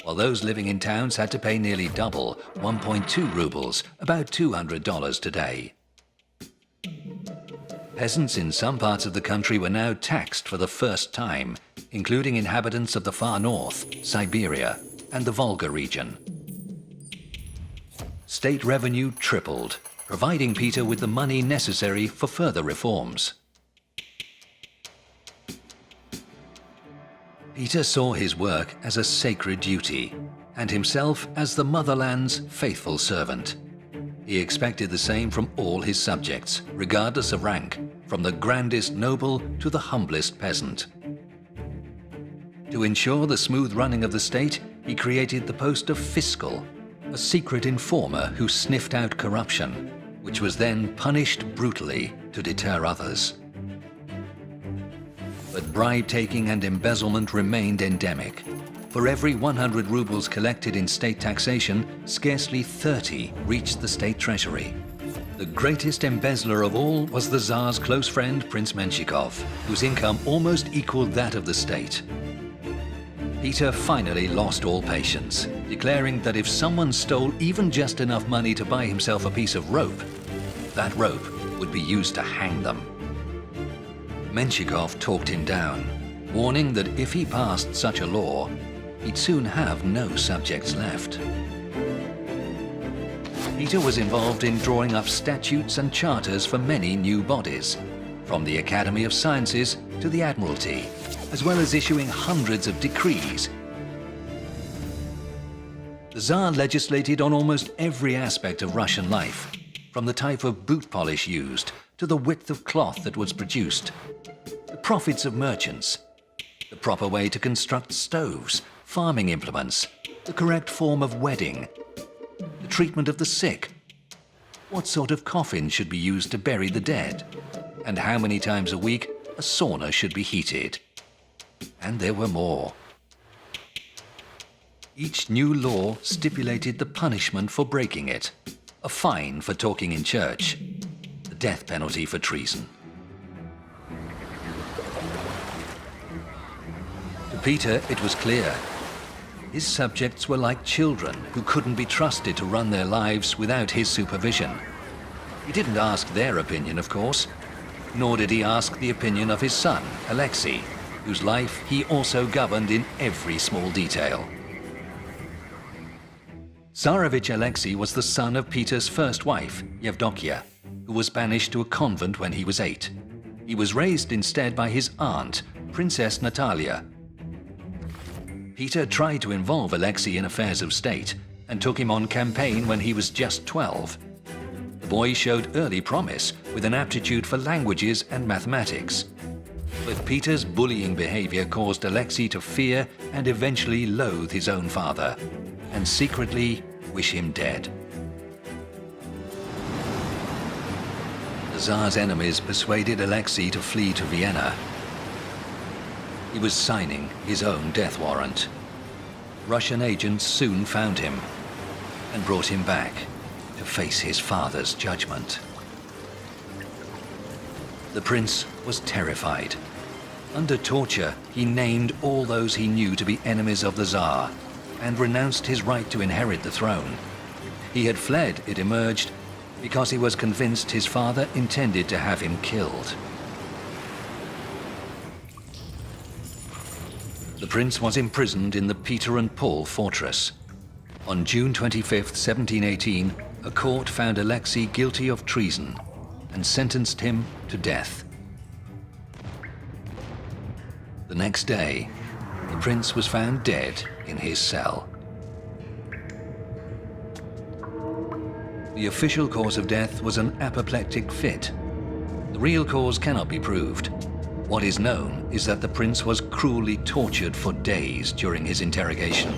while those living in towns had to pay nearly double, 1.2 rubles, about $200 today. Peasants in some parts of the country were now taxed for the first time, including inhabitants of the far north, Siberia, and the Volga region. State revenue tripled, providing Peter with the money necessary for further reforms. Peter saw his work as a sacred duty, and himself as the motherland's faithful servant. He expected the same from all his subjects, regardless of rank, from the grandest noble to the humblest peasant. To ensure the smooth running of the state, he created the post of fiscal, a secret informer who sniffed out corruption, which was then punished brutally to deter others. But bribe-taking and embezzlement remained endemic. For every 100 rubles collected in state taxation, scarcely 30 reached the state treasury. The greatest embezzler of all was the Tsar's close friend, Prince Menshikov, whose income almost equaled that of the state. Peter finally lost all patience, declaring that if someone stole even just enough money to buy himself a piece of rope, that rope would be used to hang them. Menshikov talked him down, warning that if he passed such a law, he'd soon have no subjects left. Peter was involved in drawing up statutes and charters for many new bodies, from the Academy of Sciences to the Admiralty, as well as issuing hundreds of decrees. The Tsar legislated on almost every aspect of Russian life, from the type of boot polish used to the width of cloth that was produced, the profits of merchants, the proper way to construct stoves, farming implements, the correct form of wedding, the treatment of the sick, what sort of coffin should be used to bury the dead, and how many times a week a sauna should be heated. And there were more. Each new law stipulated the punishment for breaking it, a fine for talking in church, the death penalty for treason. To Peter, it was clear. His subjects were like children who couldn't be trusted to run their lives without his supervision. He didn't ask their opinion, of course, nor did he ask the opinion of his son, Alexi, whose life he also governed in every small detail. Tsarevich Alexei was the son of Peter's first wife, Yevdokia, who was banished to a convent when he was 8. He was raised instead by his aunt, Princess Natalia. Peter tried to involve Alexei in affairs of state and took him on campaign when he was just 12. The boy showed early promise with an aptitude for languages and mathematics. But Peter's bullying behavior caused Alexei to fear and eventually loathe his own father, and secretly wish him dead. The Tsar's enemies persuaded Alexei to flee to Vienna. He was signing his own death warrant. Russian agents soon found him and brought him back to face his father's judgment. The prince was terrified. Under torture, he named all those he knew to be enemies of the Tsar and renounced his right to inherit the throne. He had fled, it emerged, because he was convinced his father intended to have him killed. The prince was imprisoned in the Peter and Paul fortress. On June 25, 1718, a court found Alexei guilty of treason and sentenced him to death. The next day, the prince was found dead in his cell. The official cause of death was an apoplectic fit. The real cause cannot be proved. What is known is that the prince was cruelly tortured for days during his interrogation.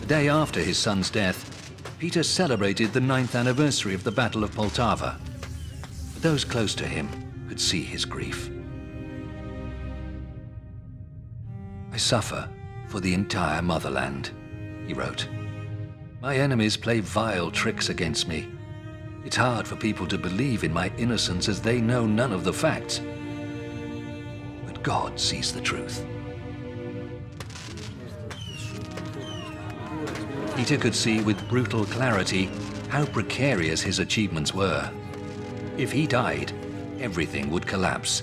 The day after his son's death, Peter celebrated the 9th anniversary of the Battle of Poltava. But those close to him could see his grief. "I suffer for the entire motherland," he wrote. "My enemies play vile tricks against me. It's hard for people to believe in my innocence as they know none of the facts. But God sees the truth." Peter could see with brutal clarity how precarious his achievements were. If he died, everything would collapse.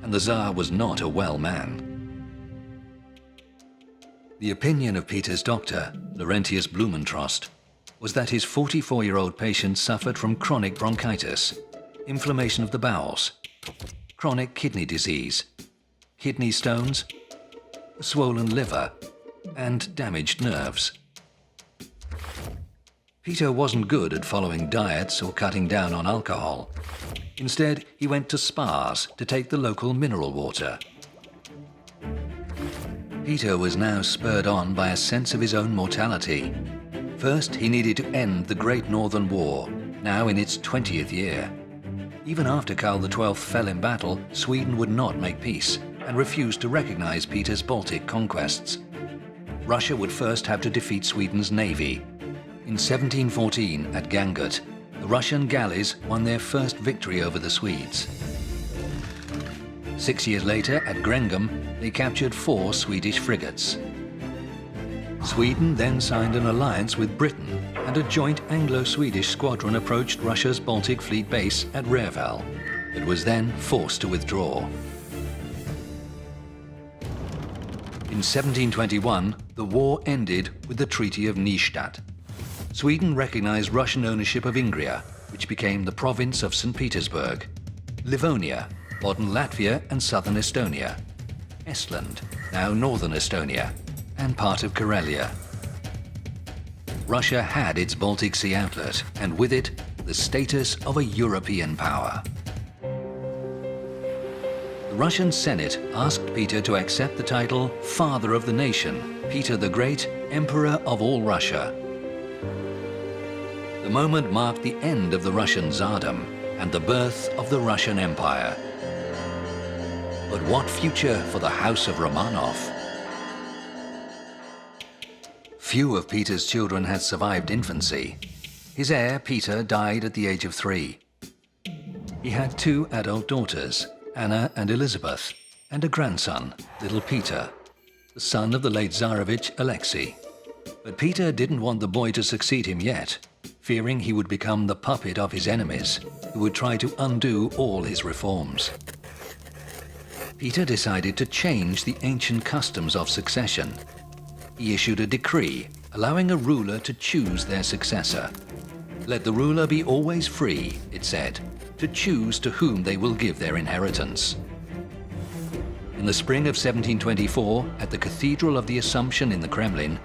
And the Tsar was not a well man. The opinion of Peter's doctor, Laurentius Blumentrost, was that his 44-year-old patient suffered from chronic bronchitis, inflammation of the bowels, chronic kidney disease, kidney stones, a swollen liver, and damaged nerves. Peter wasn't good at following diets or cutting down on alcohol. Instead, he went to spas to take the local mineral water. Peter was now spurred on by a sense of his own mortality. First, he needed to end the Great Northern War, now in its 20th year. Even after Karl XII fell in battle, Sweden would not make peace and refused to recognize Peter's Baltic conquests. Russia would first have to defeat Sweden's navy. In 1714, at Gangut, the Russian galleys won their first victory over the Swedes. 6 years later, at Grengum, they captured 4 Swedish frigates. Sweden then signed an alliance with Britain, and a joint Anglo-Swedish squadron approached Russia's Baltic Fleet base at Reval, but was then forced to withdraw. In 1721, the war ended with the Treaty of Nystadt. Sweden recognized Russian ownership of Ingria, which became the province of St. Petersburg, Livonia, modern Latvia and southern Estonia, Estland, now northern Estonia, and part of Karelia. Russia had its Baltic Sea outlet, and with it, the status of a European power. The Russian Senate asked Peter to accept the title Father of the Nation, Peter the Great, Emperor of all Russia. The moment marked the end of the Russian Tsardom and the birth of the Russian Empire. But what future for the House of Romanov? Few of Peter's children had survived infancy. His heir, Peter, died at the age of 3. He had 2 adult daughters, Anna and Elizabeth, and a grandson, little Peter, the son of the late Tsarevich Alexi. But Peter didn't want the boy to succeed him yet, fearing he would become the puppet of his enemies, who would try to undo all his reforms. Peter decided to change the ancient customs of succession. He issued a decree allowing a ruler to choose their successor. "Let the ruler be always free," it said, "to choose to whom they will give their inheritance." In the spring of 1724, at the Cathedral of the Assumption in the Kremlin,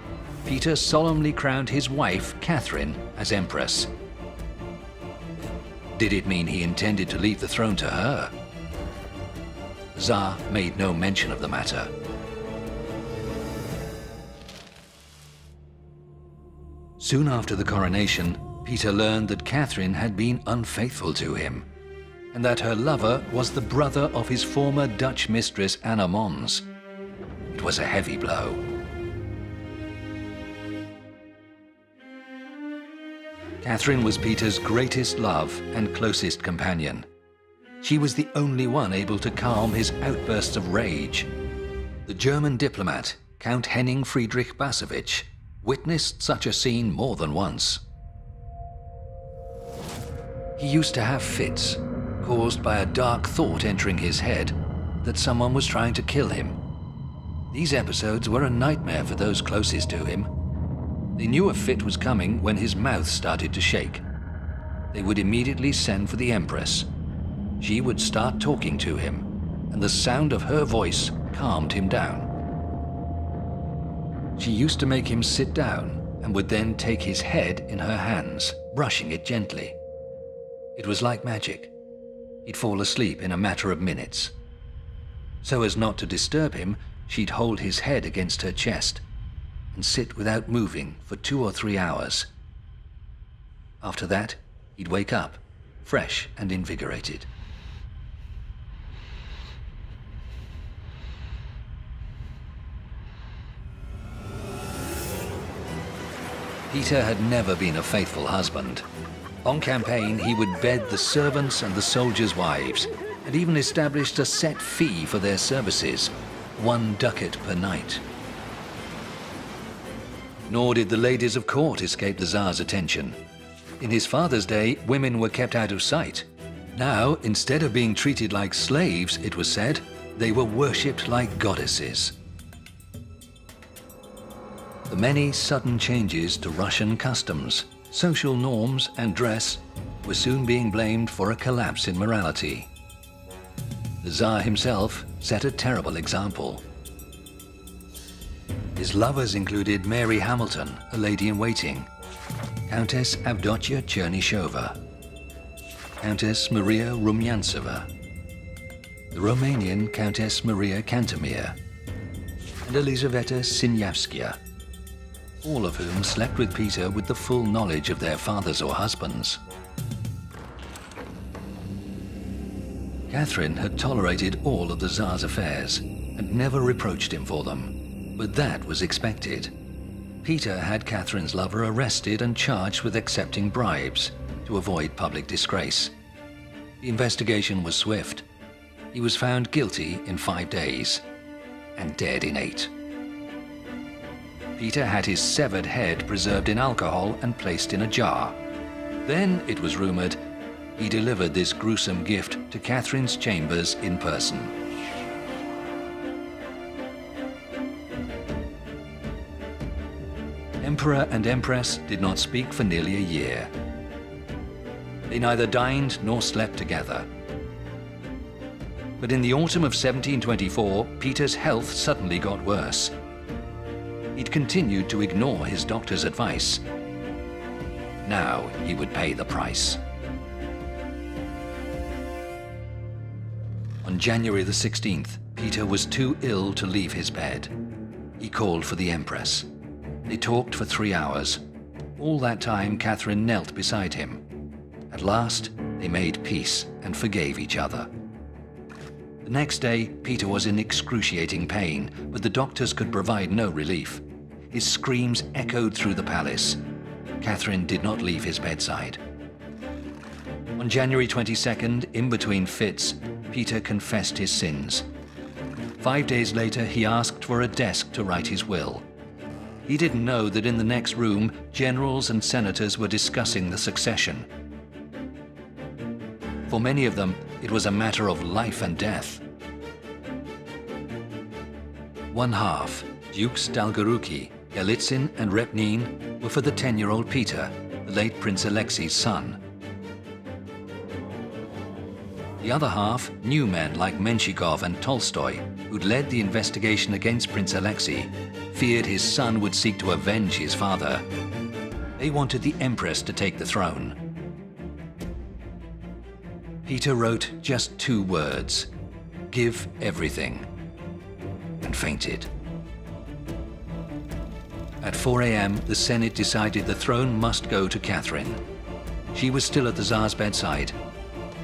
Peter solemnly crowned his wife, Catherine, as empress. Did it mean he intended to leave the throne to her? The Tsar made no mention of the matter. Soon after the coronation, Peter learned that Catherine had been unfaithful to him, and that her lover was the brother of his former Dutch mistress Anna Mons. It was a heavy blow. Catherine was Peter's greatest love and closest companion. She was the only one able to calm his outbursts of rage. The German diplomat, Count Henning Friedrich Bassevich, witnessed such a scene more than once. He used to have fits, caused by a dark thought entering his head that someone was trying to kill him. These episodes were a nightmare for those closest to him. They knew a fit was coming when his mouth started to shake. They would immediately send for the Empress. She would start talking to him, and the sound of her voice calmed him down. She used to make him sit down and would then take his head in her hands, brushing it gently. It was like magic. He'd fall asleep in a matter of minutes. So as not to disturb him, she'd hold his head against her chest, and and sit without moving for 2 or 3 hours. After that, he'd wake up, fresh and invigorated. Peter had never been a faithful husband. On campaign, he would bed the servants and the soldiers' wives, and even established a set fee for their services, 1 ducat per night. Nor did the ladies of court escape the Tsar's attention. In his father's day, women were kept out of sight. Now, instead of being treated like slaves, it was said, they were worshipped like goddesses. The many sudden changes to Russian customs, social norms and dress were soon being blamed for a collapse in morality. The Tsar himself set a terrible example. His lovers included Mary Hamilton, a lady-in-waiting, Countess Avdotia Chernishova, Countess Maria Rumyantsova, the Romanian Countess Maria Cantemir, and Elizaveta Sinyavskaya, all of whom slept with Peter with the full knowledge of their fathers or husbands. Catherine had tolerated all of the Tsar's affairs and never reproached him for them, but that was expected. Peter had Catherine's lover arrested and charged with accepting bribes to avoid public disgrace. The investigation was swift. He was found guilty in 5 days and dead in 8. Peter had his severed head preserved in alcohol and placed in a jar. Then, it was rumored, he delivered this gruesome gift to Catherine's chambers in person. Emperor and Empress did not speak for nearly a year. They neither dined nor slept together. But in the autumn of 1724, Peter's health suddenly got worse. He'd continued to ignore his doctor's advice. Now he would pay the price. On January the 16th, Peter was too ill to leave his bed. He called for the Empress. They talked for 3 hours. All that time, Catherine knelt beside him. At last, they made peace and forgave each other. The next day, Peter was in excruciating pain, but the doctors could provide no relief. His screams echoed through the palace. Catherine did not leave his bedside. On January 22nd, in between fits, Peter confessed his sins. 5 days later, he asked for a desk to write his will. He didn't know that in the next room, generals and senators were discussing the succession. For many of them, it was a matter of life and death. One half, Dukes Dolgorukov, Galitzin and Repnin, were for the 10-year-old Peter, the late Prince Alexi's son. The other half, new men like Menshikov and Tolstoy, who'd led the investigation against Prince Alexi, feared his son would seek to avenge his father. They wanted the Empress to take the throne. Peter wrote just 2 words, "Give everything," and fainted. At 4 a.m., the Senate decided the throne must go to Catherine. She was still at the Tsar's bedside.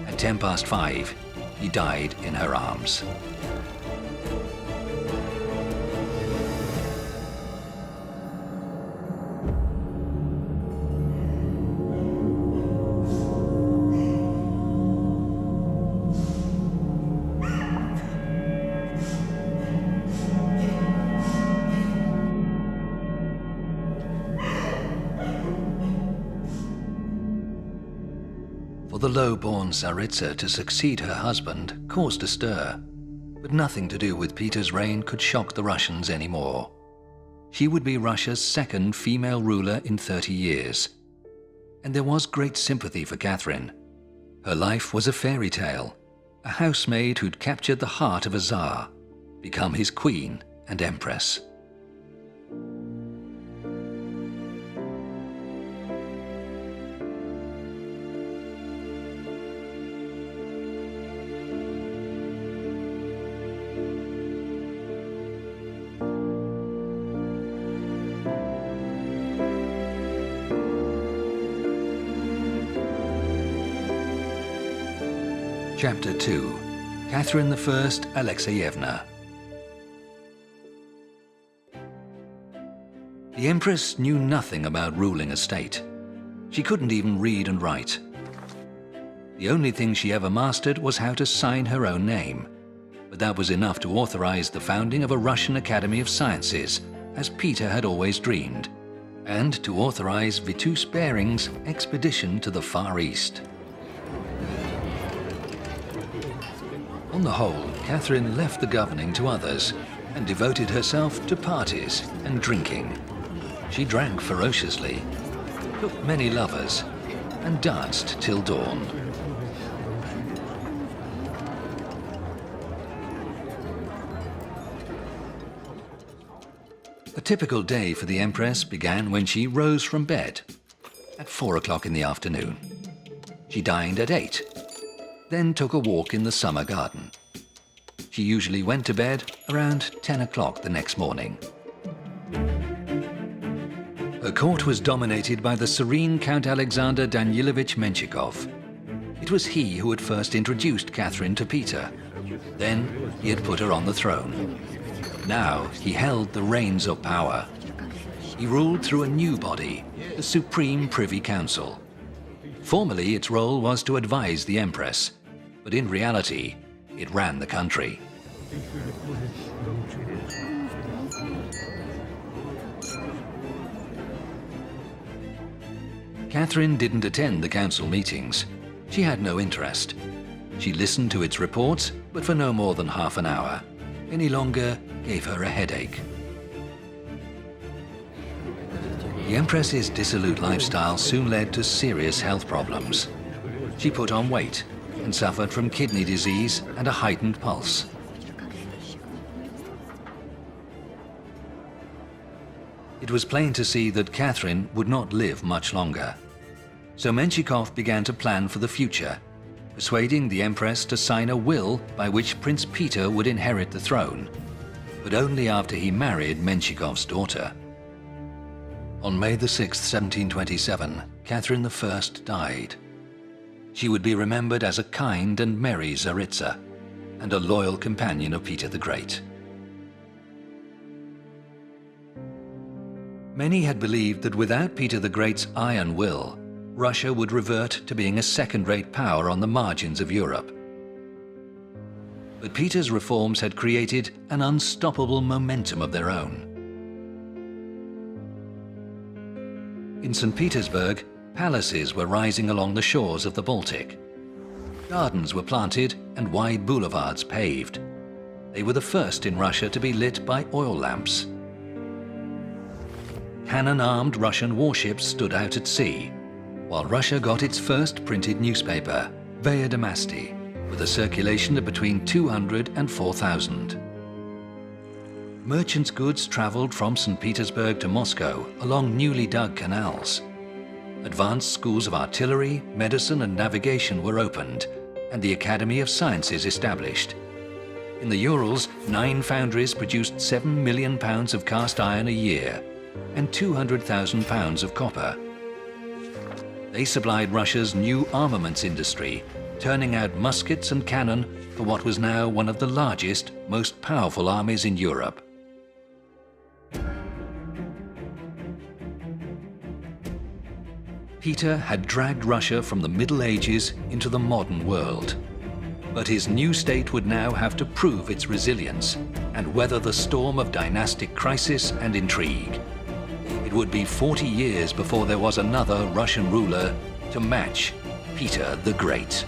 At 5:10, he died in her arms. For the low-born Tsaritsa to succeed her husband caused a stir, but nothing to do with Peter's reign could shock the Russians anymore. She would be Russia's second female ruler in 30 years. And there was great sympathy for Catherine. Her life was a fairy tale, a housemaid who'd captured the heart of a Tsar, become his queen and empress. Chapter 2. Katherine I Alexeyevna. The Empress knew nothing about ruling a state. She couldn't even read and write. The only thing she ever mastered was how to sign her own name. But that was enough to authorize the founding of a Russian Academy of Sciences, as Peter had always dreamed, and to authorize Vitus Bering's expedition to the Far East. On the whole, Catherine left the governing to others and devoted herself to parties and drinking. She drank ferociously, took many lovers, and danced till dawn. A typical day for the Empress began when she rose from bed at 4 o'clock in the afternoon. She dined at 8, then took a walk in the summer garden. She usually went to bed around 10 o'clock the next morning. Her court was dominated by the serene Count Alexander Danilovich Menshikov. It was he who had first introduced Catherine to Peter. Then he had put her on the throne. Now he held the reins of power. He ruled through a new body, the Supreme Privy Council. Formally, its role was to advise the Empress, but in reality, it ran the country. Catherine didn't attend the council meetings. She had no interest. She listened to its reports, but for no more than half an hour. Any longer gave her a headache. The Empress's dissolute lifestyle soon led to serious health problems. She put on weight and suffered from kidney disease and a heightened pulse. It was plain to see that Catherine would not live much longer. So Menshikov began to plan for the future, persuading the Empress to sign a will by which Prince Peter would inherit the throne, but only after he married Menshikov's daughter. On May the 6th, 1727, Catherine I died. She would be remembered as a kind and merry Tsaritsa, and a loyal companion of Peter the Great. Many had believed that without Peter the Great's iron will, Russia would revert to being a second-rate power on the margins of Europe. But Peter's reforms had created an unstoppable momentum of their own. In St. Petersburg, palaces were rising along the shores of the Baltic. Gardens were planted and wide boulevards paved. They were the first in Russia to be lit by oil lamps. Cannon-armed Russian warships stood out at sea, while Russia got its first printed newspaper, Vedomosti, with a circulation of between 200 and 4,000. Merchants' goods traveled from St. Petersburg to Moscow along newly dug canals. Advanced schools of artillery, medicine and navigation were opened, and the Academy of Sciences established. In the Urals, 9 foundries produced 7 million pounds of cast iron a year, and 200,000 pounds of copper. They supplied Russia's new armaments industry, turning out muskets and cannon for what was now one of the largest, most powerful armies in Europe. Peter had dragged Russia from the Middle Ages into the modern world. But his new state would now have to prove its resilience and weather the storm of dynastic crisis and intrigue. It would be 40 years before there was another Russian ruler to match Peter the Great.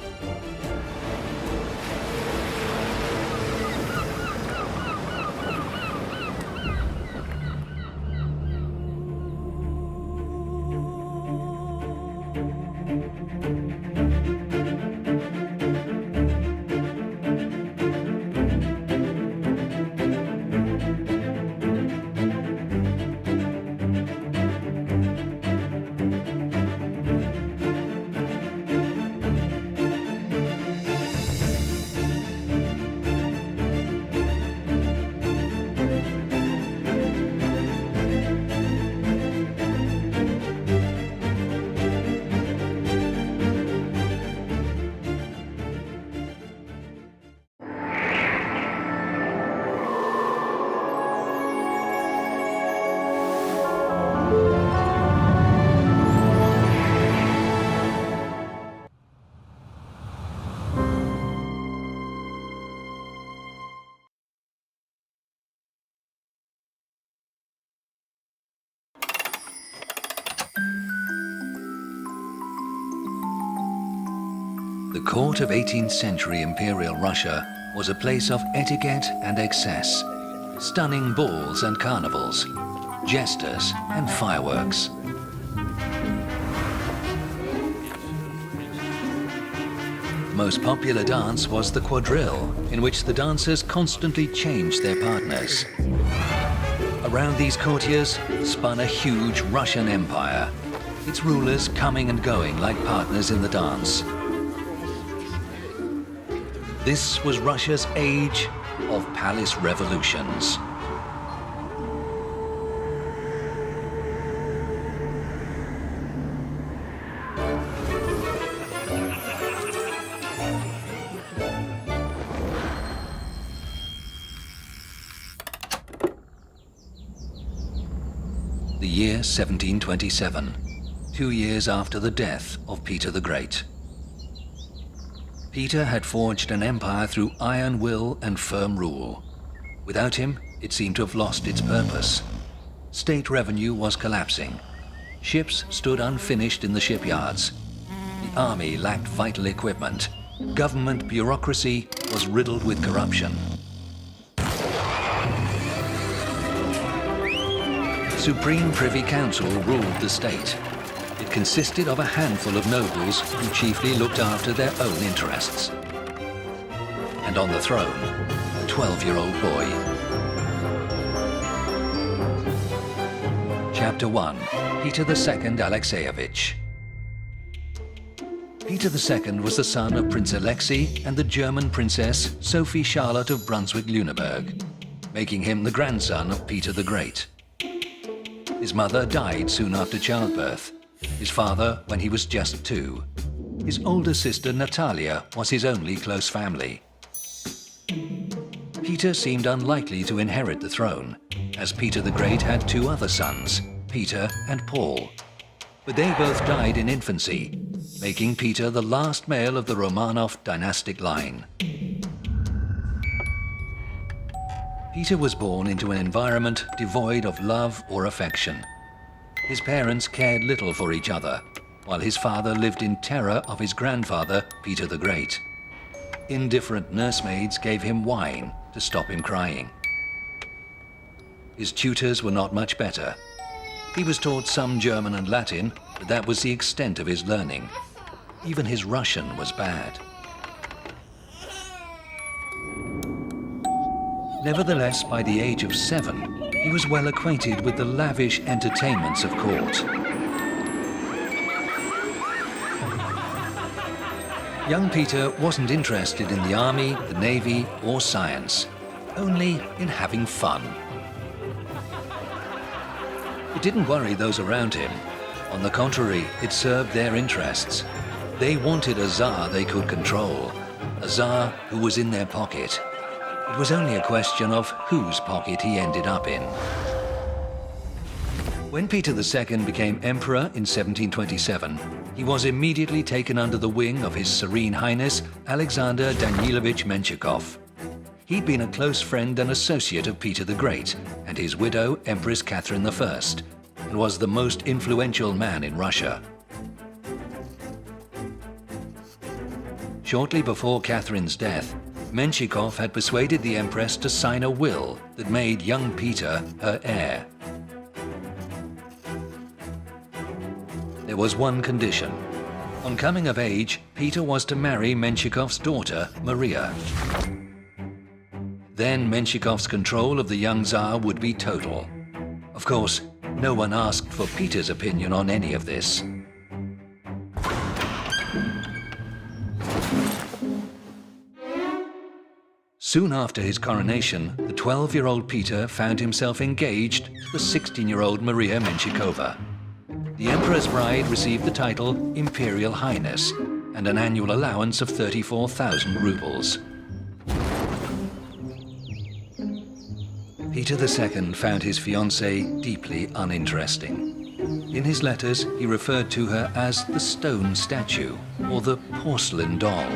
The court of 18th century Imperial Russia was a place of etiquette and excess, stunning balls and carnivals, jesters and fireworks. The most popular dance was the quadrille, in which the dancers constantly changed their partners. Around these courtiers spun a huge Russian empire, its rulers coming and going like partners in the dance. This was Russia's age of palace revolutions. The year 1727, 2 years after the death of Peter the Great. Peter had forged an empire through iron will and firm rule. Without him, it seemed to have lost its purpose. State revenue was collapsing. Ships stood unfinished in the shipyards. The army lacked vital equipment. Government bureaucracy was riddled with corruption. Supreme Privy Council ruled the state. It consisted of a handful of nobles who chiefly looked after their own interests. And on the throne, a 12-year-old boy. Chapter 1. Peter II Alexeyevich. Peter II was the son of Prince Alexi and the German princess Sophie Charlotte of Brunswick-Lüneburg, making him the grandson of Peter the Great. His mother died soon after childbirth. His father when he was just 2. His older sister Natalia was his only close family. Peter seemed unlikely to inherit the throne, as Peter the Great had 2 other sons, Peter and Paul. But they both died in infancy, making Peter the last male of the Romanov dynastic line. Peter was born into an environment devoid of love or affection. His parents cared little for each other, while his father lived in terror of his grandfather, Peter the Great. Indifferent nursemaids gave him wine to stop him crying. His tutors were not much better. He was taught some German and Latin, but that was the extent of his learning. Even his Russian was bad. Nevertheless, by the age of 7, he was well acquainted with the lavish entertainments of court. Young Peter wasn't interested in the army, the navy, or science, only in having fun. It didn't worry those around him. On the contrary, it served their interests. They wanted a Tsar they could control, a Tsar who was in their pocket. It was only a question of whose pocket he ended up in. When Peter II became emperor in 1727, he was immediately taken under the wing of His Serene Highness Alexander Danilovich Menshikov. He'd been a close friend and associate of Peter the Great and his widow, Empress Katherine I, and was the most influential man in Russia. Shortly before Catherine's death, Menshikov had persuaded the Empress to sign a will that made young Peter her heir. There was one condition. On coming of age, Peter was to marry Menshikov's daughter, Maria. Then Menshikov's control of the young Tsar would be total. Of course, no one asked for Peter's opinion on any of this. Soon after his coronation, the 12-year-old Peter found himself engaged to the 16-year-old Maria Menshikova. The Emperor's bride received the title Imperial Highness and an annual allowance of 34,000 rubles. Peter II found his fiancée deeply uninteresting. In his letters, he referred to her as the stone statue or the porcelain doll.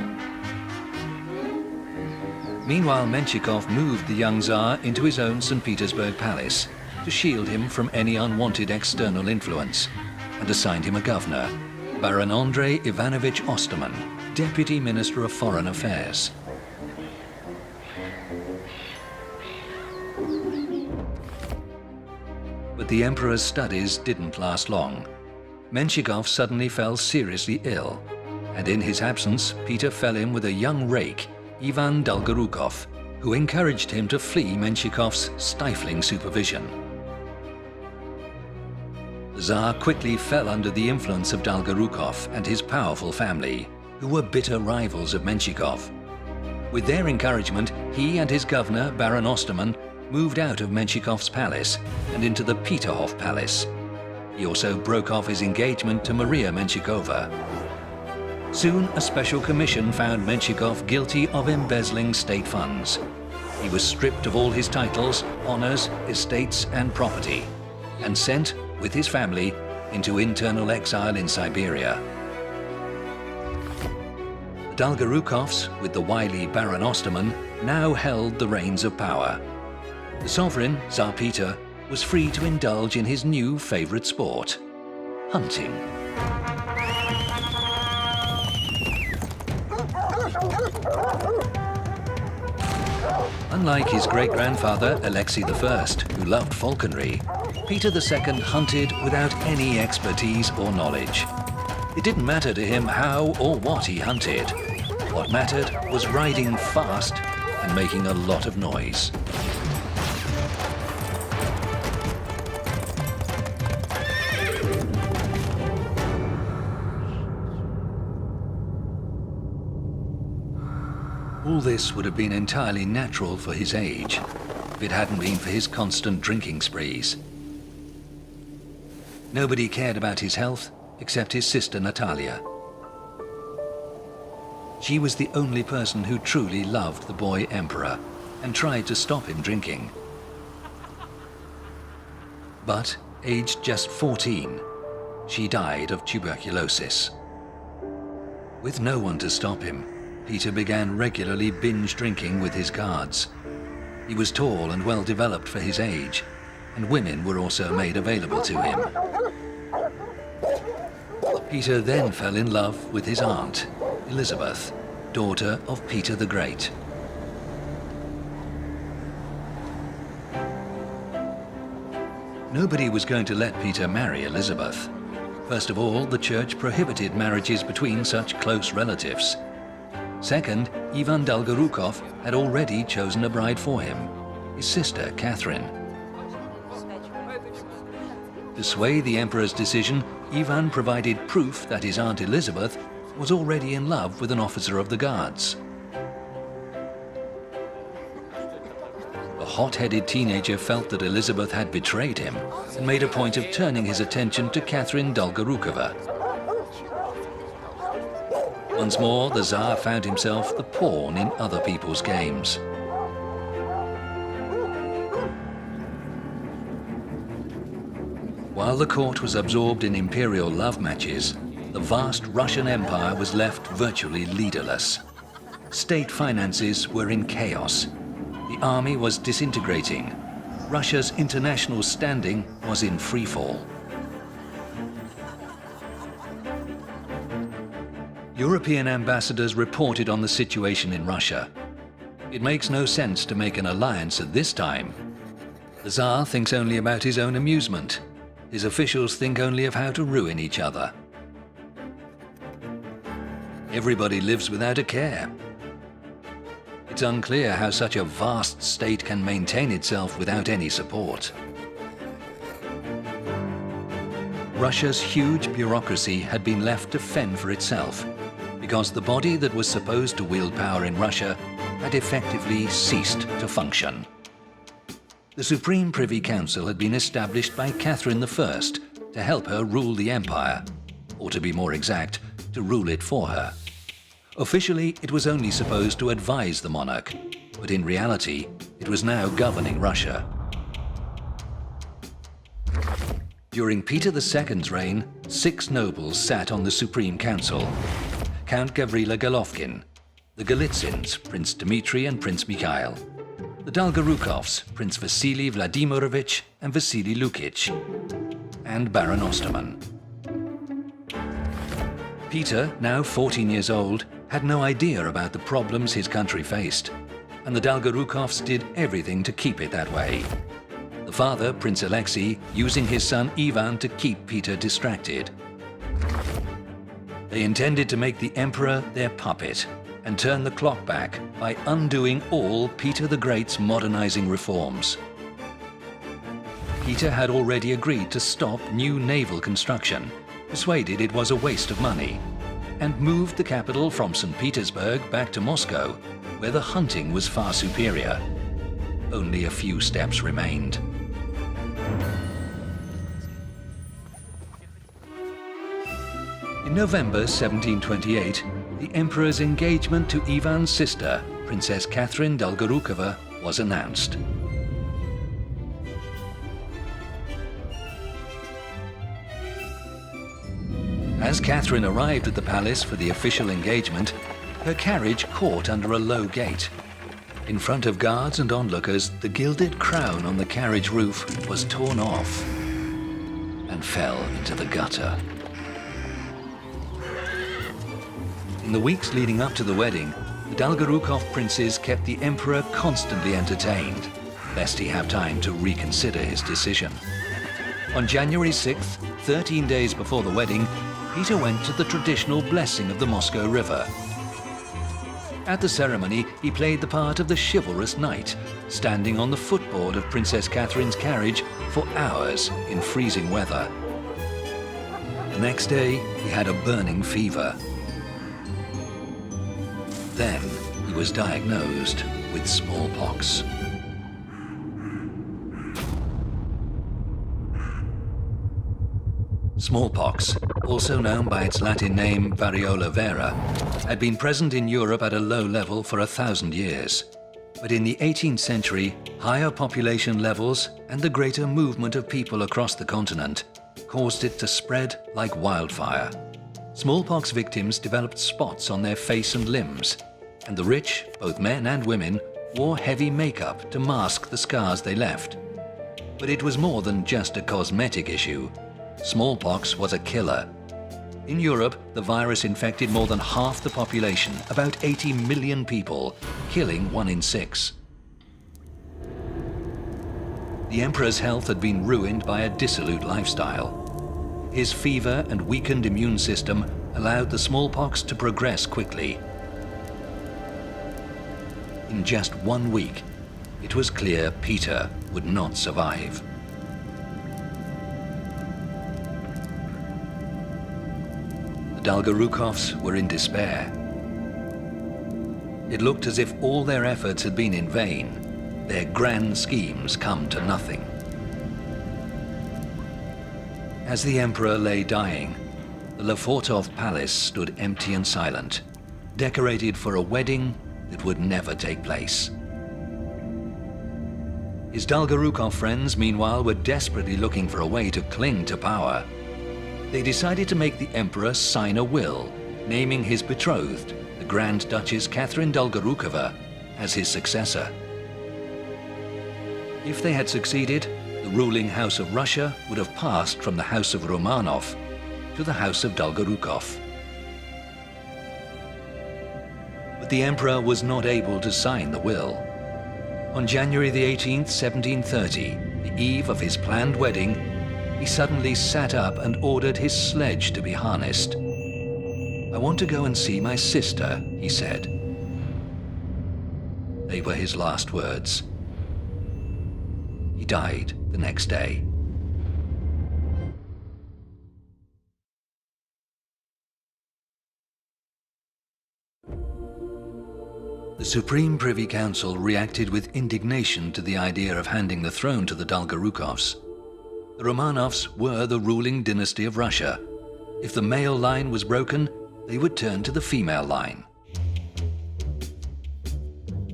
Meanwhile, Menshikov moved the young Tsar into his own St. Petersburg palace to shield him from any unwanted external influence, and assigned him a governor, Baron Andrei Ivanovich Osterman, Deputy Minister of Foreign Affairs. But the emperor's studies didn't last long. Menshikov suddenly fell seriously ill, and in his absence, Peter fell in with a young rake, Ivan Dolgorukov, who encouraged him to flee Menshikov's stifling supervision. The Tsar quickly fell under the influence of Dolgorukov and his powerful family, who were bitter rivals of Menshikov. With their encouragement, he and his governor, Baron Osterman, moved out of Menshikov's palace and into the Peterhof Palace. He also broke off his engagement to Maria Menshikova. Soon, a special commission found Menshikov guilty of embezzling state funds. He was stripped of all his titles, honors, estates, and property, and sent, with his family, into internal exile in Siberia. The Dolgorukovs, with the wily Baron Osterman, now held the reins of power. The sovereign, Tsar Peter, was free to indulge in his new favorite sport, hunting. Unlike his great-grandfather, Alexi I, who loved falconry, Peter II hunted without any expertise or knowledge. It didn't matter to him how or what he hunted. What mattered was riding fast and making a lot of noise. All this would have been entirely natural for his age, if it hadn't been for his constant drinking sprees. Nobody cared about his health except his sister Natalia. She was the only person who truly loved the boy emperor and tried to stop him drinking. But, aged just 14, she died of tuberculosis. With no one to stop him, Peter began regularly binge drinking with his guards. He was tall and well developed for his age, and women were also made available to him. Peter then fell in love with his aunt, Elizabeth, daughter of Peter the Great. Nobody was going to let Peter marry Elizabeth. First of all, the church prohibited marriages between such close relatives. Second, Ivan Dolgorukov had already chosen a bride for him, his sister Katherine. To sway the emperor's decision, Ivan provided proof that his aunt Elizabeth was already in love with an officer of the guards. The hot-headed teenager felt that Elizabeth had betrayed him and made a point of turning his attention to Katherine Dolgorukova. Once more, the Tsar found himself the pawn in other people's games. While the court was absorbed in imperial love matches, the vast Russian Empire was left virtually leaderless. State finances were in chaos. The army was disintegrating. Russia's international standing was in freefall. European ambassadors reported on the situation in Russia. It makes no sense to make an alliance at this time. The Tsar thinks only about his own amusement. His officials think only of how to ruin each other. Everybody lives without a care. It's unclear how such a vast state can maintain itself without any support. Russia's huge bureaucracy had been left to fend for itself, because the body that was supposed to wield power in Russia had effectively ceased to function. The Supreme Privy Council had been established by Catherine I to help her rule the empire, or to be more exact, to rule it for her. Officially, it was only supposed to advise the monarch, but in reality, it was now governing Russia. During Peter II's reign, 6 nobles sat on the Supreme Council: Count Gavrila Golovkin, the Galitzins, Prince Dmitry and Prince Mikhail, the Dolgorukovs, Prince Vasily Vladimirovich and Vasily Lukich, and Baron Osterman. Peter, now 14 years old, had no idea about the problems his country faced, and the Dolgorukovs did everything to keep it that way. The father, Prince Alexi, using his son Ivan to keep Peter distracted. They intended to make the emperor their puppet and turn the clock back by undoing all Peter the Great's modernizing reforms. Peter had already agreed to stop new naval construction, persuaded it was a waste of money, and moved the capital from St. Petersburg back to Moscow, where the hunting was far superior. Only a few steps remained. In November 1728, the emperor's engagement to Ivan's sister, Princess Katherine Dolgorukova, was announced. As Catherine arrived at the palace for the official engagement, her carriage caught under a low gate. In front of guards and onlookers, the gilded crown on the carriage roof was torn off and fell into the gutter. In the weeks leading up to the wedding, the Dolgorukov princes kept the emperor constantly entertained, lest he have time to reconsider his decision. On January 6th, 13 days before the wedding, Peter went to the traditional blessing of the Moscow River. At the ceremony, he played the part of the chivalrous knight, standing on the footboard of Princess Catherine's carriage for hours in freezing weather. The next day, he had a burning fever. Then, he was diagnosed with smallpox. Smallpox, also known by its Latin name variola vera, had been present in Europe at a low level for 1,000 years. But in the 18th century, higher population levels and the greater movement of people across the continent caused it to spread like wildfire. Smallpox victims developed spots on their face and limbs, and the rich, both men and women, wore heavy makeup to mask the scars they left. But it was more than just a cosmetic issue. Smallpox was a killer. In Europe, the virus infected more than half the population, about 80 million people, killing 1 in 6. The emperor's health had been ruined by a dissolute lifestyle. His fever and weakened immune system allowed the smallpox to progress quickly. In just 1 week, it was clear Peter would not survive. The Dolgorukovs were in despair. It looked as if all their efforts had been in vain, their grand schemes come to nothing. As the emperor lay dying, the Lefortov palace stood empty and silent, decorated for a wedding that would never take place. His Dolgorukov friends, meanwhile, were desperately looking for a way to cling to power. They decided to make the emperor sign a will, naming his betrothed, the Grand Duchess Katherine Dolgorukova, as his successor. If they had succeeded, the ruling House of Russia would have passed from the House of Romanov to the House of Dolgorukov. But the emperor was not able to sign the will. On January the 18th, 1730, the eve of his planned wedding, he suddenly sat up and ordered his sledge to be harnessed. "I want to go and see my sister," he said. They were his last words. He died the next day. The Supreme Privy Council reacted with indignation to the idea of handing the throne to the Dolgorukovs. The Romanovs were the ruling dynasty of Russia. If the male line was broken, they would turn to the female line.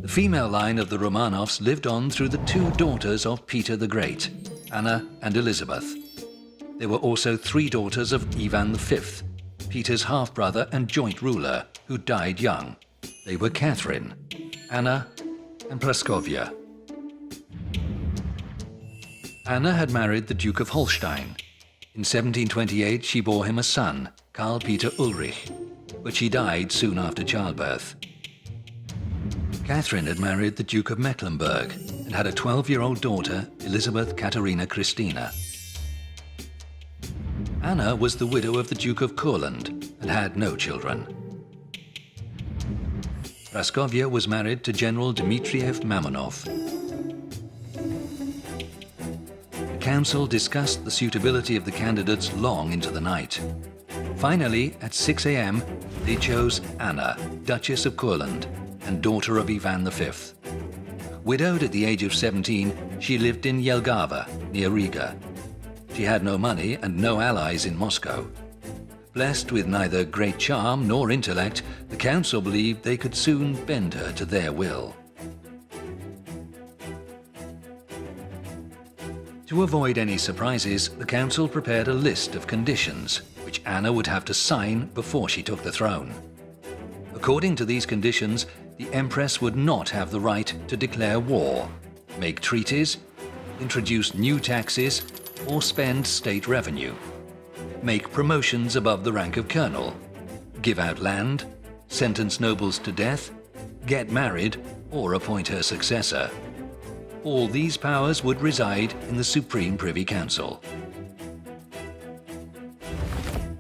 The female line of the Romanovs lived on through the 2 daughters of Peter the Great, Anna and Elizabeth. There were also 3 daughters of Ivan V, Peter's half-brother and joint ruler, who died young. They were Catherine, Anna, and Praskovia. Anna had married the Duke of Holstein. In 1728, she bore him a son, Karl Peter Ulrich. but she died soon after childbirth. Catherine had married the Duke of Mecklenburg and had a 12-year-old daughter, Elizabeth Katharina Christina. Anna was the widow of the Duke of Courland and had no children. Praskovia was married to General Dmitriev Mamonov. The council discussed the suitability of the candidates long into the night. Finally, at 6 a.m., they chose Anna, Duchess of Courland and daughter of Ivan V. Widowed at the age of 17, she lived in Jelgava, near Riga. She had no money and no allies in Moscow. Blessed with neither great charm nor intellect, the council believed they could soon bend her to their will. To avoid any surprises, the council prepared a list of conditions which Anna would have to sign before she took the throne. According to these conditions, the Empress would not have the right to declare war, make treaties, introduce new taxes, or spend state revenue, make promotions above the rank of colonel, give out land, sentence nobles to death, get married, or appoint her successor. All these powers would reside in the Supreme Privy Council.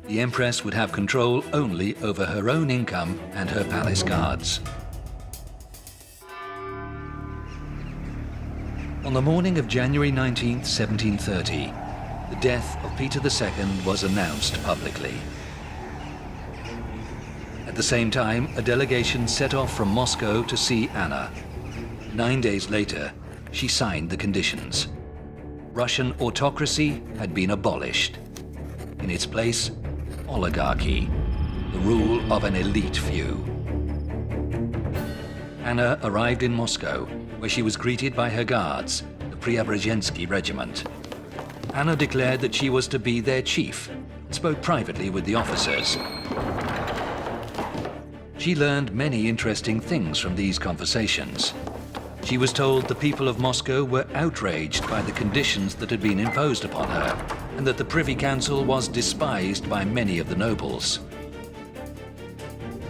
The Empress would have control only over her own income and her palace guards. On the morning of January 19, 1730, the death of Peter II was announced publicly. At the same time, a delegation set off from Moscow to see Anna. 9 days later, she signed the conditions. Russian autocracy had been abolished. In its place, oligarchy, the rule of an elite few. Anna arrived in Moscow, where she was greeted by her guards, the Preobrazhensky Regiment. Anna declared that she was to be their chief and spoke privately with the officers. She learned many interesting things from these conversations. She was told the people of Moscow were outraged by the conditions that had been imposed upon her, and that the Privy Council was despised by many of the nobles.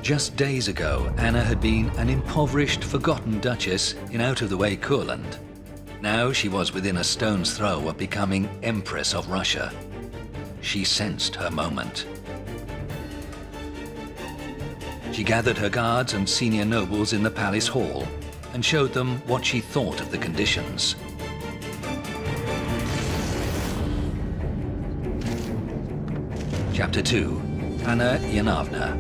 Just days ago, Anna had been an impoverished, forgotten duchess in out-of-the-way Courland. Now she was within a stone's throw of becoming Empress of Russia. She sensed her moment. She gathered her guards and senior nobles in the palace hall and showed them what she thought of the conditions. Chapter 2. Anna Ivanovna.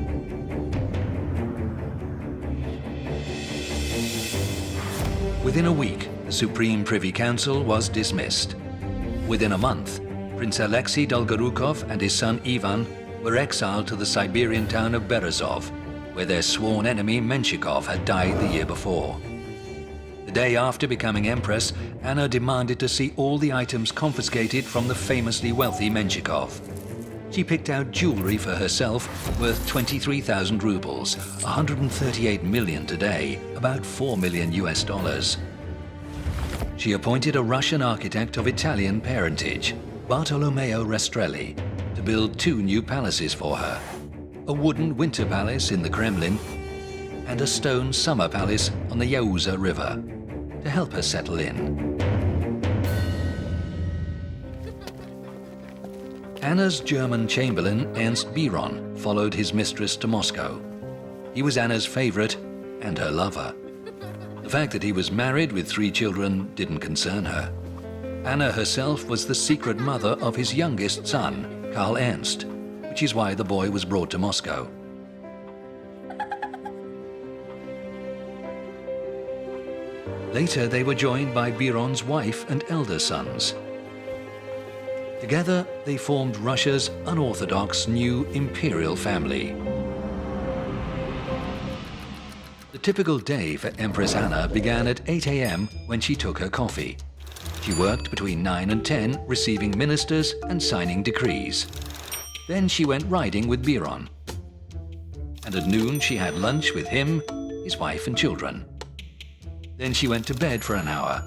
Within a week, the Supreme Privy Council was dismissed. Within a month, Prince Alexi Dolgorukov and his son Ivan were exiled to the Siberian town of Berezov, where their sworn enemy Menshikov had died the year before. The day after becoming Empress, Anna demanded to see all the items confiscated from the famously wealthy Menshikov. She picked out jewelry for herself worth 23,000 rubles, 138 million today, about $4 million US. She appointed a Russian architect of Italian parentage, Bartolomeo Restrelli, to build 2 new palaces for her, a wooden winter palace in the Kremlin and a stone summer palace on the Yauza River, to help her settle in. Anna's German chamberlain, Ernst Biron, followed his mistress to Moscow. He was Anna's favorite and her lover. The fact that he was married with 3 children didn't concern her. Anna herself was the secret mother of his youngest son, Karl Ernst, which is why the boy was brought to Moscow. Later, they were joined by Biron's wife and elder sons. Together, they formed Russia's unorthodox new imperial family. The typical day for Empress Anna began at 8 a.m. when she took her coffee. She worked between 9 and 10, receiving ministers and signing decrees. Then she went riding with Biron. And at noon, she had lunch with him, his wife and children. Then she went to bed for an hour.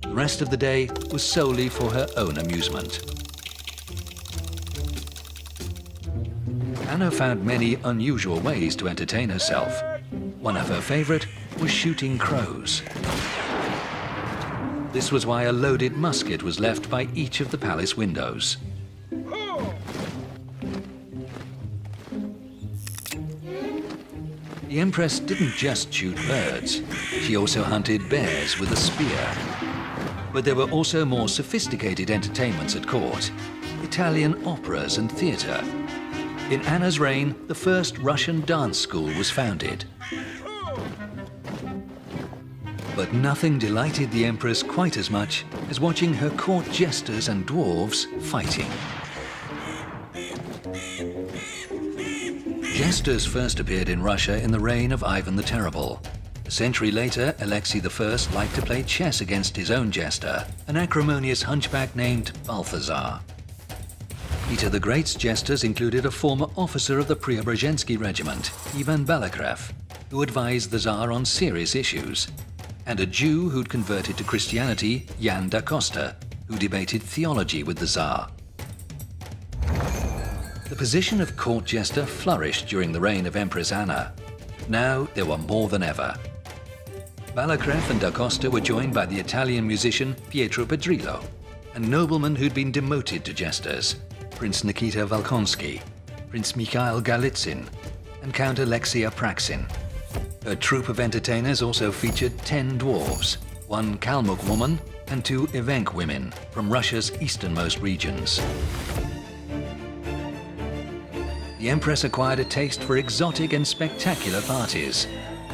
The rest of the day was solely for her own amusement. Anna found many unusual ways to entertain herself. One of her favorite was shooting crows. This was why a loaded musket was left by each of the palace windows. The Empress didn't just shoot birds, she also hunted bears with a spear. But there were also more sophisticated entertainments at court, Italian operas and theatre. In Anna's reign, the first Russian dance school was founded. But nothing delighted the Empress quite as much as watching her court jesters and dwarves fighting. Jesters first appeared in Russia in the reign of Ivan the Terrible. A century later, Alexi I liked to play chess against his own jester, an acrimonious hunchback named Balthazar. Peter the Great's jesters included a former officer of the Preobrazhensky regiment, Ivan Balakrev, who advised the Tsar on serious issues, and a Jew who'd converted to Christianity, Jan da Costa, who debated theology with the Tsar. The position of court jester flourished during the reign of Empress Anna. Now there were more than ever. Balakrev and da Costa were joined by the Italian musician Pietro Pedrillo, and noblemen who'd been demoted to jesters, Prince Nikita Volkonsky, Prince Mikhail Galitzin, and Count Alexei Apraksin. Her troupe of entertainers also featured 10 dwarves, 1 Kalmuk woman, and 2 Evenk women from Russia's easternmost regions. The Empress acquired a taste for exotic and spectacular parties,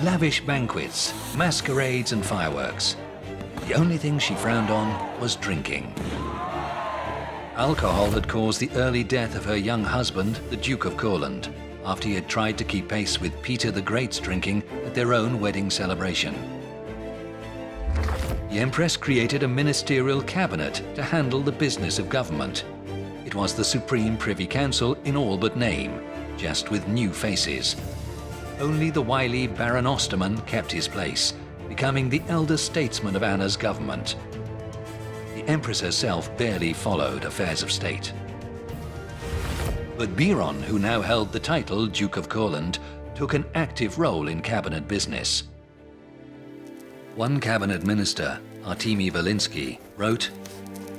lavish banquets, masquerades and fireworks. The only thing she frowned on was drinking. Alcohol had caused the early death of her young husband, the Duke of Courland, after he had tried to keep pace with Peter the Great's drinking at their own wedding celebration. The Empress created a ministerial cabinet to handle the business of government. It was the Supreme Privy Council in all but name, just with new faces. Only the wily Baron Osterman kept his place, becoming the elder statesman of Anna's government. The Empress herself barely followed affairs of state. But Biron, who now held the title Duke of Courland, took an active role in cabinet business. One cabinet minister, Artemy Volinsky, wrote,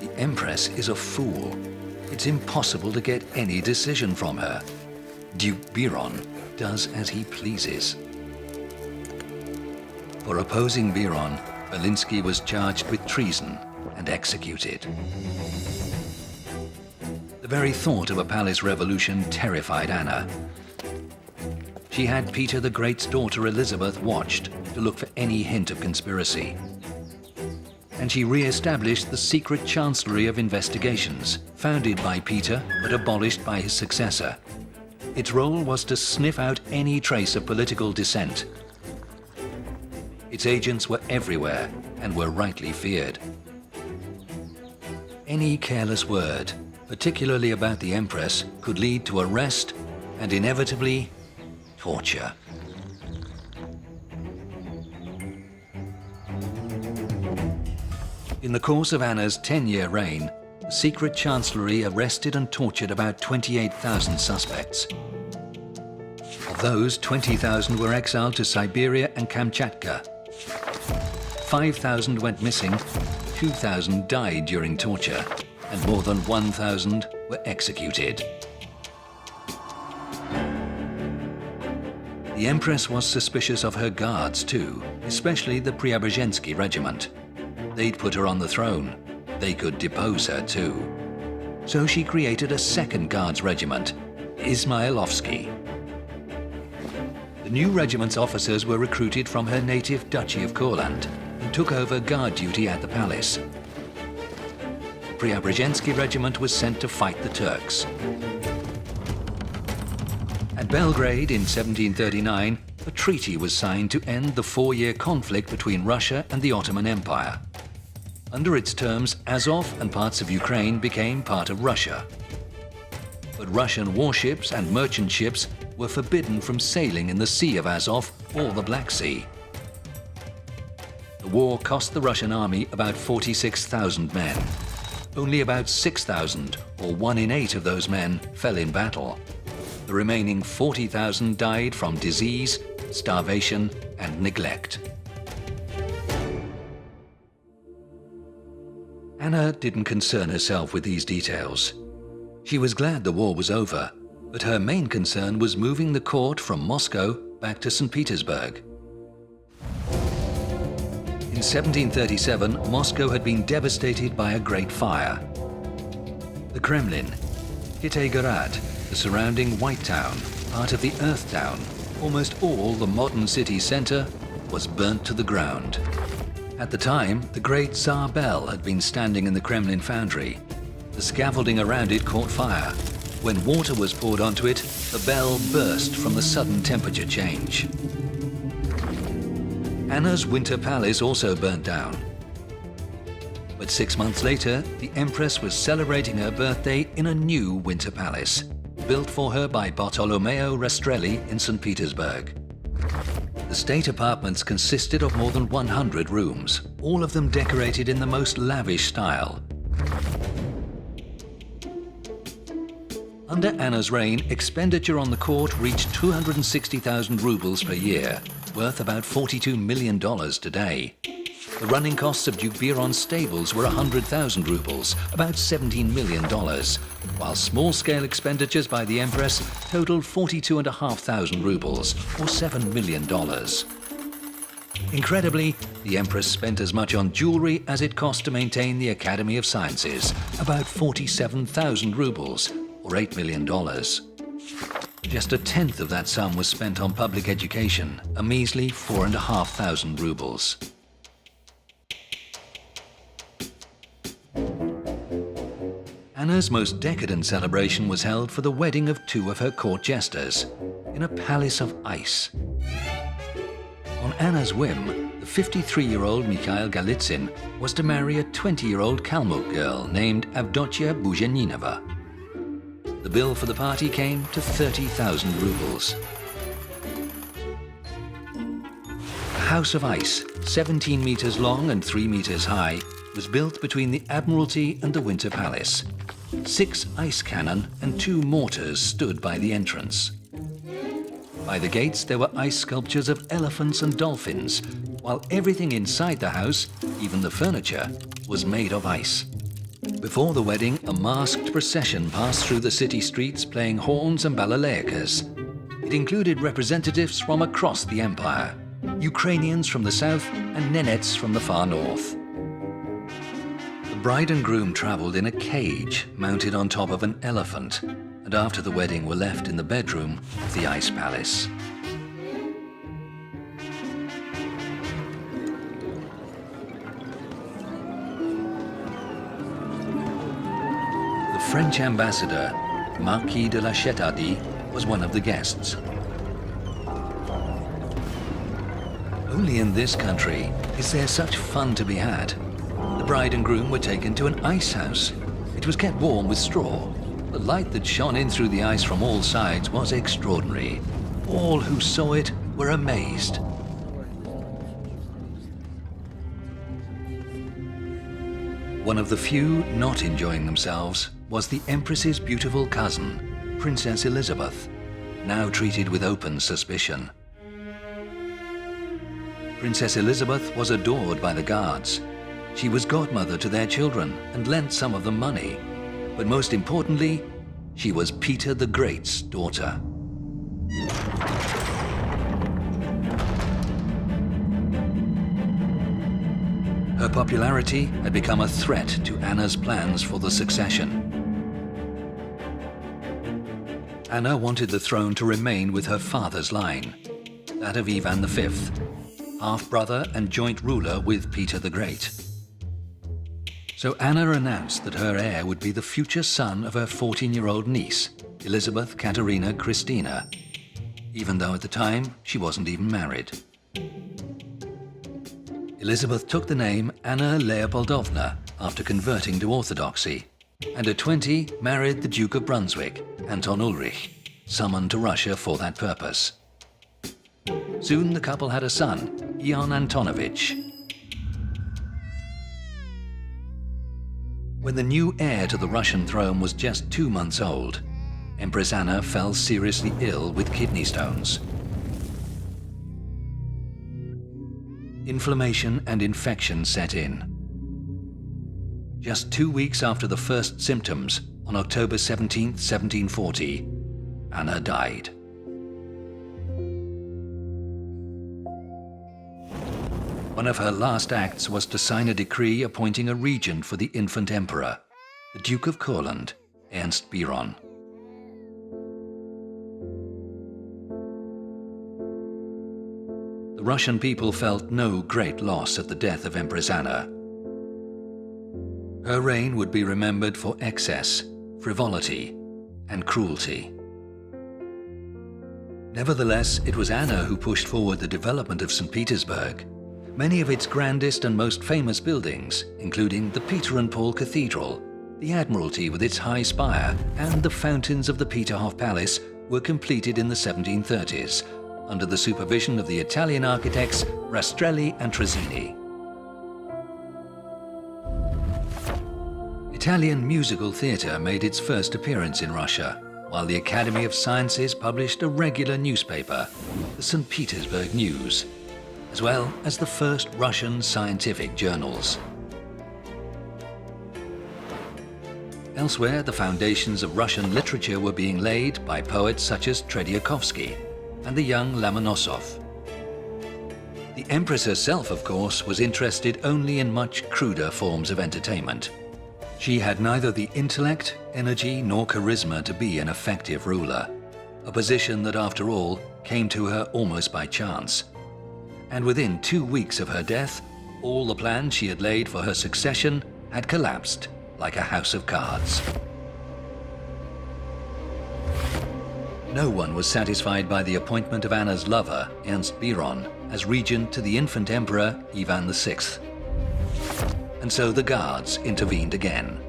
"The Empress is a fool. It's impossible to get any decision from her. Duke Biron does as he pleases." For opposing Biron, Volinsky was charged with treason and executed. The very thought of a palace revolution terrified Anna. She had Peter the Great's daughter Elizabeth watched to look for any hint of conspiracy. And she re-established the secret Chancellery of Investigations, founded by Peter but abolished by his successor. Its role was to sniff out any trace of political dissent. Its agents were everywhere and were rightly feared. Any careless word, particularly about the Empress, could lead to arrest and inevitably torture. In the course of Anna's 10-year reign, the secret chancellery arrested and tortured about 28,000 suspects. Of those, 20,000 were exiled to Siberia and Kamchatka. 5,000 went missing, 2,000 died during torture, and more than 1,000 were executed. The Empress was suspicious of her guards too, especially the Preobrazhensky regiment. They'd put her on the throne. They could depose her too. So she created a second guards regiment, Izmailovsky. The new regiment's officers were recruited from her native Duchy of Courland and took over guard duty at the palace. The Preobrazhensky regiment was sent to fight the Turks. At Belgrade in 1739, a treaty was signed to end the 4-year conflict between Russia and the Ottoman Empire. Under its terms, Azov and parts of Ukraine became part of Russia. But Russian warships and merchant ships were forbidden from sailing in the Sea of Azov or the Black Sea. The war cost the Russian army about 46,000 men. Only about 6,000, or 1 in 8 of those men, fell in battle. The remaining 40,000 died from disease, starvation, and neglect. Anna didn't concern herself with these details. She was glad the war was over, but her main concern was moving the court from Moscow back to St. Petersburg. In 1737, Moscow had been devastated by a great fire. The Kremlin, Kitai-Gorod, the surrounding White Town, part of the Earth Town, almost all the modern city center, was burnt to the ground. At the time, the great Tsar bell had been standing in the Kremlin foundry. The scaffolding around it caught fire. When water was poured onto it, the bell burst from the sudden temperature change. Anna's winter palace also burnt down. But 6 months later, the Empress was celebrating her birthday in a new winter palace, built for her by Bartolomeo Rastrelli in St. Petersburg. The state apartments consisted of more than 100 rooms, all of them decorated in the most lavish style. Under Anna's reign, expenditure on the court reached 260,000 rubles per year, worth about $42 million today. The running costs of Duke Biron's stables were 100,000 rubles, about $17 million, while small-scale expenditures by the Empress totaled 42,500 rubles, or $7 million. Incredibly, the Empress spent as much on jewelry as it cost to maintain the Academy of Sciences, about 47,000 rubles, or $8 million. Just a tenth of that sum was spent on public education, a measly 4,500 rubles. Anna's most decadent celebration was held for the wedding of two of her court jesters, in a palace of ice. On Anna's whim, the 53-year-old Mikhail Galitzin was to marry a 20-year-old Kalmuk girl named Avdotia Buzheninova. The bill for the party came to 30,000 rubles. A house of ice, 17 meters long and 3 meters high, was built between the Admiralty and the Winter Palace. 6 ice cannon and 2 mortars stood by the entrance. By the gates there were ice sculptures of elephants and dolphins, while everything inside the house, even the furniture, was made of ice. Before the wedding, a masked procession passed through the city streets playing horns and balalaikas. It included representatives from across the empire, Ukrainians from the south and Nenets from the far north. The bride and groom traveled in a cage mounted on top of an elephant, and after the wedding were left in the bedroom of the ice palace. The French ambassador, Marquis de la Chetardie, was one of the guests. Only in this country is there such fun to be had. The bride and groom were taken to an ice house. It was kept warm with straw. The light that shone in through the ice from all sides was extraordinary. All who saw it were amazed. One of the few not enjoying themselves was the Empress's beautiful cousin, Princess Elizabeth, now treated with open suspicion. Princess Elizabeth was adored by the guards. She was godmother to their children and lent some of them money. But most importantly, she was Peter the Great's daughter. Her popularity had become a threat to Anna's plans for the succession. Anna wanted the throne to remain with her father's line, that of Ivan V, half-brother and joint ruler with Peter the Great. So Anna announced that her heir would be the future son of her 14-year-old niece, Elizabeth Katerina Christina, even though at the time she wasn't even married. Elizabeth took the name Anna Leopoldovna after converting to Orthodoxy, and at 20 married the Duke of Brunswick, Anton Ulrich, summoned to Russia for that purpose. Soon the couple had a son, Ion Antonovich. When the new heir to the Russian throne was just 2 months old, Empress Anna fell seriously ill with kidney stones. Inflammation and infection set in. Just 2 weeks after the first symptoms, on October 17, 1740, Anna died. One of her last acts was to sign a decree appointing a regent for the infant emperor, the Duke of Courland, Ernst Biron. The Russian people felt no great loss at the death of Empress Anna. Her reign would be remembered for excess, frivolity, and cruelty. Nevertheless, it was Anna who pushed forward the development of St. Petersburg. Many of its grandest and most famous buildings, including the Peter and Paul Cathedral, the Admiralty with its high spire, and the fountains of the Peterhof Palace, were completed in the 1730s, under the supervision of the Italian architects Rastrelli and Trazzini. Italian musical theatre made its first appearance in Russia, while the Academy of Sciences published a regular newspaper, the St. Petersburg News, as well as the first Russian scientific journals. Elsewhere, the foundations of Russian literature were being laid by poets such as Trediakovsky and the young Lomonosov. The Empress herself, of course, was interested only in much cruder forms of entertainment. She had neither the intellect, energy, nor charisma to be an effective ruler, a position that, after all, came to her almost by chance. And within 2 weeks of her death, all the plans she had laid for her succession had collapsed like a house of cards. No one was satisfied by the appointment of Anna's lover, Ernst Biron, as regent to the infant emperor Ivan VI. And so the Guards intervened again.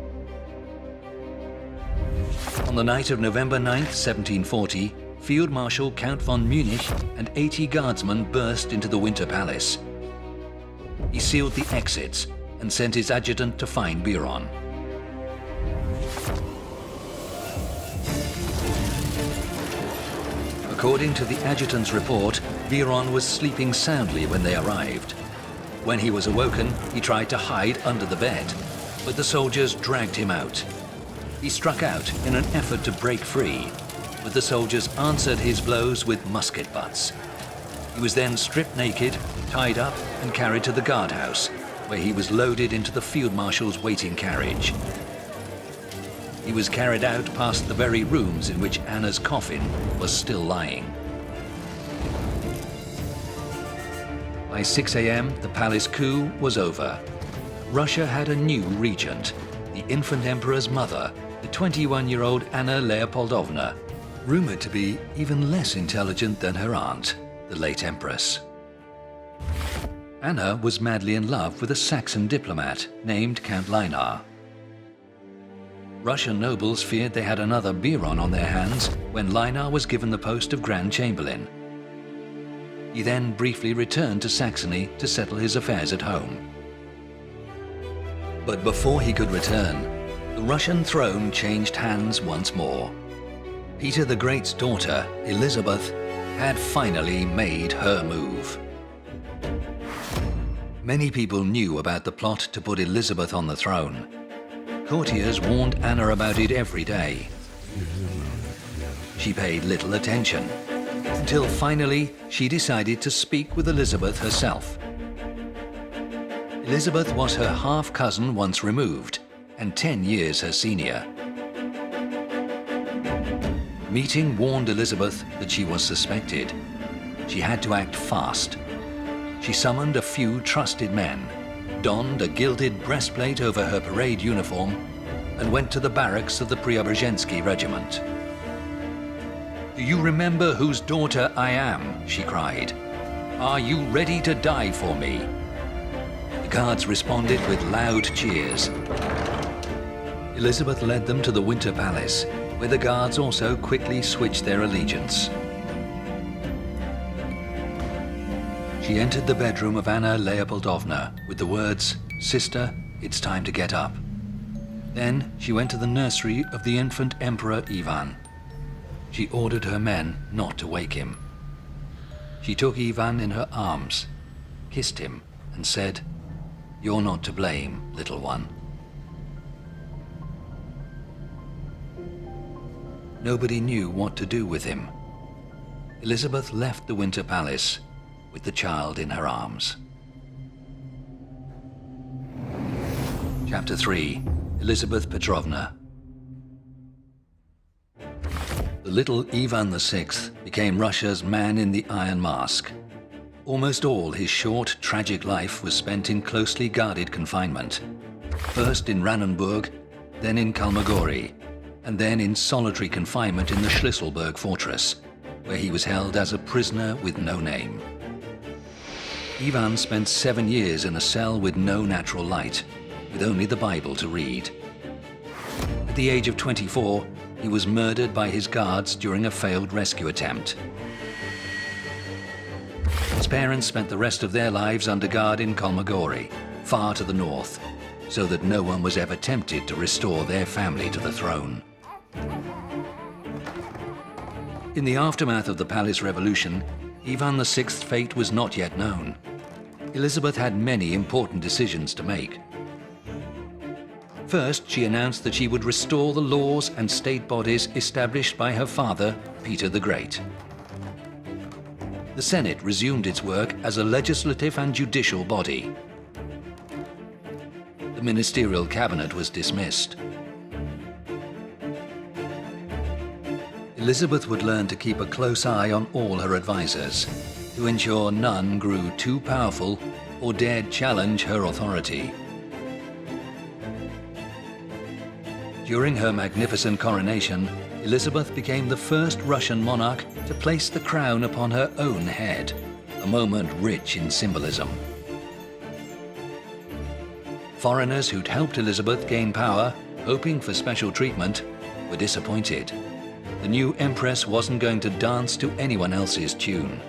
On the night of November 9, 1740, Field Marshal Count von Munich and 80 guardsmen burst into the Winter Palace. He sealed the exits and sent his adjutant to find Biron. According to the adjutant's report, Biron was sleeping soundly when they arrived. When he was awoken, he tried to hide under the bed, but the soldiers dragged him out. He struck out in an effort to break free, but the soldiers answered his blows with musket butts. He was then stripped naked, tied up, and carried to the guardhouse, where he was loaded into the field marshal's waiting carriage. He was carried out past the very rooms in which Anna's coffin was still lying. By 6 a.m., the palace coup was over. Russia had a new regent, the infant emperor's mother, the 21-year-old Anna Leopoldovna, rumored to be even less intelligent than her aunt, the late empress. Anna was madly in love with a Saxon diplomat named Count Linar. Russian nobles feared they had another Biron on their hands when Linar was given the post of Grand Chamberlain. He then briefly returned to Saxony to settle his affairs at home. But before he could return, the Russian throne changed hands once more. Peter the Great's daughter, Elizabeth, had finally made her move. Many people knew about the plot to put Elizabeth on the throne. Courtiers warned Anna about it every day. She paid little attention, until finally she decided to speak with Elizabeth herself. Elizabeth was her half-cousin once removed, and 10 years her senior. Meeting warned Elizabeth that she was suspected. She had to act fast. She summoned a few trusted men, donned a gilded breastplate over her parade uniform, and went to the barracks of the Preobrazhensky regiment. "Do you remember whose daughter I am?" she cried. "Are you ready to die for me?" The guards responded with loud cheers. Elizabeth led them to the Winter Palace, where the guards also quickly switched their allegiance. She entered the bedroom of Anna Leopoldovna with the words, "Sister, it's time to get up." Then she went to the nursery of the infant Emperor Ivan. she ordered her men not to wake him. She took Ivan in her arms, kissed him, and said, "You're not to blame, little one." Nobody knew what to do with him. Elizabeth left the Winter Palace with the child in her arms. Chapter 3. Elizabeth Petrovna. The little Ivan VI became Russia's man in the Iron Mask. Almost all his short, tragic life was spent in closely guarded confinement. First in Ranenburg, then in Kalmogorye, and then in solitary confinement in the Schlisselburg fortress, where he was held as a prisoner with no name. Ivan spent 7 years in a cell with no natural light, with only the Bible to read. At the age of 24, he was murdered by his guards during a failed rescue attempt. His parents spent the rest of their lives under guard in Kalmogorye, far to the north, so that no one was ever tempted to restore their family to the throne. In the aftermath of the Palace Revolution, Ivan VI's fate was not yet known. Elizabeth had many important decisions to make. First, she announced that she would restore the laws and state bodies established by her father, Peter the Great. The Senate resumed its work as a legislative and judicial body. The ministerial cabinet was dismissed. Elizabeth would learn to keep a close eye on all her advisors, to ensure none grew too powerful or dared challenge her authority. During her magnificent coronation, Elizabeth became the first Russian monarch to place the crown upon her own head, a moment rich in symbolism. Foreigners who'd helped Elizabeth gain power, hoping for special treatment, were disappointed. The new empress wasn't going to dance to anyone else's tune.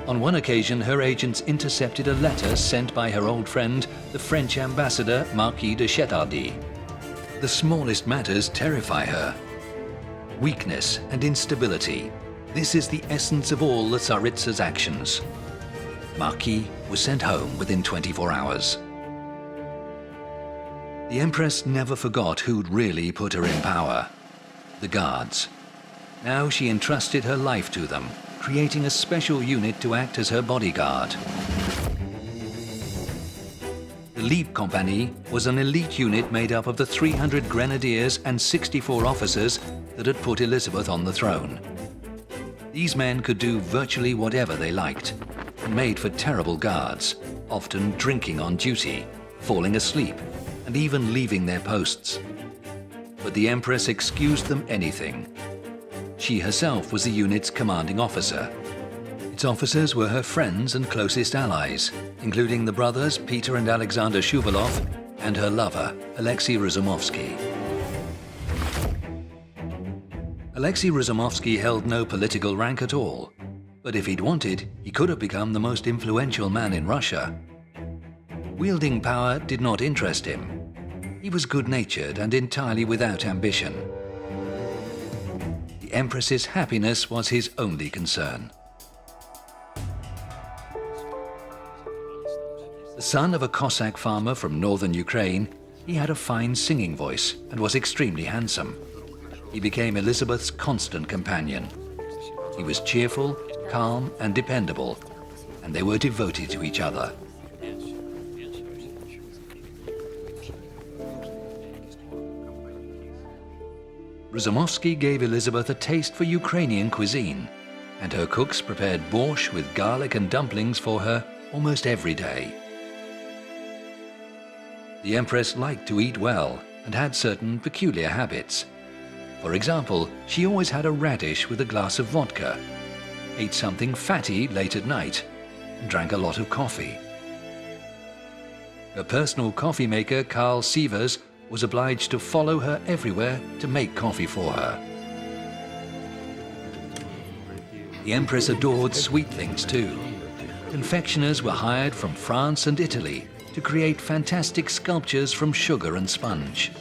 On one occasion, her agents intercepted a letter sent by her old friend, the French ambassador, Marquis de Chetardy. The smallest matters terrify her. Weakness and instability. This is the essence of all the Tsaritsa's actions. Marquis was sent home within 24 hours. The Empress never forgot who'd really put her in power. The Guards. Now she entrusted her life to them, creating a special unit to act as her bodyguard. The Leap Company was an elite unit made up of the 300 grenadiers and 64 officers that had put Elizabeth on the throne. These men could do virtually whatever they liked, and made for terrible guards, often drinking on duty, falling asleep, and even leaving their posts. But the Empress excused them anything. She herself was the unit's commanding officer. Its officers were her friends and closest allies, including the brothers Peter and Alexander Shuvalov and her lover, Alexi Razumovsky. Alexei Razumovsky held no political rank at all, but if he'd wanted, he could have become the most influential man in Russia. Wielding power did not interest him. He was good-natured and entirely without ambition. The Empress's happiness was his only concern. The son of a Cossack farmer from northern Ukraine, he had a fine singing voice and was extremely handsome. He became Elizabeth's constant companion. He was cheerful, calm, and dependable, and they were devoted to each other. Razumovsky gave Elizabeth a taste for Ukrainian cuisine, and her cooks prepared borscht with garlic and dumplings for her almost every day. The Empress liked to eat well and had certain peculiar habits. For example, she always had a radish with a glass of vodka, ate something fatty late at night, and drank a lot of coffee. Her personal coffee maker, Karl Sievers, was obliged to follow her everywhere to make coffee for her. The Empress adored sweet things too. Confectioners were hired from France and Italy to create fantastic sculptures from sugar and sponge.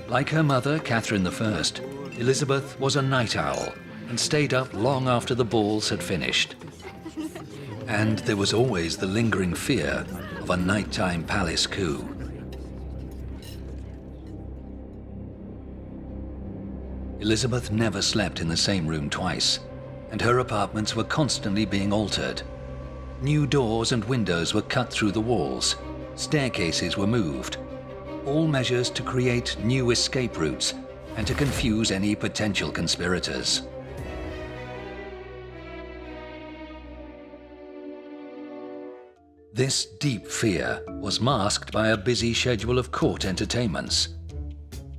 Like her mother, Catherine I, Elizabeth was a night owl and stayed up long after the balls had finished. And there was always the lingering fear of a nighttime palace coup. Elizabeth never slept in the same room twice, and her apartments were constantly being altered. New doors and windows were cut through the walls, staircases were moved, all measures to create new escape routes and to confuse any potential conspirators. This deep fear was masked by a busy schedule of court entertainments.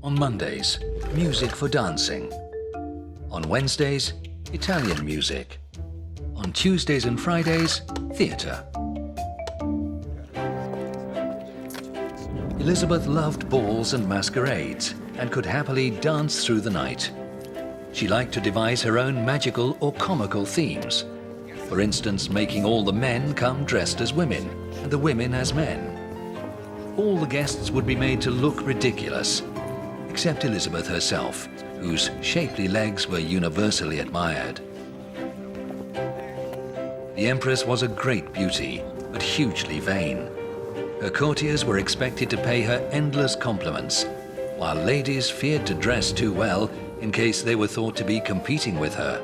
On Mondays, music for dancing. On Wednesdays, Italian music. On Tuesdays and Fridays, theatre. Elizabeth loved balls and masquerades and could happily dance through the night. She liked to devise her own magical or comical themes. For instance, making all the men come dressed as women and the women as men. All the guests would be made to look ridiculous, except Elizabeth herself, whose shapely legs were universally admired. The Empress was a great beauty, but hugely vain. Her courtiers were expected to pay her endless compliments, while ladies feared to dress too well in case they were thought to be competing with her.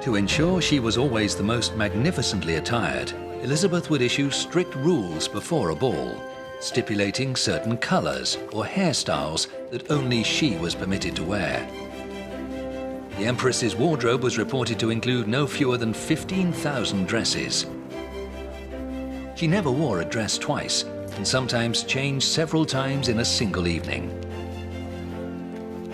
To ensure she was always the most magnificently attired, Elizabeth would issue strict rules before a ball, stipulating certain colors or hairstyles that only she was permitted to wear. The Empress's wardrobe was reported to include no fewer than 15,000 dresses. She never wore a dress twice, and sometimes changed several times in a single evening.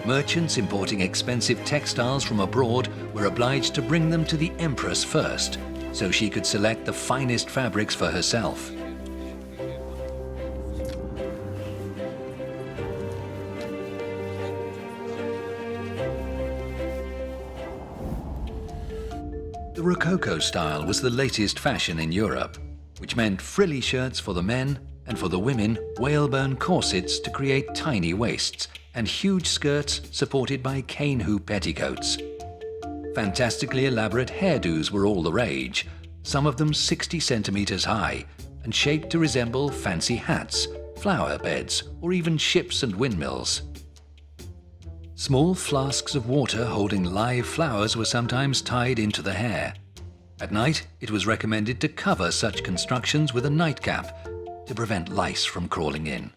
Merchants importing expensive textiles from abroad were obliged to bring them to the Empress first, so she could select the finest fabrics for herself. The Rococo style was the latest fashion in Europe, which meant frilly shirts for the men and for the women whalebone corsets to create tiny waists and huge skirts supported by cane hoop petticoats. Fantastically elaborate hairdos were all the rage, some of them 60 centimeters high and shaped to resemble fancy hats, flower beds, or even ships and windmills. Small flasks of water holding live flowers were sometimes tied into the hair. At night, it was recommended to cover such constructions with a nightcap to prevent lice from crawling in.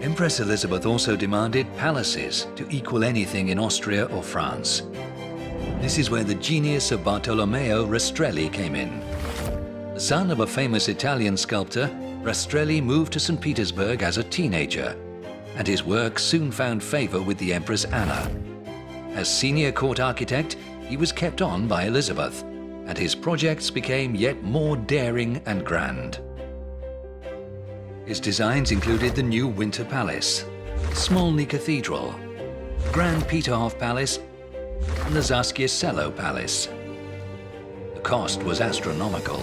Empress Elizabeth also demanded palaces to equal anything in Austria or France. This is where the genius of Bartolomeo Rastrelli came in. The son of a famous Italian sculptor, Rastrelli moved to St. Petersburg as a teenager, and his work soon found favor with the Empress Anna. As senior court architect, he was kept on by Elizabeth, and his projects became yet more daring and grand. His designs included the new Winter Palace, Smolny Cathedral, Grand Peterhof Palace, and the Zaskie Selo Palace. The cost was astronomical.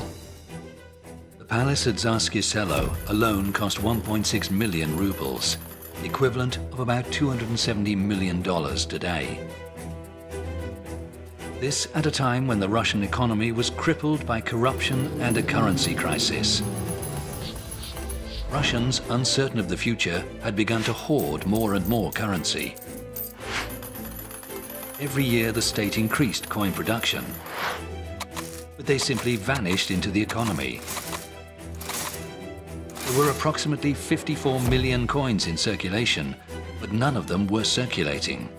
The palace at Zaskie Selo alone cost 1.6 million rubles, the equivalent of about $270 million today. This at a time when the Russian economy was crippled by corruption and a currency crisis. Russians, uncertain of the future, had begun to hoard more and more currency. Every year the state increased coin production, but they simply vanished into the economy. There were approximately 54 million coins in circulation, but none of them were circulating.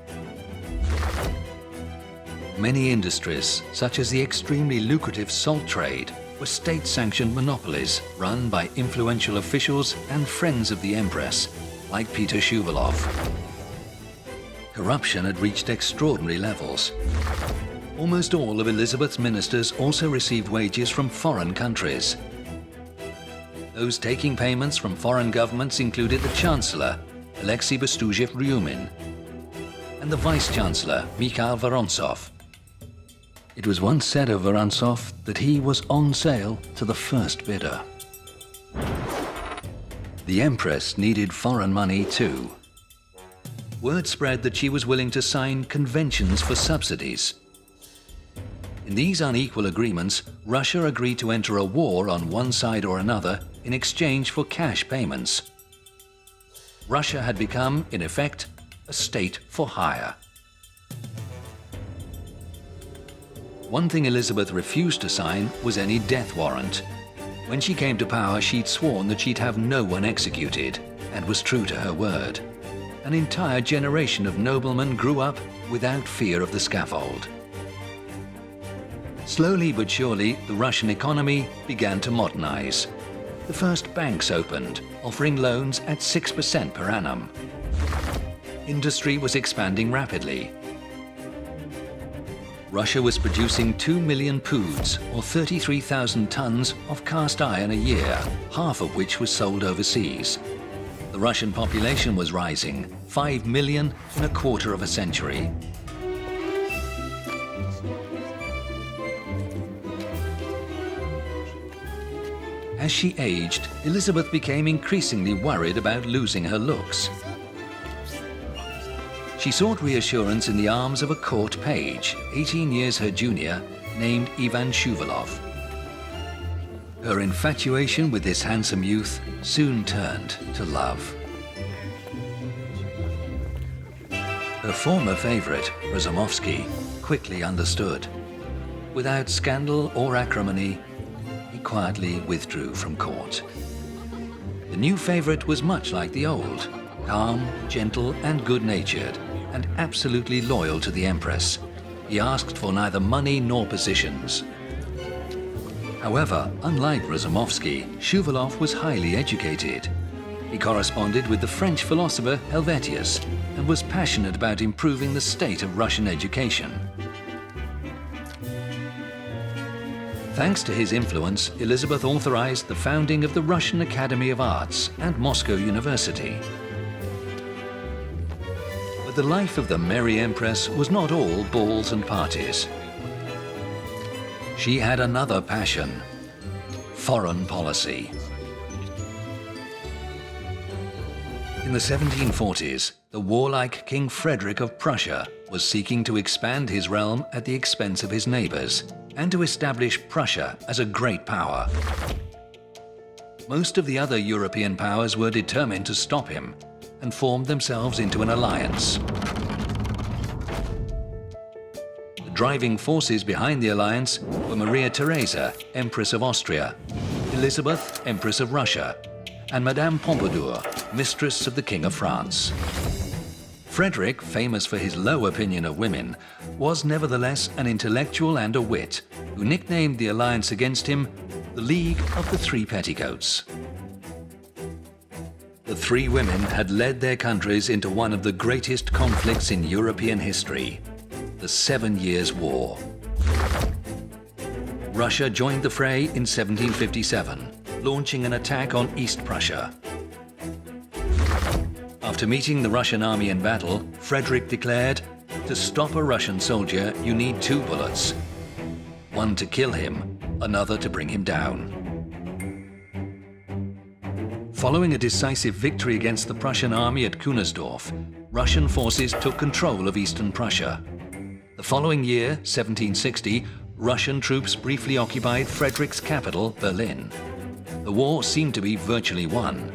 Many industries, such as the extremely lucrative salt trade, were state-sanctioned monopolies run by influential officials and friends of the Empress, like Peter Shuvalov. Corruption had reached extraordinary levels. Almost all of Elizabeth's ministers also received wages from foreign countries. Those taking payments from foreign governments included the Chancellor, Alexi Ryumin, and the Vice-Chancellor, Mikhail Vorontsov. It was once said of Vorontsov that he was on sale to the first bidder. The Empress needed foreign money too. Word spread that she was willing to sign conventions for subsidies. In these unequal agreements, Russia agreed to enter a war on one side or another in exchange for cash payments. Russia had become, in effect, a state for hire. One thing Elizabeth refused to sign was any death warrant. When she came to power, she'd sworn that she'd have no one executed, and was true to her word. An entire generation of noblemen grew up without fear of the scaffold. Slowly but surely, the Russian economy began to modernize. The first banks opened, offering loans at 6% per annum. Industry was expanding rapidly. Russia was producing 2 million poods, or 33,000 tons of cast iron a year, half of which was sold overseas. The Russian population was rising, 5 million in a quarter of a century. As she aged, Elizabeth became increasingly worried about losing her looks. She sought reassurance in the arms of a court page, 18 years her junior, named Ivan Shuvalov. Her infatuation with this handsome youth soon turned to love. Her former favorite, Razumovsky, quickly understood. Without scandal or acrimony, he quietly withdrew from court. The new favorite was much like the old, calm, gentle, and good-natured, and absolutely loyal to the Empress. He asked for neither money nor positions. However, unlike Razumovsky, Shuvalov was highly educated. He corresponded with the French philosopher Helvetius and was passionate about improving the state of Russian education. Thanks to his influence, Elizabeth authorized the founding of the Russian Academy of Arts and Moscow University. But the life of the Merry Empress was not all balls and parties. She had another passion: foreign policy. In the 1740s, the warlike King Frederick of Prussia was seeking to expand his realm at the expense of his neighbors, and to establish Prussia as a great power. Most of the other European powers were determined to stop him, and formed themselves into an alliance. The driving forces behind the alliance were Maria Theresa, Empress of Austria, Elizabeth, Empress of Russia, and Madame Pompadour, Mistress of the King of France. Frederick, famous for his low opinion of women, was nevertheless an intellectual and a wit, who nicknamed the alliance against him the League of the Three Petticoats. The three women had led their countries into one of the greatest conflicts in European history, the 7 Years' War. Russia joined the fray in 1757, launching an attack on East Prussia. After meeting the Russian army in battle, Frederick declared, "To stop a Russian soldier, you need 2 bullets. One to kill him, another to bring him down." Following a decisive victory against the Prussian army at Kunersdorf, Russian forces took control of eastern Prussia. The following year, 1760, Russian troops briefly occupied Frederick's capital, Berlin. The war seemed to be virtually won,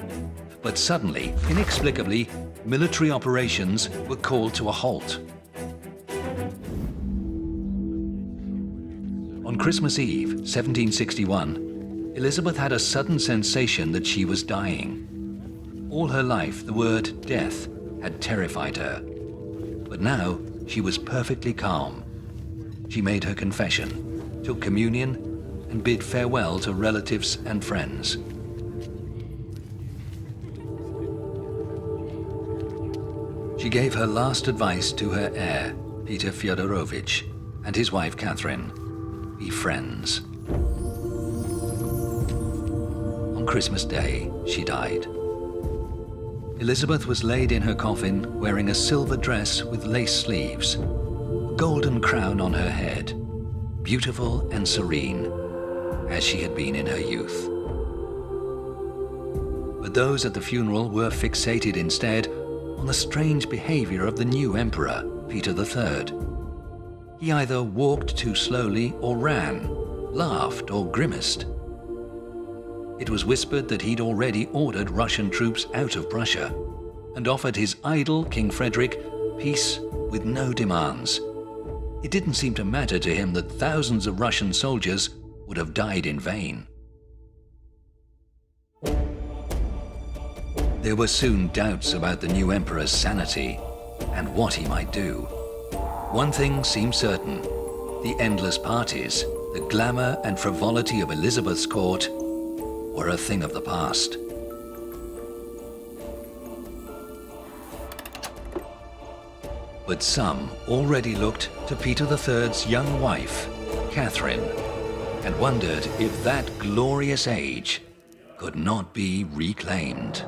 but suddenly, inexplicably, military operations were called to a halt. On Christmas Eve, 1761, Elizabeth had a sudden sensation that she was dying. All her life, the word death had terrified her. But now, she was perfectly calm. She made her confession, took communion, and bid farewell to relatives and friends. She gave her last advice to her heir, Peter Fyodorovich, and his wife Katherine: be friends. On Christmas Day, she died. Elizabeth was laid in her coffin wearing a silver dress with lace sleeves, a golden crown on her head, beautiful and serene, as she had been in her youth. But those at the funeral were fixated instead on the strange behavior of the new emperor, Peter III. He either walked too slowly or ran, laughed or grimaced. It was whispered that he'd already ordered Russian troops out of Prussia and offered his idol, King Frederick, peace with no demands. It didn't seem to matter to him that thousands of Russian soldiers would have died in vain. There were soon doubts about the new emperor's sanity and what he might do. One thing seemed certain: the endless parties, the glamour and frivolity of Elizabeth's court were a thing of the past. But some already looked to Peter III's young wife, Catherine, and wondered if that glorious age could not be reclaimed.